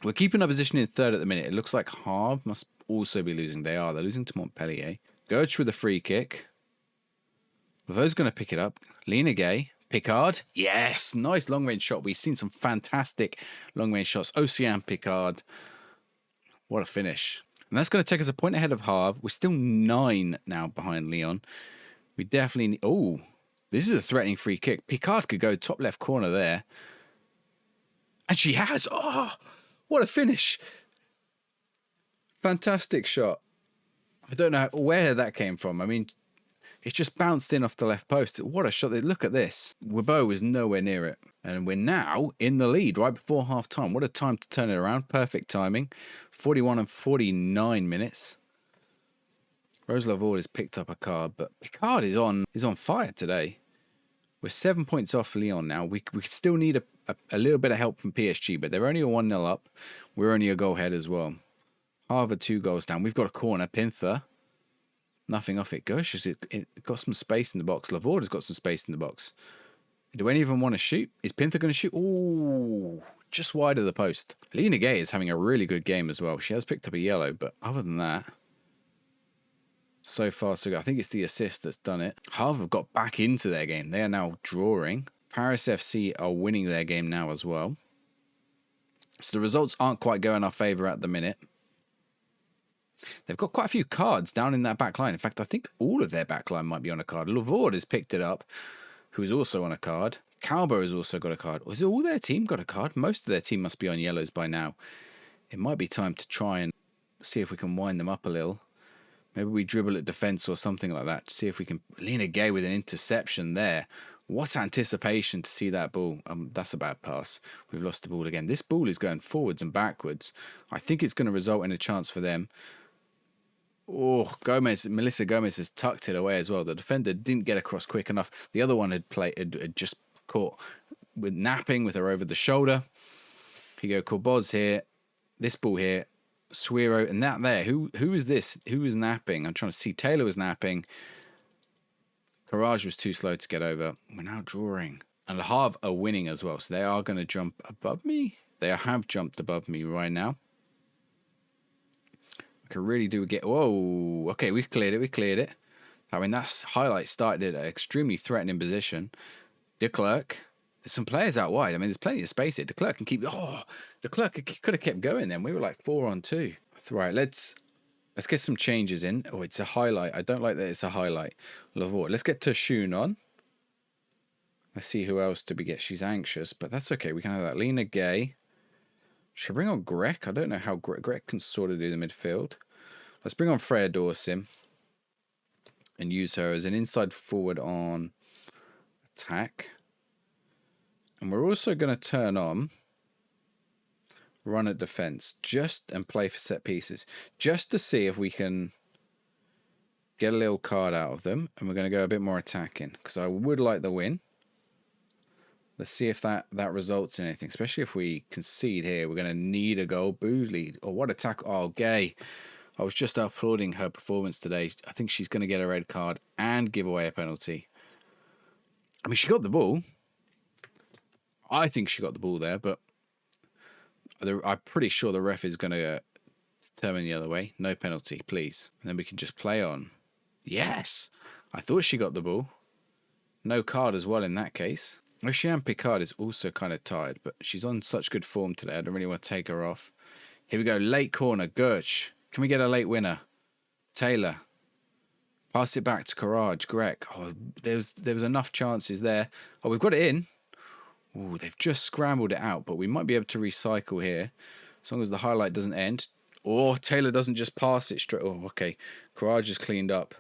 We're keeping our position in third at the minute. It looks like Havre must also be losing. They are. They're losing to Montpellier. Gertsch with a free kick. Laveau's going to pick it up. Lena Gay. Picard. Yes. Nice long-range shot. We've seen some fantastic long-range shots. Océan Picard. What a finish. And that's going to take us a point ahead of Havre. We're still 9 now behind Lyon. We definitely need... oh, this is a threatening free kick. Picard could go top left corner there. And she has. Oh, what a finish. Fantastic shot. I don't know where that came from. I mean, it's just bounced in off the left post. What a shot. Look at this. Wibao was nowhere near it. And we're now in the lead right before half time. What a time to turn it around. Perfect timing. 41 and 49 minutes. Rose Lavorde has picked up a card, but Picard is on fire today. We're 7 points off Lyon now. We still need a little bit of help from PSG, but they're only a 1-0 up. We're only a goal ahead as well. Harvard 2 goals down. We've got a corner. Pinther. Nothing off it. Gosh, it got some space in the box. Lavorde has got some space in the box. Do any of them want to shoot? Is Pinther going to shoot? Ooh, just wide of the post. Lena Gay is having a really good game as well. She has picked up a yellow, but other than that, so far so good. I think it's the assist that's done it. Havre have got back into their game. They are now drawing. Paris FC are winning their game now as well. So the results aren't quite going our favour at the minute. They've got quite a few cards down in that back line. In fact, I think all of their back line might be on a card. Lavorde has picked it up, who's also on a card. Calbo has also got a card. Or is all their team got a card? Most of their team must be on yellows by now. It might be time to try and see if we can wind them up a little. Maybe we dribble at defence or something like that to see if we can... Lena Gay with an interception there. What anticipation to see that ball. That's a bad pass. We've lost the ball again. This ball is going forwards and backwards. I think it's going to result in a chance for them. Oh, Melissa Gomez has tucked it away as well. The defender didn't get across quick enough. The other one had just caught with napping with her over the shoulder. Here you go, Corboz here. This ball here. Suero and that there. Who is this? Who was napping? I'm trying to see. Taylor was napping. Courage was too slow to get over. We're now drawing. And Le Havre are winning as well. So they are going to jump above me. They have jumped above me right now. I can really do a get. Whoa. Okay, we've cleared it. I mean, that's highlight started at an extremely threatening position. De Klerk. There's some players out wide. I mean, there's plenty of space here. De Klerk can keep... oh, De Klerk could have kept going then. We were like 4-on-2. Right, let's get some changes in. Oh, it's a highlight. I don't like that it's a highlight. Lavorde. Let's get Tershun on. Let's see who else do we get. She's anxious, but that's okay. We can have that. Lena Gay. Should I bring on Greg? I don't know how Greg can sort of do the midfield. Let's bring on Freya Dawson and use her as an inside forward on attack. And we're also going to turn on run at defense and play for set pieces just to see if we can get a little card out of them. And we're going to go a bit more attacking because I would like the win. Let's see if that results in anything, especially if we concede here. We're going to need a goal. Boozley. Oh, what attack. Oh, Gay. I was just applauding her performance today. I think she's going to get a red card and give away a penalty. I mean, she got the ball. I think she got the ball there, but I'm pretty sure the ref is going to determine the other way. No penalty, please. And then we can just play on. Yes! I thought she got the ball. No card as well in that case. Ocean Picard is also kind of tired, but she's on such good form today. I don't really want to take her off. Here we go. Late corner. Gertsch. Can we get a late winner? Taylor. Pass it back to Courage. Greg. Oh, there was enough chances there. Oh, we've got it in. Oh, they've just scrambled it out, but we might be able to recycle here. As long as the highlight doesn't end. Or Taylor doesn't just pass it straight. Oh, okay. Courage is cleaned up.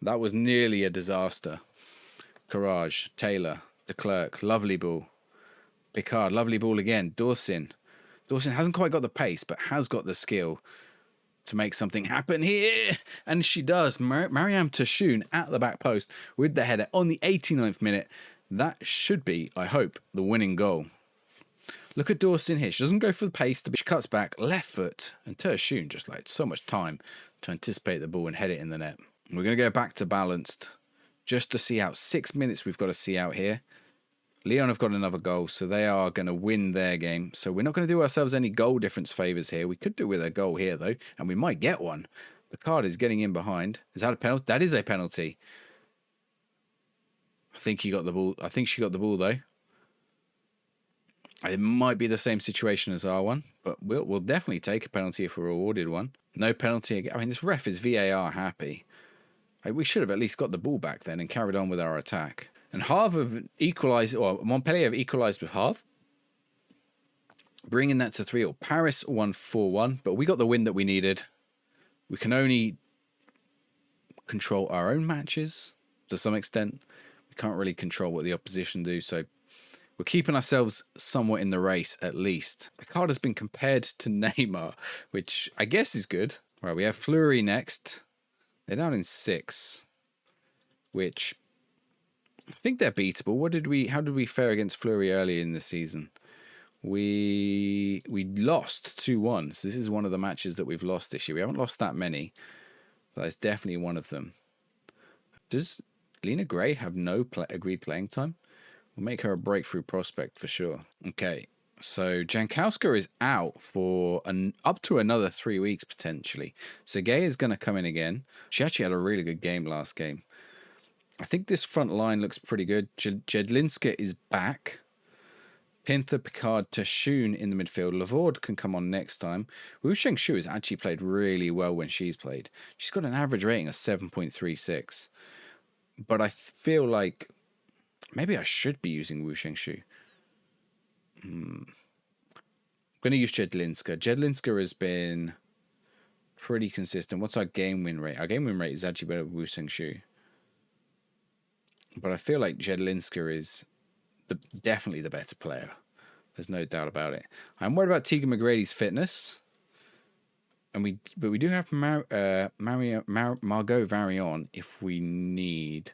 That was nearly a disaster. Courage. Taylor. De Klerk. Lovely ball. Picard. Lovely ball again. Dawson. Dawson hasn't quite got the pace, but has got the skill to make something happen here. And she does. Mariam Tashoun at the back post with the header on the 89th minute. That should be, I hope, the winning goal. Look at Dawson here. She doesn't go for the pace. She cuts back, left foot. And Tashoun just like so much time to anticipate the ball and head it in the net. We're going to go back to balanced just to see out. 6 minutes we've got to see out here. Lyon have got another goal, so they are going to win their game. So we're not going to do ourselves any goal difference favours here. We could do with a goal here, though, and we might get one. Picard is getting in behind. Is that a penalty? That is a penalty. I think he got the ball. I think she got the ball, though. It might be the same situation as our one, but we'll definitely take a penalty if we're awarded one. No penalty again. I mean, this ref is VAR happy. We should have at least got the ball back then and carried on with our attack. And Havre have equalised, or Montpellier have equalised with Havre, bringing that to 3-0. Paris won 4-1, but we got the win that we needed. We can only control our own matches to some extent. We can't really control what the opposition do, so we're keeping ourselves somewhat in the race at least. Picard has been compared to Neymar, which I guess is good. Right, we have Flury next. They're down in 6, which I think they're beatable. How did we fare against Flury early in the season? We lost 2-1. So this is one of the matches that we've lost this year. We haven't lost that many, but that's definitely one of them. Does Lena Gray have no agreed playing time? We'll make her a breakthrough prospect for sure. Okay, so Jankowska is out for up to another 3 weeks potentially. So Gay is going to come in again. She actually had a really good game last game. I think this front line looks pretty good. Jedlinska is back. Pinther, Picard, Tashoun in the midfield. Lavorde can come on next time. Wu Shengshu has actually played really well when she's played. She's got an average rating of 7.36. But I feel like maybe I should be using Wu Shengshu. I'm going to use Jedlinska. Jedlinska has been pretty consistent. What's our game win rate? Our game win rate is actually better than Wu Shengshu. But I feel like Jedlinska is definitely the better player. There's no doubt about it. I'm worried about Tegan McGrady's fitness. But we do have Margot Varion if we need.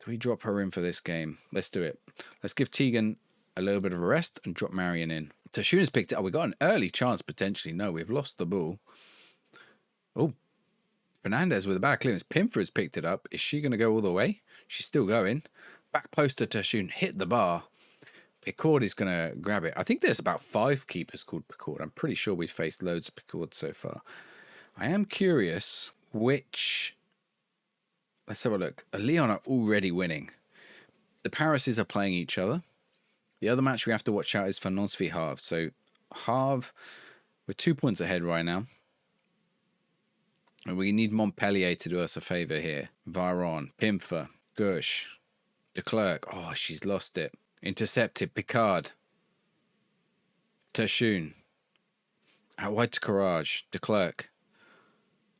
Do we drop her in for this game? Let's do it. Let's give Tegan a little bit of a rest and drop Marion in. Tashoun's picked it up. We got an early chance potentially. No, we've lost the ball. Oh, Fernandez with a bad clearance. Pimfer has picked it up. Is she going to go all the way? She's still going. Back post to Tashoun. Hit the bar. Picord is going to grab it. I think there's about 5 keepers called Picord. I'm pretty sure we've faced loads of Picord so far. I am curious which. Let's have a look. Lyon are already winning. The Parises are playing each other. The other match we have to watch out is for Nantes v Havre. So Havre, we're 2 points ahead right now. And we need Montpellier to do us a favour here. Varon, Pimfer, Gersh, De Klerk. Oh, she's lost it. Intercepted. Picard. Tashoun. Out wide to Courage. De Klerk.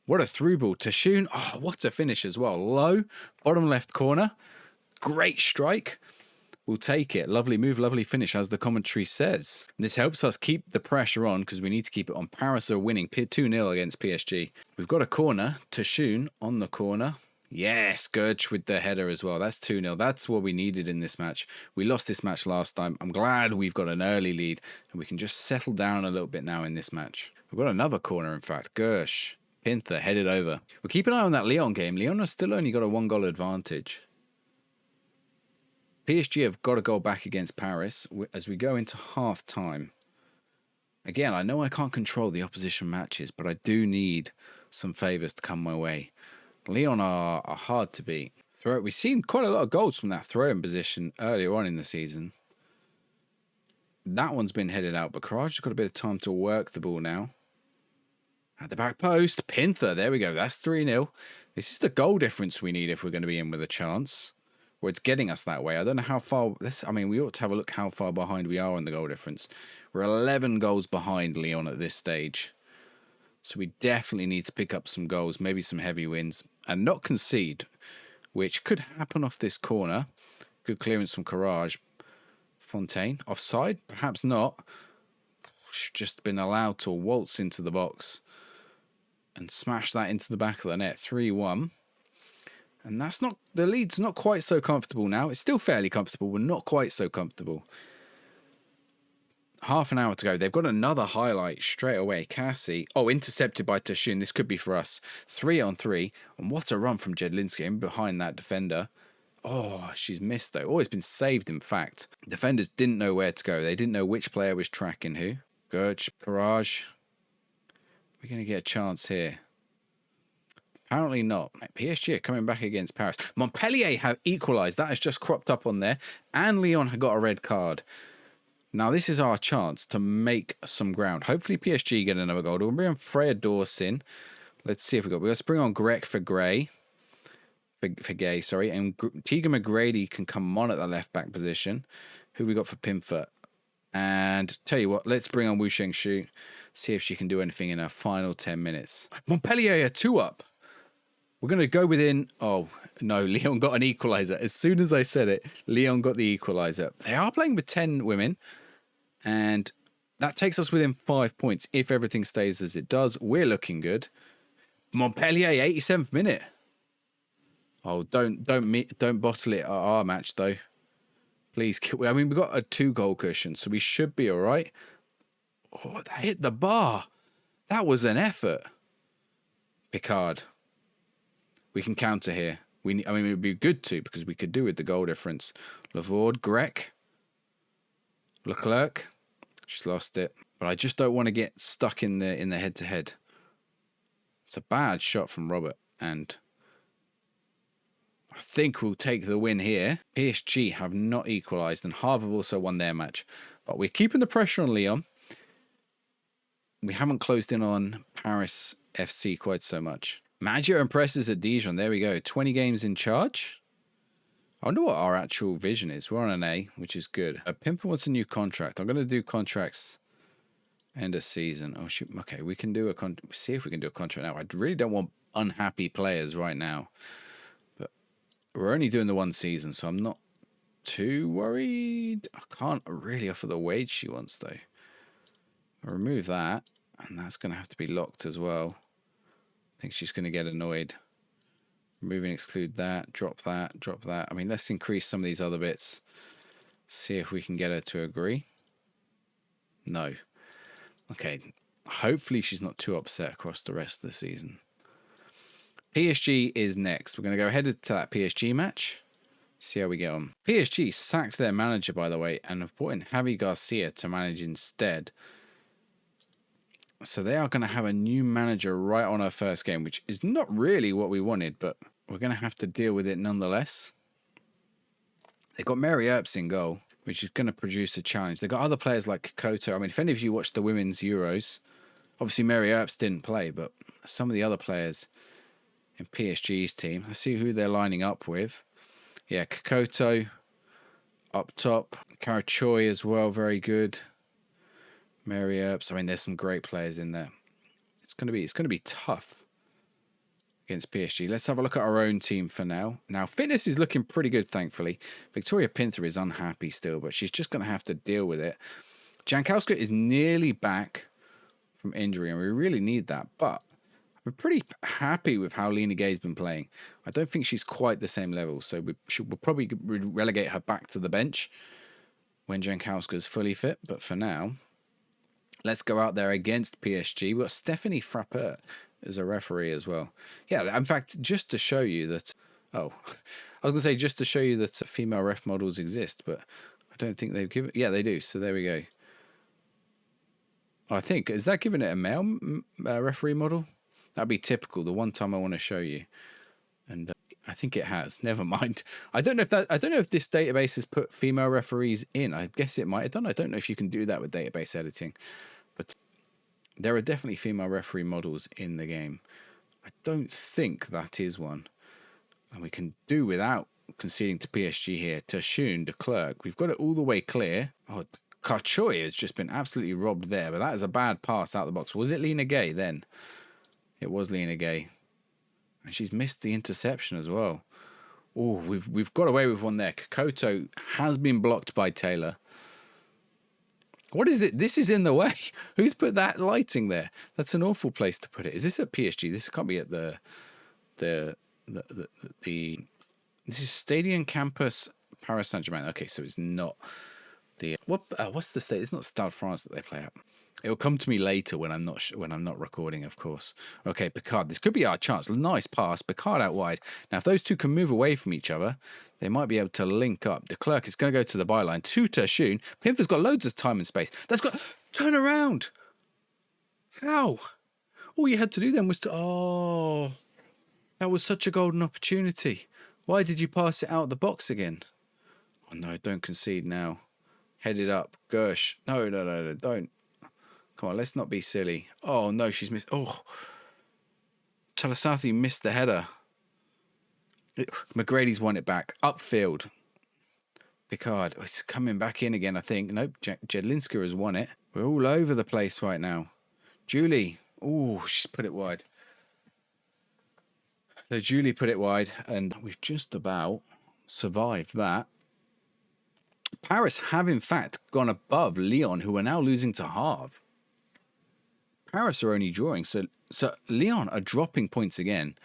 What a through ball. Tashoun. Oh, what a finish as well. Low. Bottom left corner. Great strike. We'll take it. Lovely move, lovely finish, as the commentary says. This helps us keep the pressure on because we need to keep it on. Paris are winning 2-0 against PSG. We've got a corner. Tashoun on the corner. Yes, Gertsch with the header as well. That's 2-0. That's what we needed in this match. We lost this match last time. I'm glad we've got an early lead and we can just settle down a little bit now in this match. We've got another corner, in fact. Gersh. Pinther headed over. We'll keep an eye on that Lyon game. Lyon has still only got a 1-goal advantage. PSG have got a goal back against Paris as we go into half-time. Again, I know I can't control the opposition matches, but I do need some favours to come my way. Lyon are hard to beat. We've seen quite a lot of goals from that throw-in position earlier on in the season. That one's been headed out, but Courage has got a bit of time to work the ball now. At the back post, Pinther, there we go, that's 3-0. This is the goal difference we need if we're going to be in with a chance. Or it's getting us that way. I don't know how far, we ought to have a look how far behind we are on the goal difference. We're 11 goals behind Lyon at this stage. So we definitely need to pick up some goals, maybe some heavy wins, and not concede, which could happen off this corner. Good clearance from Courage. Fontaine, offside? Perhaps not. She's just been allowed to waltz into the box and smash that into the back of the net. 3-1. And that's not, the lead's not quite so comfortable now. It's still fairly comfortable, but not quite so comfortable. Half an hour to go. They've got another highlight straight away. Cassie. Oh, intercepted by Tashun. This could be for us. 3-on-3. And what a run from Jedlinski in behind that defender. Oh, she's missed though. Oh, it's been saved in fact. Defenders didn't know where to go. They didn't know which player was tracking who. Gertsch, Courage. We're going to get a chance here. Apparently not. PSG are coming back against Paris. Montpellier have equalised. That has just cropped up on there. And Lyon have got a red card. Now this is our chance to make some ground. Hopefully PSG get another goal. We'll bring on Freya Dawson. Let's see if we got. Let's bring on Greg for Gray. For Gay, sorry. And Tegan McGrady can come on at the left back position. Who we got for Pimfort? And tell you what, let's bring on Wu Shengshu. See if she can do anything in her final 10 minutes. Montpellier are 2 up. We're going to go within... Oh, no, Lyon got an equaliser. As soon as I said it, Lyon got the equaliser. They are playing with 10 women. And that takes us within 5 points. If everything stays as it does, we're looking good. Montpellier, 87th minute. Oh, don't bottle it at our match, though. Please. I mean, we've got a 2-goal cushion, so we should be all right. Oh, that hit the bar. That was an effort. Picard. We can counter here. It would be good to, because we could do with the goal difference. Lavorde, Grec. Leclerc. She's lost it. But I just don't want to get stuck in the head-to-head. It's a bad shot from Robert, and I think we'll take the win here. PSG have not equalised, and Havre have also won their match. But we're keeping the pressure on Lyon. We haven't closed in on Paris FC quite so much. Maggio impresses at Dijon. There we go. 20 games in charge. I wonder what our actual vision is. We're on an A, which is good. Pimper wants a new contract. I'm going to do contracts end of season. Oh, shoot. Okay, we can do see if we can do a contract now. I really don't want unhappy players right now. We're only doing the 1 season, so I'm not too worried. I can't really offer the wage she wants, though. I'll remove that, and that's going to have to be locked as well. I think she's going to get annoyed. Remove and exclude that, drop that, drop that. I mean, let's increase some of these other bits. See if we can get her to agree. No. Okay, hopefully she's not too upset across the rest of the season. PSG is next. We're going to go ahead to that PSG match. See how we get on. PSG sacked their manager, by the way, and have brought in Javi Garcia to manage instead. So they are going to have a new manager right on our first game, which is not really what we wanted, but we're going to have to deal with it nonetheless. They've got Mary Earps in goal, which is going to produce a challenge. They've got other players like Koto. I mean, if any of you watched the Women's Euros, obviously Mary Earps didn't play, but some of the other players in PSG's team. Let's see who they're lining up with. Yeah, Kokoto up top. Kara Choi as well, very good. Mary Earps. I mean, there's some great players in there. It's going to be tough against PSG. Let's have a look at our own team for now. Now, fitness is looking pretty good, thankfully. Victoria Pinther is unhappy still, but she's just going to have to deal with it. Jankowska is nearly back from injury, and we really need that, but we're pretty happy with how Lena Gay's been playing. I don't think she's quite the same level, so we'll probably relegate her back to the bench when Jankowska's fully fit. But for now, let's go out there against PSG. We've got Stephanie Frappert as a referee as well. Yeah, in fact, just to show you that. Oh, I was gonna say just to show you that female ref models exist, but I don't think they've given. Yeah, they do. So there we go. I think is that giving it a male referee model? That'd be typical. The one time I want to show you, and I think it has. Never mind. I don't know if this database has put female referees in. I guess it might have done. I don't know if you can do that with database editing, but there are definitely female referee models in the game. I don't think that is one, and we can do without conceding to PSG here. Tershun, de Klerk. We've got it all the way clear. Oh, Karchoy has just been absolutely robbed there, but that is a bad pass out the box. Was it Lena Gay then? It was Lena Gay. And she's missed the interception as well. Oh, we've got away with one there. Kokoto has been blocked by Taylor. What is it? This is in the way. Who's put that lighting there? That's an awful place to put it. Is this at PSG? This can't be at the this is Stadium Campus Paris Saint-Germain. Okay, so it's not the what's the state? It's not Stade France that they play at. It will come to me later when I'm not recording, of course. Okay, Picard. This could be our chance. Nice pass. Picard out wide. Now, if those two can move away from each other, they might be able to link up. De Klerk is going to go to the byline. To Tershun. Pimford's got loads of time and space. That's got... Turn around! How? All you had to do then was to... Oh... That was such a golden opportunity. Why did you pass it out the box again? Oh, no, don't concede now. Head it up. Gersh. No, don't. Come on, let's not be silly. Oh, no, she's missed. Oh, Talasathi missed the header. McGrady's won it back. Upfield. Picard. Oh, it's coming back in again, I think. Nope, Jedlinska has won it. We're all over the place right now. Julie. Oh, she's put it wide. So Julie put it wide, and we've just about survived that. Paris have, in fact, gone above Lyon, who are now losing to Havre. Paris are only drawing, so Lyon are dropping points again.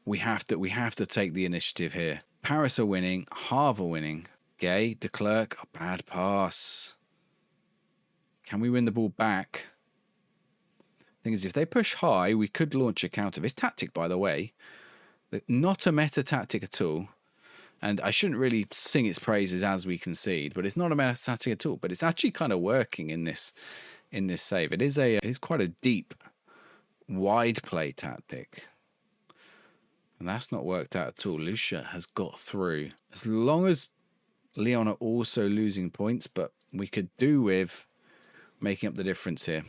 We have to take the initiative here. Paris are winning, Havre are winning. Gay, de Klerk, a bad pass. Can we win the ball back? Thing is, if they push high, we could launch a counter. This tactic, by the way, not a meta tactic at all. And I shouldn't really sing its praises as we concede, but it's not a meta tactic at all. But it's actually kind of working in this save. It is quite a deep, wide play tactic. And that's not worked out at all. Lucia has got through. As long as Lyon are also losing points, but we could do with making up the difference here.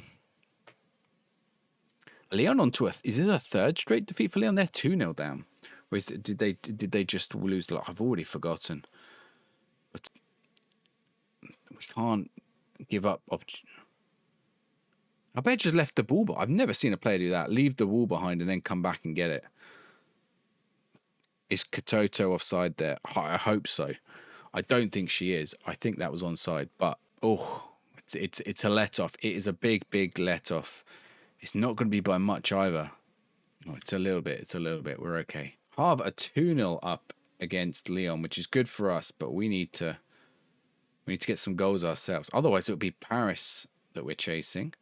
Lyon onto is this a third straight defeat for Lyon? They're 2-0 down. Or did they just lose the lot? I've already forgotten. But we can't give up. I bet just left the ball, but I've never seen a player do that. Leave the ball behind and then come back and get it. Is Katoto offside there? I hope so. I don't think she is. I think that was onside. But it's a let off. It is a big let off. It's not going to be by much either. Oh, it's a little bit. We're okay. Havre are 2-0 up against Lyon, which is good for us, but we need to get some goals ourselves. Otherwise, it would be Paris that we're chasing.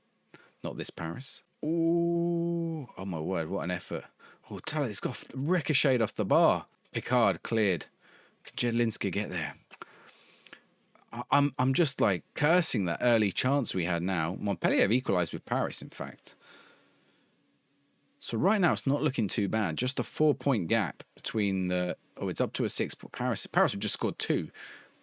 Not this Paris. Ooh. Oh, my word. What an effort. Oh, Talat, it's got ricocheted off the bar. Picard cleared. Can Jedlinska get there? I'm just like cursing that early chance we had now. Montpellier have equalised with Paris, in fact. So right now it's not looking too bad. Just a 4-point gap between the... Oh, it's up to a 6. Paris have just scored 2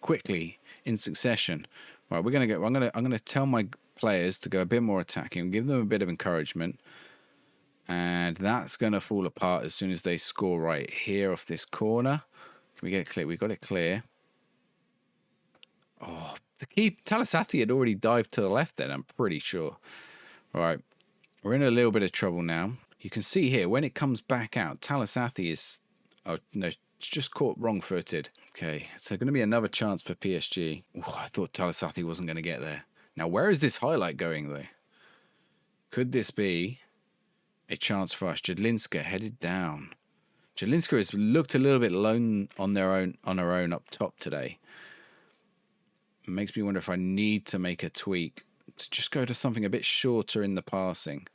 quickly in succession. Right, we're gonna go. I'm gonna tell my players to go a bit more attacking, give them a bit of encouragement, and that's gonna fall apart as soon as they score right here off this corner. Can we get it clear? We got it clear. Oh, the Talasathi had already dived to the left then, I'm pretty sure. All right, we're in a little bit of trouble now. You can see here, when it comes back out, Talasathi is... Oh, no, it's just caught wrong-footed. Okay, so going to be another chance for PSG. Ooh, I thought Talasathi wasn't going to get there. Now, where is this highlight going, though? Could this be a chance for us? Jedlinska headed down. Jedlinska has looked a little bit lone on her own up top today. It makes me wonder if I need to make a tweak to just go to something a bit shorter in the passing.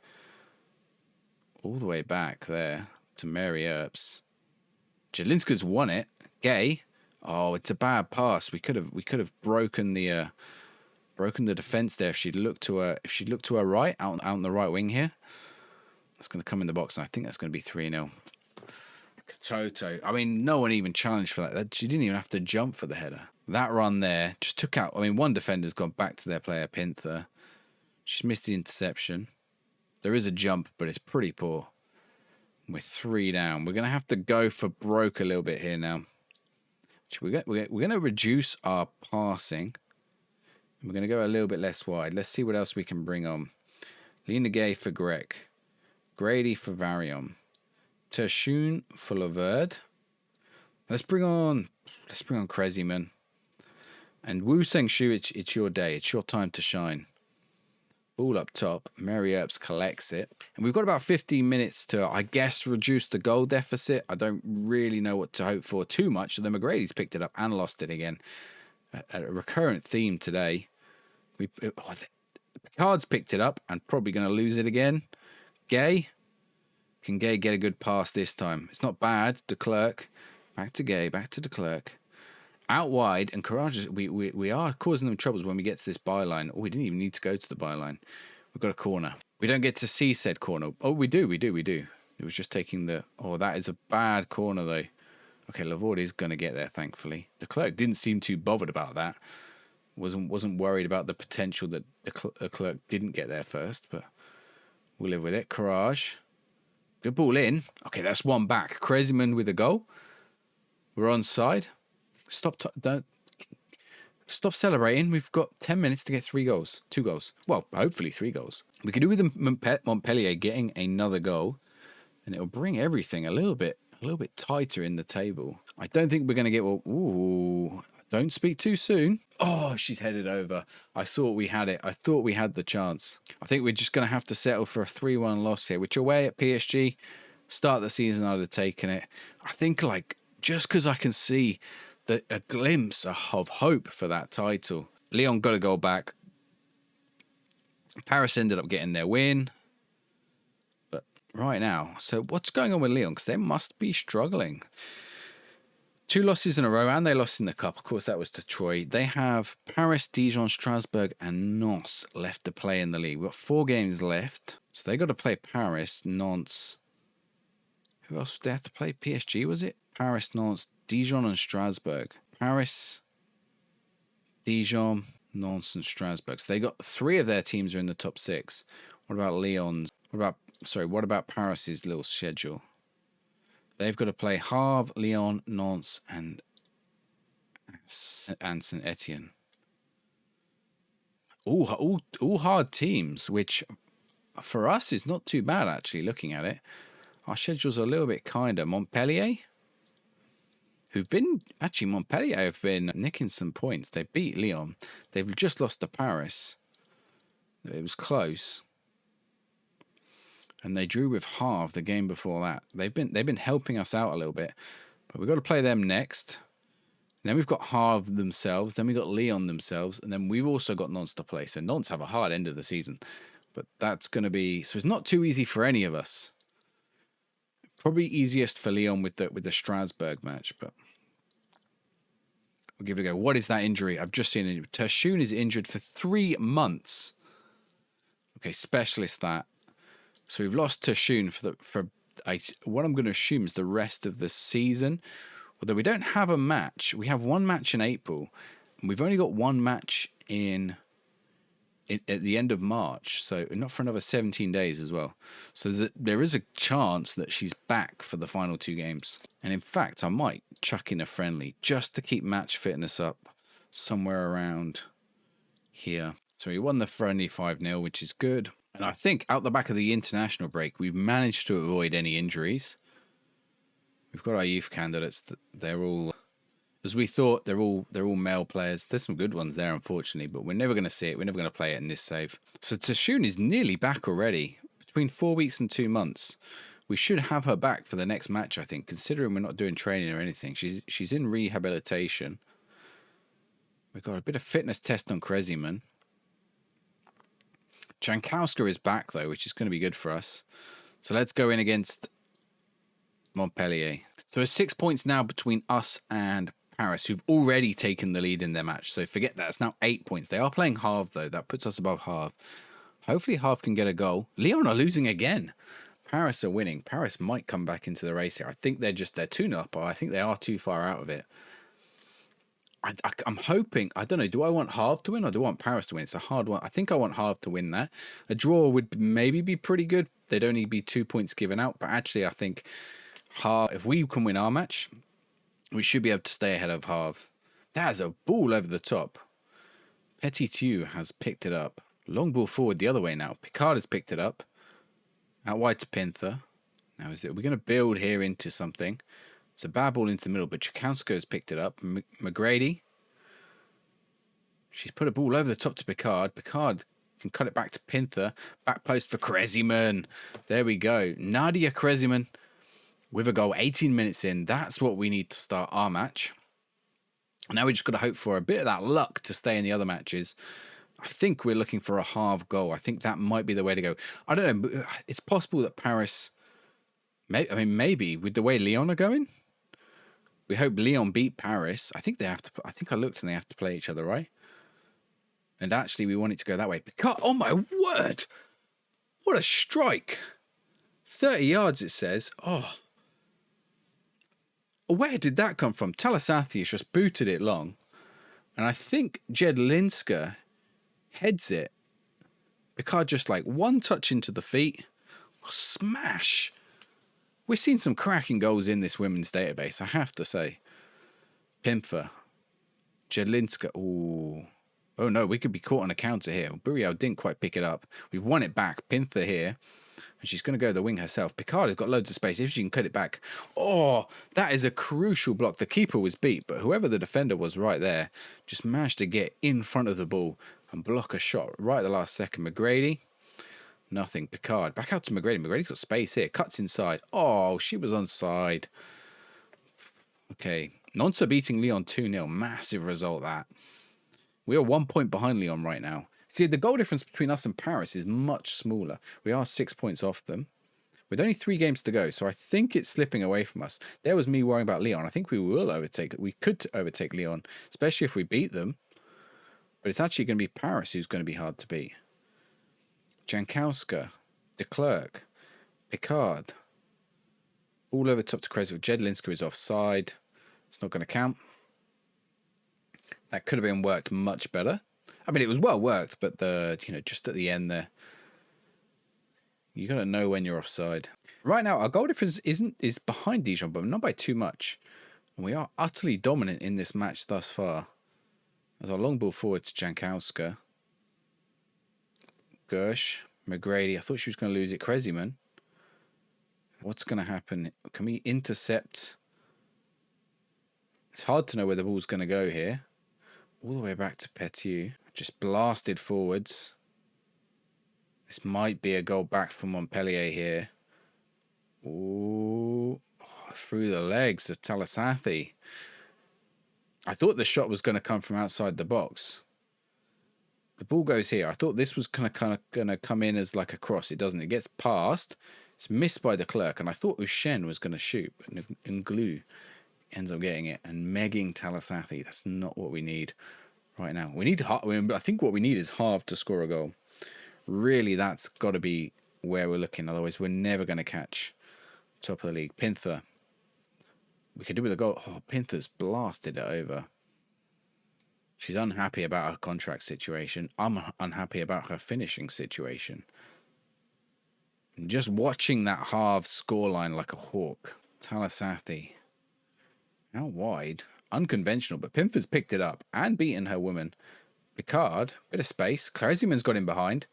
all the way back there to Mary Earps. Jelinska's won it. Gay. Oh, it's a bad pass. We could have broken the defense there if she'd looked to her right, out on the right wing here. That's going to come in the box, and I think that's going to be 3-0. Katoto. I mean, no one even challenged for that. She didn't even have to jump for the header. That run there just took out. I mean, one defender's gone back to their player, Pinther. She's missed the interception. There is a jump, but it's pretty poor. We're 3 down. We're going to have to go for broke a little bit here now. We're going to reduce our passing. We're going to go a little bit less wide. Let's see what else we can bring on. Lena Gay for Greg. Grady for Varion. Tershun for Laverde. Let's bring on Kreziman. And Wu Seng Shu, it's your day. It's your time to shine. Ball up top. Mary Earps collects it. And we've got about 15 minutes to, I guess, reduce the goal deficit. I don't really know what to hope for too much. So the McGrady's picked it up and lost it again. A recurrent theme today. Picard's picked it up and probably going to lose it again. Gay. Can Gay get a good pass this time? It's not bad. De Klerk. Back to Gay. Back to De Klerk. Out wide, and Courage, we are causing them troubles when we get to this byline. Oh, we didn't even need to go to the byline. We've got a corner. We don't get to see said corner. Oh, we do. It was just taking the... Oh, that is a bad corner, though. Okay, Lavorde is going to get there, thankfully. De Klerk didn't seem too bothered about that. Wasn't worried about the potential that De Klerk didn't get there first, but we'll live with it. Courage. Good ball in. Okay, that's one back. Kreziman with a goal. We're onside. Don't stop celebrating. We've got 10 minutes to get 2 goals. Well, hopefully 3 goals. We could do with Montpellier getting another goal, and it'll bring everything a little bit tighter in the table. I don't think we're going to get. Ooh, don't speak too soon. Oh, she's headed over. I thought we had it. I thought we had the chance. I think we're just going to have to settle for a 3-1 loss here, which away at PSG, start of the season, I'd have taken it. I think just because I can see a glimpse of hope for that title. Lyon got a goal back. Paris ended up getting their win. But right now, so what's going on with Lyon? Because they must be struggling. 2 losses in a row, and they lost in the cup. Of course, that was to Troyes. They have Paris, Dijon, Strasbourg, and Nantes left to play in the league. We've got 4 games left. So they got to play Paris, Nantes. Who else did they have to play? PSG, was it? Paris, Nantes, Dijon, and Strasbourg. Paris, Dijon, Nantes, and Strasbourg. So they got 3 of their teams are in the top 6. What about Lyon's? What about Paris's little schedule? They've got to play Havre, Lyon, Nantes, and Saint-etienne. All hard teams, which for us is not too bad, actually, looking at it. Our schedule's a little bit kinder. Montpellier, Montpellier have been nicking some points. They beat Lyon. They've just lost to Paris. It was close. And they drew with Havre the game before that. They've been helping us out a little bit. But we've got to play them next. Then we've got Havre themselves. Then we've got Lyon themselves. And then we've also got Nantes to play. So Nantes have a hard end of the season. But that's going to be... So it's not too easy for any of us. Probably easiest for Lyon with the Strasbourg match. But we'll give it a go. What is that injury? I've just seen it. Tershun is injured for 3 months. Okay, specialist that. So we've lost Tershun for what I'm going to assume is the rest of the season. Although we don't have a match. We have 1 match in April. And we've only got 1 match at the end of March. So not for another 17 days as well. So there is a chance that she's back for the final 2 games. And in fact, I might chuck in a friendly just to keep match fitness up somewhere around here. So we won the friendly 5-0, which is good. And I think out the back of the international break, we've managed to avoid any injuries. We've got our youth candidates. They're all, as we thought, they're all male players. There's some good ones there, unfortunately, but we're never going to see it. We're never going to play it in this save. So Tershun is nearly back already. Between 4 weeks and 2 months. We should have her back for the next match, I think, considering we're not doing training or anything. She's in rehabilitation. We've got a bit of fitness test on Kreziman. Jankowska is back, though, which is going to be good for us. So let's go in against Montpellier. So it's 6 points now between us and Paris, who've already taken the lead in their match. So forget that. It's now 8 points. They are playing Havre, though. That puts us above Havre. Hopefully Havre can get a goal. Lyon are losing again. Paris are winning. Paris might come back into the race here. I think they're 2-0 up, or I think they are too far out of it. I'm hoping, I don't know, do I want Havre to win or do I want Paris to win? It's a hard one. I think I want Havre to win that. A draw would maybe be pretty good. They'd only be 2 points given out. But actually, I think Havre, if we can win our match, we should be able to stay ahead of Havre. That is a ball over the top. Petit has picked it up. Long ball forward the other way now. Picard has picked it up. Out wide to Pinther. Now, we're going to build here into something. It's a bad ball into the middle, but Chakowska has picked it up. McGrady. She's put a ball over the top to Picard. Picard can cut it back to Pinther. Back post for Kreziman. There we go. Nadia Kreziman with a goal 18 minutes in. That's what we need to start our match. Now we just got to hope for a bit of that luck to stay in the other matches. I think we're looking for a half goal. I think that might be the way to go. I don't know. It's possible that Paris... maybe with the way Lyon are going. We hope Lyon beat Paris. I think they have to. I think I looked and they have to play each other, right? And actually, we want it to go that way. Picard, oh my word! What a strike! 30 yards, it says. Oh, where did that come from? Talasathi has just booted it long, and I think Jedlinska heads it. Picard just like one touch into the feet, smash. We've seen some cracking goals in this women's database, I have to say. Pimfer. Jedlinska. Ooh. Oh no, we could be caught on a counter here. Burial didn't quite pick it up. We've won it back. Pinther here. And she's going to go the wing herself. Picard has got loads of space. If she can cut it back. Oh, that is a crucial block. The keeper was beat, but whoever the defender was right there just managed to get in front of the ball and block a shot right at the last second. McGrady. Nothing. Picard. Back out to McGrady. McGrady's got space here. Cuts inside. Oh, she was onside. Okay. Nantes beating Lyon 2-0. Massive result, that. We are 1 point behind Lyon right now. See, the goal difference between us and Paris is much smaller. We are 6 points off them. With only 3 games to go, so I think it's slipping away from us. There was me worrying about Lyon. I think we will overtake. We could overtake Lyon, especially if we beat them. But it's actually going to be Paris who's going to be hard to beat. Jankowska, De Klerk, Picard. All over top to Kreisel. Jedlinska is offside. It's not going to count. That could have been worked much better. I mean, it was well worked, but just at the end there, you got to know when you're offside. Right now, our goal difference is behind Dijon, but not by too much. And we are utterly dominant in this match thus far. There's our long ball forward to Jankowska. Gersh, McGrady. I thought she was going to lose it. Kreziman. What's going to happen? Can we intercept? It's hard to know where the ball's going to go here. All the way back to Petit. Just blasted forwards. This might be a goal back from Montpellier here. Ooh. Oh, through the legs of Talasathi. I thought the shot was going to come from outside the box. The ball goes here. I thought this was going to come in as like a cross. It doesn't. It gets past. It's missed by De Klerk. And I thought Ushen was going to shoot. But Nglu ends up getting it. And megging Talasathi. That's not what we need right now. We need. I think what we need is Havre to score a goal. Really, that's got to be where we're looking. Otherwise, we're never going to catch top of the league. Pinther. We could do with a goal. Oh, Pinther's blasted it over. She's unhappy about her contract situation. I'm unhappy about her finishing situation. And just watching that Havre scoreline like a hawk. Talasathi. Out wide. Unconventional, but Pimford's picked it up and beaten her woman. Picard, bit of space. Kreziman's got in behind.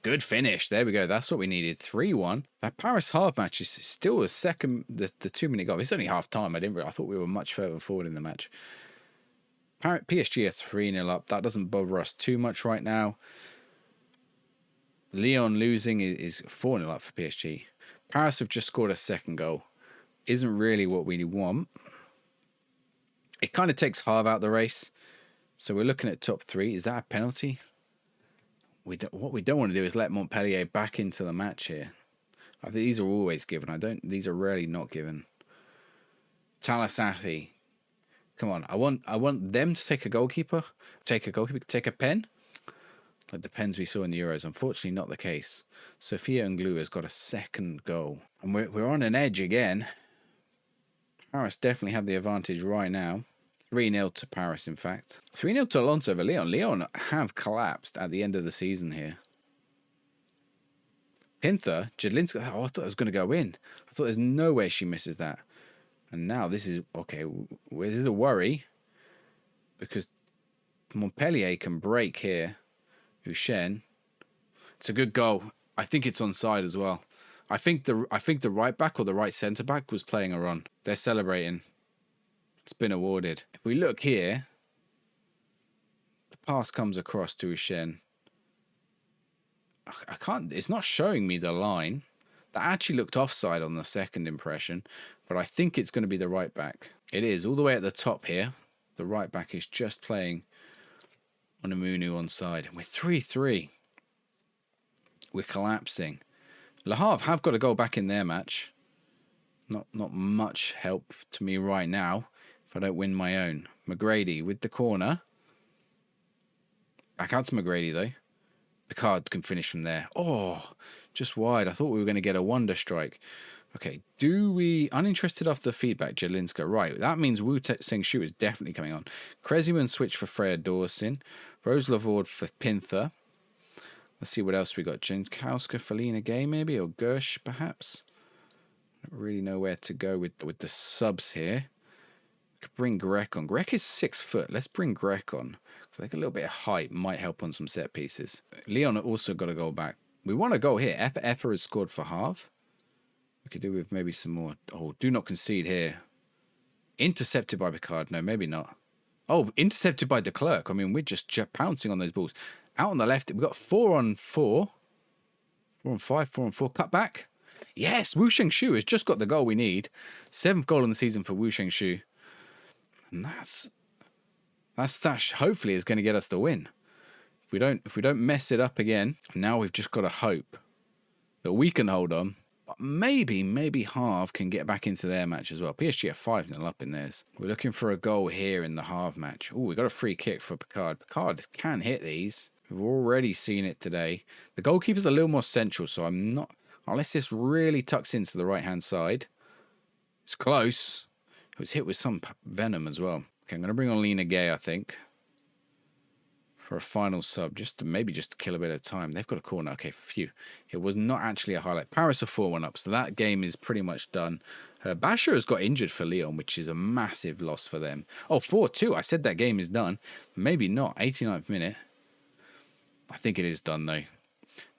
Good finish. There we go. That's what we needed. 3-1. That Paris half match is still a second, the 2-minute goal. It's only half time. I thought we were much further forward in the match. PSG are 3-0 up. That doesn't bother us too much right now. Lyon losing is 4-0 up for PSG. Paris have just scored a second goal. Isn't really what we want. It kind of takes Havre out the race. So we're looking at top 3. Is that a penalty? What we don't want to do is let Montpellier back into the match here. I think these are always given. These are rarely not given. Talasathi. Come on. I want them to take a goalkeeper. Take a pen. Like the pens we saw in the Euros. Unfortunately, not the case. Sophia Nglu has got a second goal. And we're on an edge again. Paris definitely have the advantage right now. 3-0 to Paris, in fact. 3-0 to Alonso over Lyon. Lyon have collapsed at the end of the season here. Pinther, Jedlinska. Oh, I thought it was going to go in. I thought there's no way she misses that. And now this is, okay, this is a worry. Because Montpellier can break here. Hussein. It's a good goal. I think it's onside as well. I think the right back or the right centre back was playing her on. They're celebrating. It's been awarded. If we look here, the pass comes across to Hussein. I can't. It's not showing me the line. That actually looked offside on the second impression, but I think it's going to be the right back. It is all the way at the top here. The right back is just playing on Amunu onside. We're 3-3. We're collapsing. Le Havre have got to go back in their match. Not much help to me right now if I don't win my own. McGrady with the corner. Back out to McGrady though. Picard can finish from there. Oh, just wide. I thought we were going to get a wonder strike. Okay, uninterested off the feedback, Jelinska. Right, that means Wu Sing Shu is definitely coming on. Kreziman switch for Freya Dawson. Rose Lavorde for Pinther. Let's see what else we got. Jankowska for Lena Gay maybe, or Gersh perhaps. I don't really know where to go with the subs here. We could bring Grek on. Grek is 6 foot. Let's bring Grek on. So I think a little bit of height might help on some set pieces. Leon also got to go back. We want to go here. Effa has scored for half. We could do with maybe some more. Oh, do not concede here. Intercepted by Picard. No, maybe not. Oh, intercepted by de Klerk. I mean, we're just pouncing on those balls. Out on the left, we've got 4 on 4. 4 on 5, 4 on 4. Cut back. Yes, Wu Shengshu has just got the goal we need. 7th goal in the season for Wu Shengshu. And that's hopefully is going to get us the win. If we don't mess it up again, now we've just got to hope that we can hold on. But maybe Havre can get back into their match as well. PSG are 5-0 up in theirs. We're looking for a goal here in the Havre match. Oh, we got a free kick for Picard. Picard can hit these. We've already seen it today. The goalkeeper's a little more central, so I'm not... Unless this really tucks into the right-hand side. It's close. It was hit with some venom as well. Okay, I'm going to bring on Lena Gay, I think. For a final sub, just to kill a bit of time. They've got a corner. Okay, phew. It was not actually a highlight. Paris are 4-1 up, so that game is pretty much done. Basher has got injured for Lyon, which is a massive loss for them. Oh, 4-2. I said that game is done. Maybe not. 89th minute. I think it is done, though.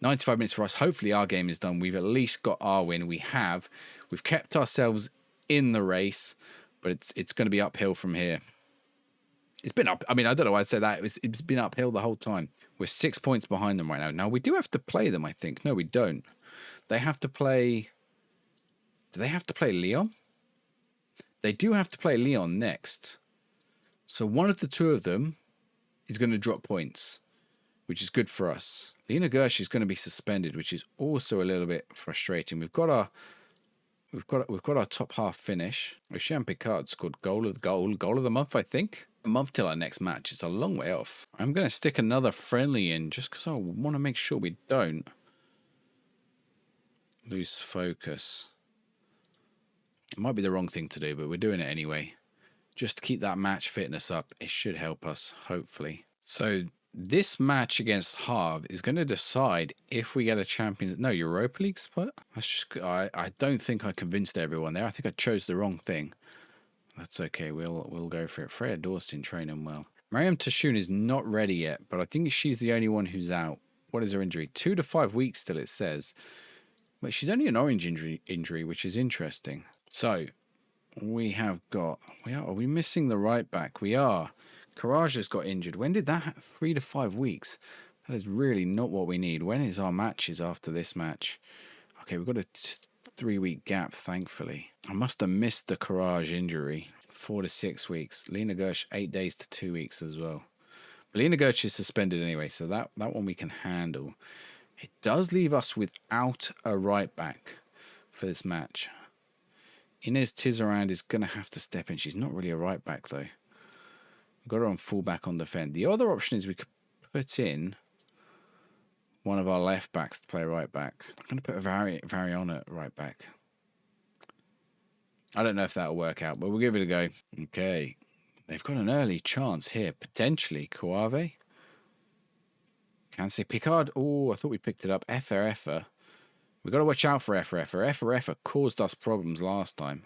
95 minutes for us. Hopefully our game is done. We've at least got our win. We have. We've kept ourselves in the race, but it's going to be uphill from here. It's been up. I mean, I don't know why I say that. It's been uphill the whole time. We're 6 points behind them right now. Now, we do have to play them, I think. No, we don't. They have to play... Do they have to play Lyon? They do have to play Lyon next. So one of the two of them is going to drop points, which is good for us. Lena Gersh is going to be suspended, which is also a little bit frustrating. We've got our top half finish. Ocean Picard scored goal of the month, I think. A month till our next match. It's a long way off. I'm going to stick another friendly in just because I want to make sure we don't lose focus. It might be the wrong thing to do, but we're doing it anyway. Just to keep that match fitness up. It should help us, hopefully. So this match against Havre is going to decide if we get a Europa League spot. I don't think I convinced everyone there. I think I chose the wrong thing. That's okay. We'll go for it. Freya Dawson training well. Mariam Tashoun is not ready yet, but I think she's the only one who's out. What is her injury? 2 to 5 weeks still, it says. But she's only an orange injury, which is interesting. So we have got. Are we missing the right back? We are. Courage has got injured. When did that? 3 to 5 weeks. That is really not what we need. When is our matches after this match? Okay, we've got a 3-week gap, thankfully. I must have missed the Courage injury. 4 to 6 weeks. Lena Gersh, 8 days to 2 weeks as well. But Lena Gersh is suspended anyway, so that one we can handle. It does leave us without a right back. for this match. Inez Tizarand is going to have to step in. She's not really a right back, though. We've got her on full back on defend. The other option is we could put in one of our left backs to play right back. I'm going to put a Varion at right back. I don't know if that'll work out, but we'll give it a go. Okay. They've got an early chance here. Potentially Coave. Can't say Picard. Oh, I thought we picked it up. Effa. We've got to watch out for Effa. Effa caused us problems last time.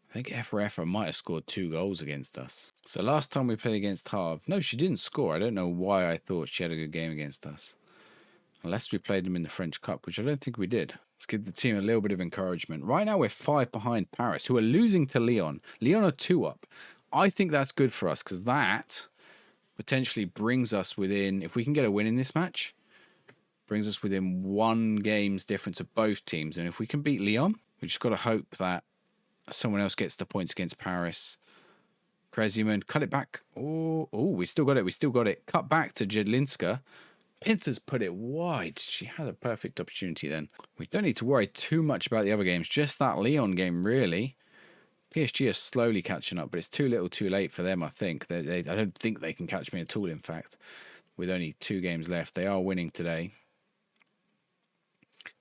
I think Effa might have scored 2 goals against us. So last time we played against Havre. No, she didn't score. I don't know why I thought she had a good game against us. Unless we played them in the French Cup, which I don't think we did. Let's give the team a little bit of encouragement. Right now we're 5 behind Paris, who are losing to Lyon. Lyon are 2 up. I think that's good for us because that potentially brings us within, if we can get a win in this match, brings us within 1 game's difference of both teams. And if we can beat Lyon, we just got to hope that someone else gets the points against Paris. Kreziman, cut it back. Oh, we still got it. Cut back to Jedlinska. Pinter's put it wide. She had a perfect opportunity then. We don't need to worry too much about the other games. Just that Lyon game, really. PSG are slowly catching up, but it's too little too late for them, I think. I don't think they can catch me at all, in fact. With only 2 games left. They are winning today.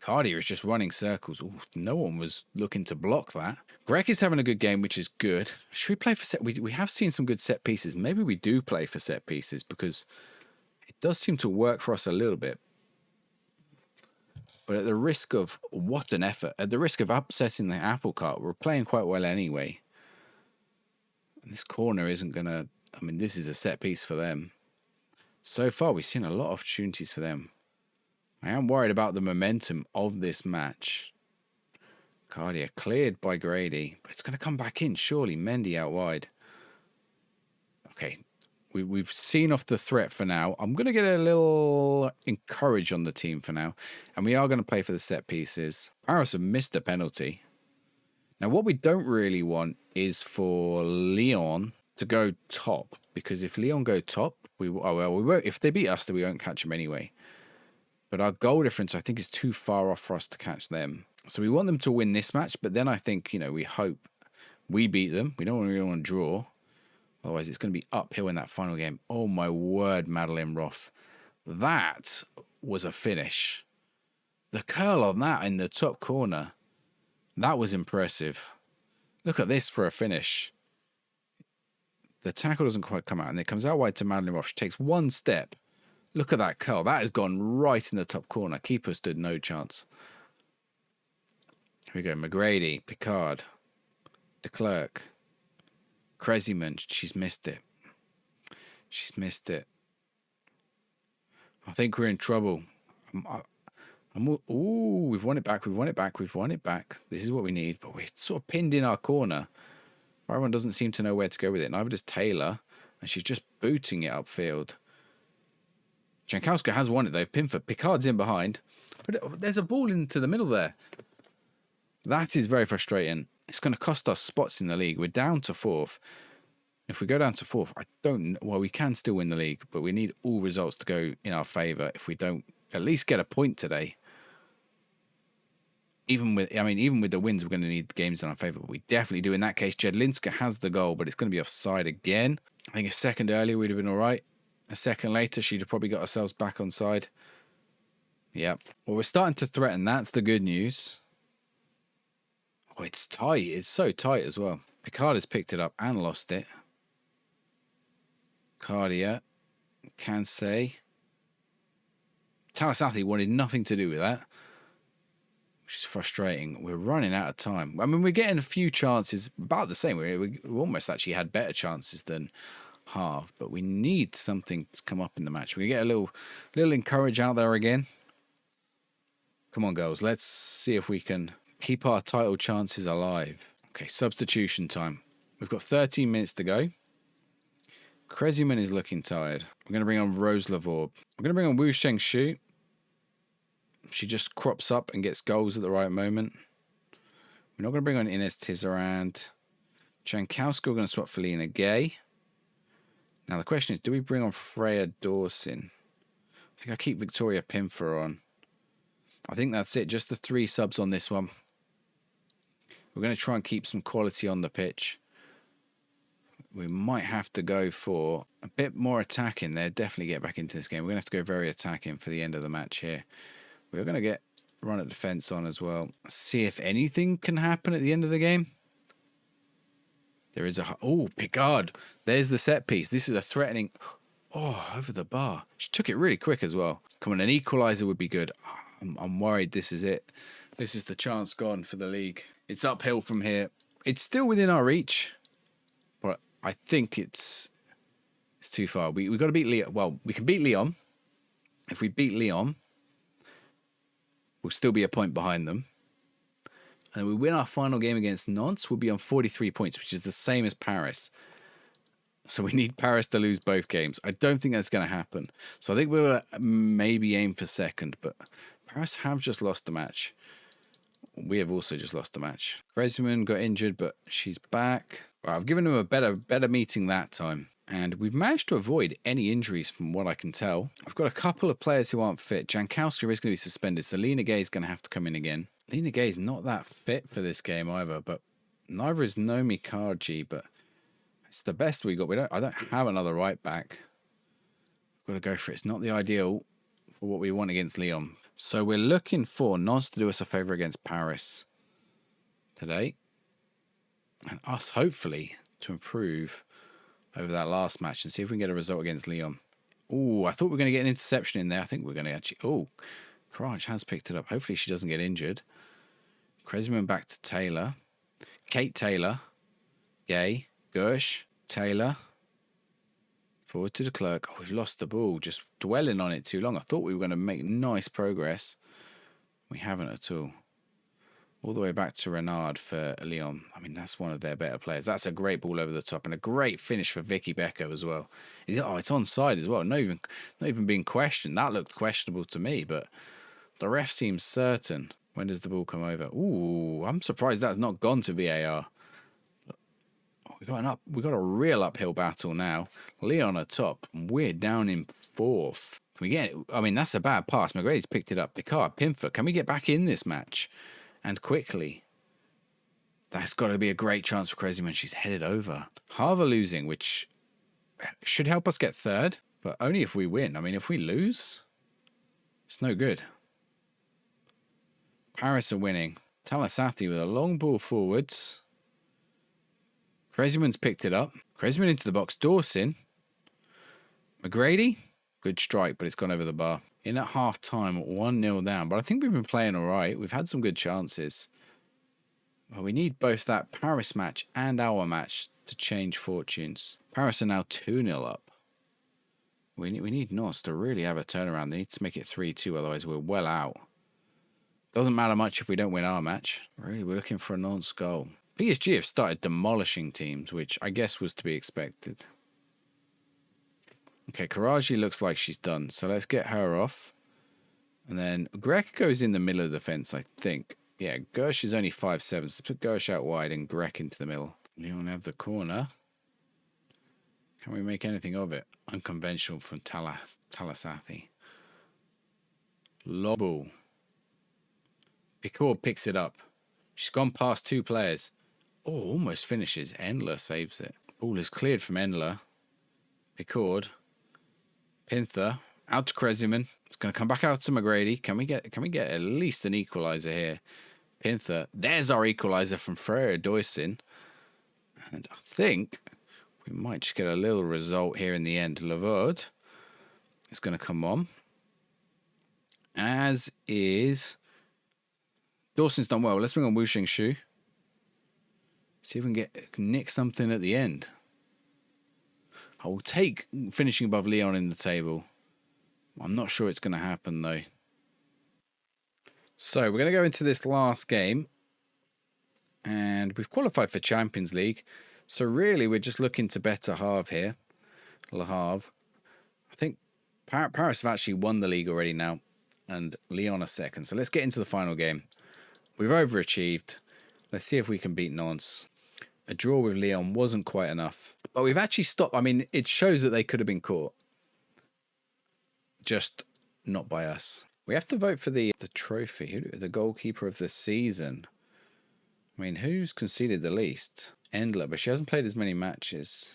Cardia is just running circles. Ooh, no one was looking to block that. Greg is having a good game, which is good. Should we play for set? We have seen some good set pieces. Maybe we do play for set pieces because it does seem to work for us a little bit. But at the risk of, what an effort, at the risk of upsetting the apple cart, we're playing quite well anyway. And this corner isn't going to, I mean, this is a set piece for them. So far, we've seen a lot of opportunities for them. I am worried about the momentum of this match. Cardia cleared by Grady, but it's going to come back in, surely. Mendy out wide. Okay. We've seen off the threat for now. I'm going to get a little encourage on the team for now. And we are going to play for the set pieces. Paris have missed a penalty. Now, what we don't really want is for Lyon to go top. Because if Lyon go top, we won't. If they beat us, then we won't catch them anyway. But our goal difference, I think, is too far off for us to catch them. So we want them to win this match. But then I think, we hope we beat them. We don't really want to draw. Otherwise, it's going to be uphill in that final game. Oh, my word, Madeleine Roth. That was a finish. The curl on that in the top corner, that was impressive. Look at this for a finish. The tackle doesn't quite come out, and it comes out wide to Madeleine Roth. She takes 1 step. Look at that curl. That has gone right in the top corner. Keeper stood no chance. Here we go. McGrady, Picard, de Klerk. Kreziman, she's missed it. I think we're in trouble. We've won it back. This is what we need, but we're sort of pinned in our corner. Everyone doesn't seem to know where to go with it. Neither does Taylor, and she's just booting it upfield. Jankowska has won it, though. Pinford, Picard's in behind. But there's a ball into the middle there. That is very frustrating. It's going to cost us spots in the league. We're down to 4th. If we go down to 4th, we can still win the league, but we need all results to go in our favour if we don't at least get a point today. Even with the wins, we're going to need games in our favour, but we definitely do. In that case, Jedlinska has the goal, but it's going to be offside again. I think a second earlier we'd have been all right. A second later, she'd have probably got ourselves back on side. Yep. Well, we're starting to threaten. That's the good news. Oh, it's tight. It's so tight as well. Picard has picked it up and lost it. Cardia. Kansei. Talasathi wanted nothing to do with that. Which is frustrating. We're running out of time. I mean, we're getting a few chances. About the same. We almost actually had better chances than Havre. But we need something to come up in the match. We get a little encourage out there again. Come on, girls. Let's see if we can keep our title chances alive. Okay, substitution time. We've got 13 minutes to go. Kreziman is looking tired. We're going to bring on Rose Lavorbe. We're going to bring on Wu Shengshu. She just crops up and gets goals at the right moment. We're not going to bring on Inez Tizarand. Jankowska, we're going to swap for Lena Gay. Now the question is, do we bring on Freya Dawson? I think I keep Victoria Pinfer on. I think that's it. Just the 3 subs on this one. We're going to try and keep some quality on the pitch. We might have to go for a bit more attacking there. Definitely get back into this game. We're going to have to go very attacking for the end of the match here. We're going to get run at defense on as well. See if anything can happen at the end of the game. There is a... Oh, Picard. There's the set piece. This is a threatening... Oh, over the bar. She took it really quick as well. Come on, an equaliser would be good. I'm worried this is it. This is the chance gone for the league. It's uphill from here. It's still within our reach, but I think it's too far. We got to beat Lyon. Well, we can beat Lyon. If we beat Lyon, we'll still be a point behind them. And we win our final game against Nantes, we'll be on 43 points, which is the same as Paris. So we need Paris to lose both games. I don't think that's going to happen. So I think we'll maybe aim for second, but Paris have just lost the match. We have also just lost the match. Griezmann got injured, but she's back. Well, I've given him a better meeting that time. And we've managed to avoid any injuries from what I can tell. I've got a couple of players who aren't fit. Jankowski is going to be suspended, so Lena Gay is going to have to come in again. Lena Gay is not that fit for this game either, but neither is Nomi Karji, but it's the best we got. I don't have another right back. Got to go for it. It's not the ideal for what we want against Lyon. So we're looking for Nantes to do us a favour against Paris today. And us, hopefully, to improve over that last match and see if we can get a result against Lyon. Oh, I thought we were going to get an interception in there. I think we're going to actually... Oh, Courage has picked it up. Hopefully she doesn't get injured. Griezmann back to Taylor. Kate Taylor. Gay. Gersh. Taylor. Forward to the clerk. Oh, we've lost the ball. Just dwelling on it too long. I thought we were going to make nice progress. We haven't at all. All the way back to Renard for Lyon. I mean, that's one of their better players. That's a great ball over the top and a great finish for Vicky Becker as well. Oh, it's onside as well. Not even being questioned. That looked questionable to me, but the ref seems certain. When does the ball come over? Ooh, I'm surprised that's not gone to VAR. We got a real uphill battle now. Lyon are top. We're down in 4th. Can we get it? I mean, that's a bad pass. McGrady's picked it up. Picard, Pinfer, can we get back in this match? And quickly. That's got to be a great chance for Crazy when she's headed over. Harver losing, which should help us get third, but only if we win. I mean, if we lose, it's no good. Paris are winning. Talasathi with a long ball forwards. Crazyman's picked it up. Crazyman into the box. Dawson. McGrady. Good strike, but it's gone over the bar. In at half time, 1-0 down. But I think we've been playing all right. We've had some good chances. Well, we need both that Paris match and our match to change fortunes. Paris are now 2-0 up. We need North to really have a turnaround. They need to make it 3-2, otherwise we're well out. Doesn't matter much if we don't win our match. Really, we're looking for a Nantes goal. PSG have started demolishing teams, which I guess was to be expected. Okay, Karaji looks like she's done, so let's get her off. And then Grek goes in the middle of the fence, I think. Yeah, Gersh is only 5'7", so put Gersh out wide and Grek into the middle. Leon have the corner. Can we make anything of it? Unconventional from Talasathi. Lobo. Picard picks it up. She's gone past 2 players. Oh, almost finishes. Endler saves it. Ball is cleared from Endler. Picard. Pinther. Out to Kreziman. It's going to come back out to McGrady. Can we get at least an equaliser here? Pinther. There's our equaliser from Freya Doyson. And I think we might just get a little result here in the end. Lavard is going to come on. As is... Dawson's done well. Let's bring on Wu Xing Shu. See if we can nick something at the end. I will take finishing above Lyon in the table. I'm not sure it's going to happen, though. So, we're going to go into this last game. And we've qualified for Champions League. So, really, we're just looking to bet a halve here. Le Havre. I think Paris have actually won the league already now. And Lyon are second. So, let's get into the final game. We've overachieved. Let's see if we can beat Nantes. A draw with Lyon wasn't quite enough. But we've actually stopped. I mean, it shows that they could have been caught. Just not by us. We have to vote for the trophy, the goalkeeper of the season. I mean, who's conceded the least? Endler, but she hasn't played as many matches.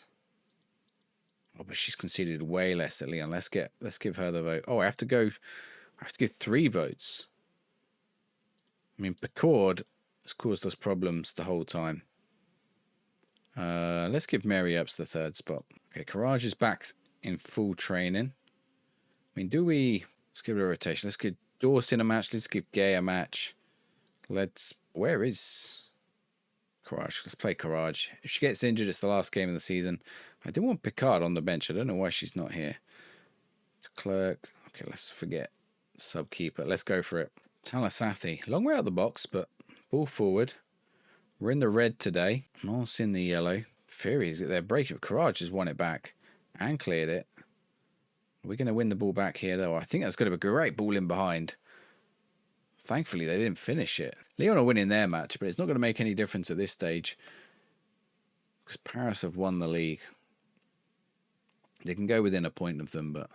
Oh, but she's conceded way less at Lyon. Let's give her the vote. Oh, I have to give 3 votes. I mean, Picord has caused us problems the whole time. Let's give Mary Earps the 3rd spot. Okay, Courage is back in full training. I mean, let's give it a rotation. Let's give Dawson a match. Let's give Gay a match. Where is Courage? Let's play Courage. If she gets injured, it's the last game of the season. I didn't want Picard on the bench. I don't know why she's not here. Clerk. Okay, let's forget Subkeeper. Let's go for it. Talasathi. Long way out of the box, but ball forward. We're in the red today. Nonce in the yellow. Fury's at their break. Courage has won it back and cleared it. We're going to win the ball back here, though. I think that's going to be a great ball in behind. Thankfully, they didn't finish it. Lyon are winning their match, but it's not going to make any difference at this stage because Paris have won the league. They can go within a point of them, but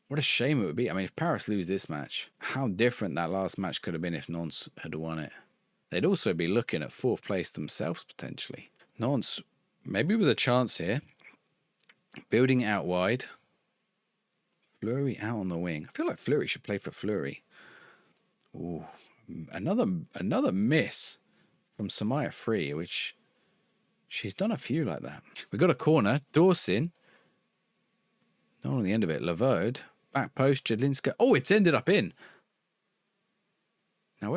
what a shame it would be. I mean, if Paris lose this match, how different that last match could have been if Nantes had won it. They'd also be looking at 4th place themselves, potentially. Nantes, maybe with a chance here. Building it out wide. Flury out on the wing. I feel like Flury should play for Flury. Ooh, another miss from Samaya Free, which she's done a few like that. We got a corner. Dawson. Not on the end of it. Lavode. Back post. Jedlinska. Oh, it's ended up in. Now,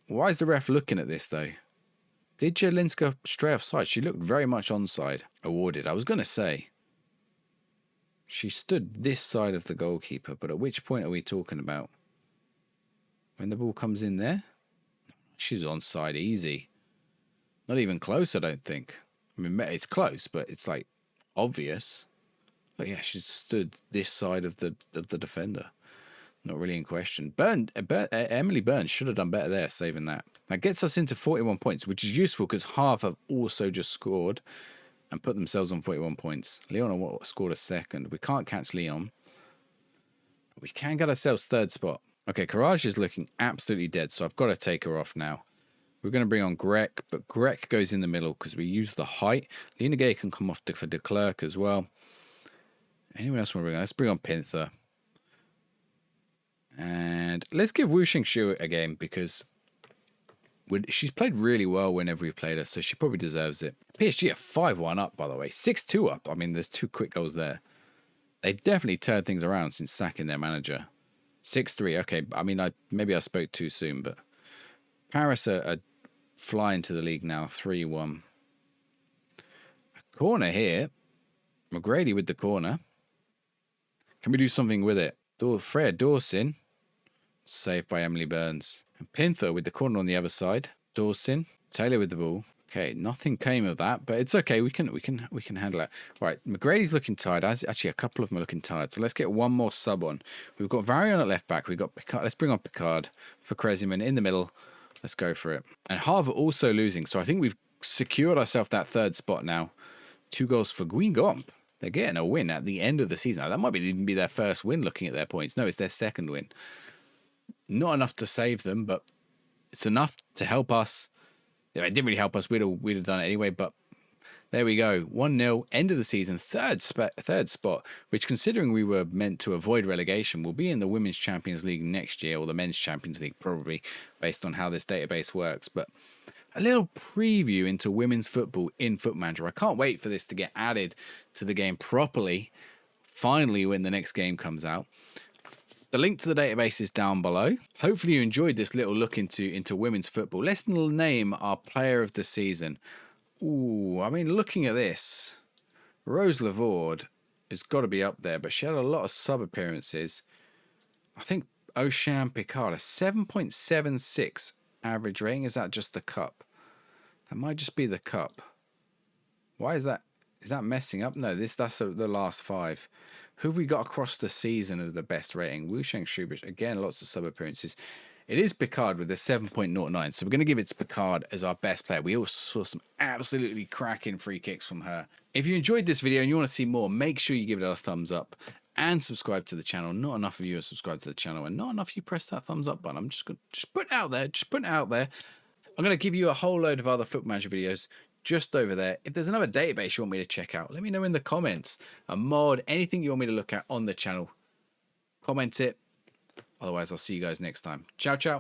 why is the ref looking at this, though? Did Jedlinska stray offside? She looked very much onside. Awarded. I was going to say. She stood this side of the goalkeeper, but at which point are we talking about? When the ball comes in there? She's onside easy. Not even close, I don't think. I mean, it's close, but it's like obvious. But yeah, she stood this side of the defender. Not really in question. Emily Burns should have done better there, saving that. That gets us into 41 points, which is useful because Havre have also just scored and put themselves on 41 points. Lyon scored a second. We can't catch Lyon. We can get ourselves 3rd spot. Okay, Courage is looking absolutely dead, so I've got to take her off now. We're going to bring on Grec, but Grec goes in the middle because we use the height. Lena Gay can come off for de Klerk as well. Anyone else want to bring on? Let's bring on Pinther. And let's give Wu Xingshu a game because she's played really well whenever we played her, so she probably deserves it. PSG are 5-1 up, by the way. 6-2 up. I mean, there's 2 quick goals there. They've definitely turned things around since sacking their manager. 6-3. Okay, I mean, maybe I spoke too soon, but Paris are flying to the league now. 3-1. A corner here. McGrady with the corner. Can we do something with it? Freya Dawson. Saved by Emily Burns. And Pinther with the corner on the other side. Dawson. Taylor with the ball. Okay, nothing came of that, but it's okay. We can handle it. Right, McGrady's looking tired. Actually, a couple of them are looking tired. So let's get one more sub on. We've got Varian at left back. We've got Picard. Let's bring on Picard for Kresiman in the middle. Let's go for it. And Havre also losing, so I think we've secured ourselves that 3rd spot now. 2 goals for Guingamp. They're getting a win at the end of the season. Now, that might even be their first win looking at their points. No, it's their 2nd win. Not enough to save them, but it's enough to help us. It didn't really help us. We'd have done it anyway, but there we go. 1-0, end of the season, third spot, which considering we were meant to avoid relegation, will be in the Women's Champions League next year, or the Men's Champions League probably, based on how this database works. But a little preview into women's football in Foot Manager. I can't wait for this to get added to the game properly, finally when the next game comes out. The link to the database is down below. Hopefully you enjoyed this little look into women's football. Let's name our player of the season. Ooh, I mean, looking at this, Rose Lavorde has got to be up there, but she had a lot of sub appearances. I think Ocean Picard, a 7.76 average rating. Is that just the cup? That might just be the cup. Why is that? Is that messing up? No, that's the last 5. Who have we got across the season of the best rating? Wu Sheng Shubish, again, lots of sub appearances. It is Picard with a 7.09, so we're going to give it to Picard as our best player. We also saw some absolutely cracking free kicks from her. If you enjoyed this video and you want to see more, make sure you give it a thumbs up and subscribe to the channel. Not enough of you are subscribed to the channel, and not enough of you press that thumbs up button. I'm just going to put it out there. Just put it out there. I'm going to give you a whole load of other Football Manager videos just over there. If there's another database you want me to check out, let me know in the comments. A mod, anything you want me to look at on the channel, comment it. Otherwise, I'll see you guys next time. Ciao, ciao.